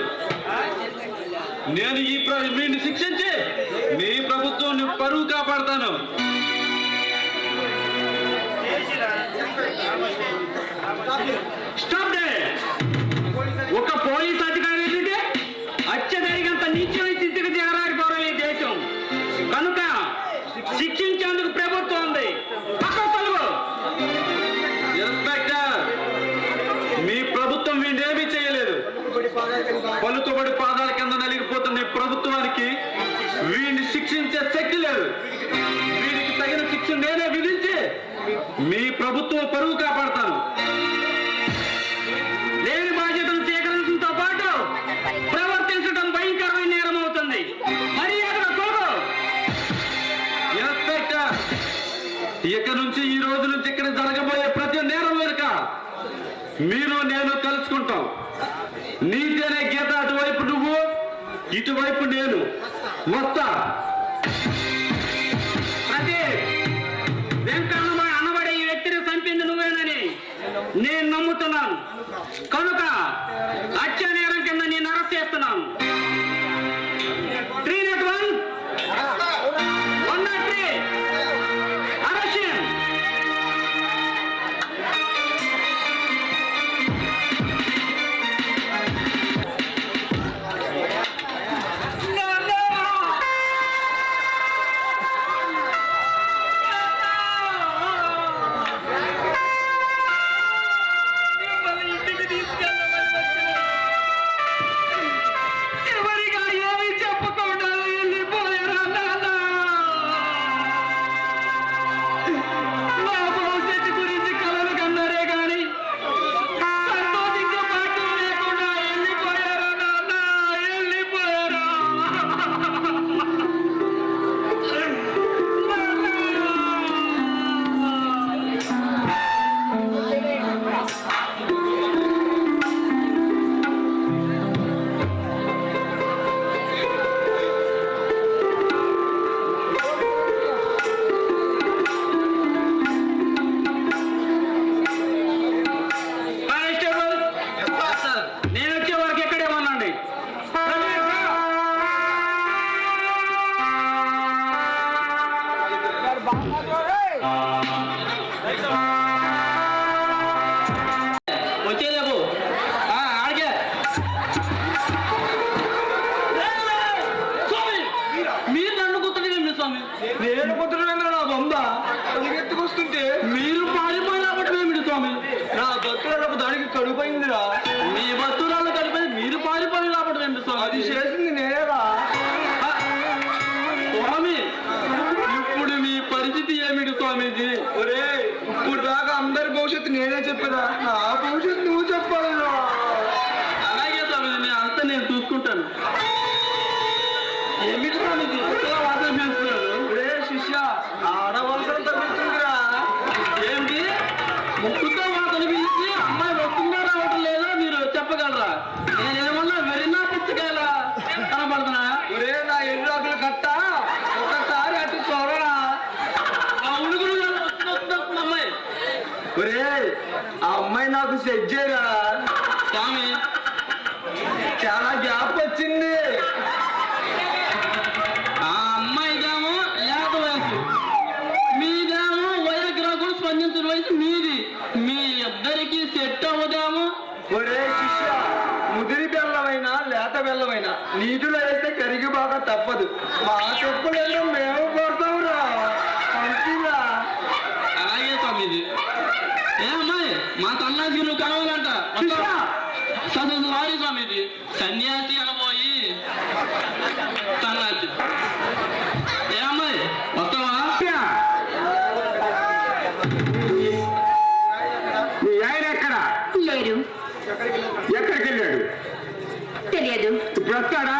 నేను వీడిని శిక్షించి మీ ప్రభుత్వం పరువు కాపాడతాను. స్టాప్ డే. ఒక పోలీస్ అధికారి ఏంటంటే అత్యధికంత నీచమైన స్థితికి దిగరారిపోవడం ఈ దేశం. కనుక శిక్షించేందుకు ప్రభుత్వం ఉంది. ఇన్స్పెక్టర్, మీ ప్రభుత్వం వీడేమీ చేయలేదు. పలుకుబడి పాదాల కింద నలిగిపోతున్న ఈ ప్రభుత్వానికి వీడిని శిక్షించే శక్తి లేదు. వీడికి తగిన శిక్ష నేనే విధించి మీ ప్రభుత్వం పరువు కాపాడతాను. లేని బాధ్యతను స్వీకరించడంతో పాటు ప్రవర్తించడం భయంకరమైన నేరం అవుతుంది. మర్యాదగా తోడు. ఇన్స్పెక్టర్, ఇక నుంచి ఈ రోజు నుంచి ఇక్కడ జరగబోయే ప్రతి నేరం వెనుక మీరు నేను కలుసుకుంటాం. నీతి అనే గీత అటువైపు నువ్వు, ఇటువైపు నేను. వస్తా. వెంకన్న అనబడే ఈ వ్యక్తిని చంపింది నువ్వేనని నేను నమ్ముతున్నాను. కనుక హత్య నేరం కింద నేను అరెస్ట్ చేస్తున్నాను. 301 103 అరెస్ట్. ఏమిటి స్వామిజీ ఇలా వాసన పెంచుతున్నాడు? రే శిష్య, ఆడవలసలు తగ్గించుందిరా. ఏమిటి ముక్కుతో మాటలు పిలిచి అమ్మాయి వస్తుందా రావటం లేదా మీరు చెప్పగలరా? నేనేమన్నా వెరినా పుచ్చకాయలా కనబడుతున్నా? ఒరే నా ఎన్ని రోజులు కట్ట ఒకసారి అటు చూడరా. ఆ ఉడుగురు అమ్మాయి ఒరే ఆ అమ్మాయి నాకు సెట్ చేయరా. స్వామి చాలా గ్యాప్ వచ్చింది. ఆ అమ్మాయిదేమో లేత వయసు, మీదేమో వయోగ్రహకుడు స్పందించిన వయసు మీది. మీ ఇద్దరికి సెట్ అవ్వదేమో. ఒరే శిష్య, ముదిరి బెల్లమైనా లేత బెల్లమైనా నీటిలో వేస్తే కరిగి బాగా తప్పదు. మా చెప్పులేదో మేము కొడతాంరా. మంచిగా అలాగే స్వామిది. ఏ అమ్మాయి మా సన్యాసి నువ్వు కలవాలంట. సారీ స్వామిది, సన్యాసి అనబోయి సన్యాసి. ఏ అమ్మాయి వస్తావా? నీ ఆయన ఎక్కడ? లేరు. ఎక్కడికి వెళ్ళాడు? తెలియదు. ఇప్పుడు వస్తాడా?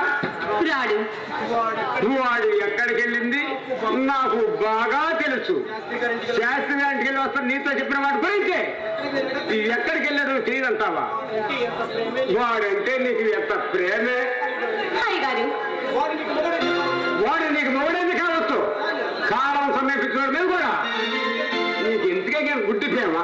రాడు. వాడు ఎక్కడికి వెళ్ళింది నాకు బాగా తెలుసు. శాస్త్రి గారికి వెళ్ళి వస్తాను నీతో చెప్పిన వాడి గురించే. ఎక్కడికి వెళ్ళాడు తెలియదంటావా? వాడంటే నీకు ఎంత ప్రేమే. అయ్యగారు, వాడు నీకు మొగుడేది కావచ్చు. కాలం సమీపించిన మేము కూడా నీకు ఇంతకే గుడ్డి ప్రేమ.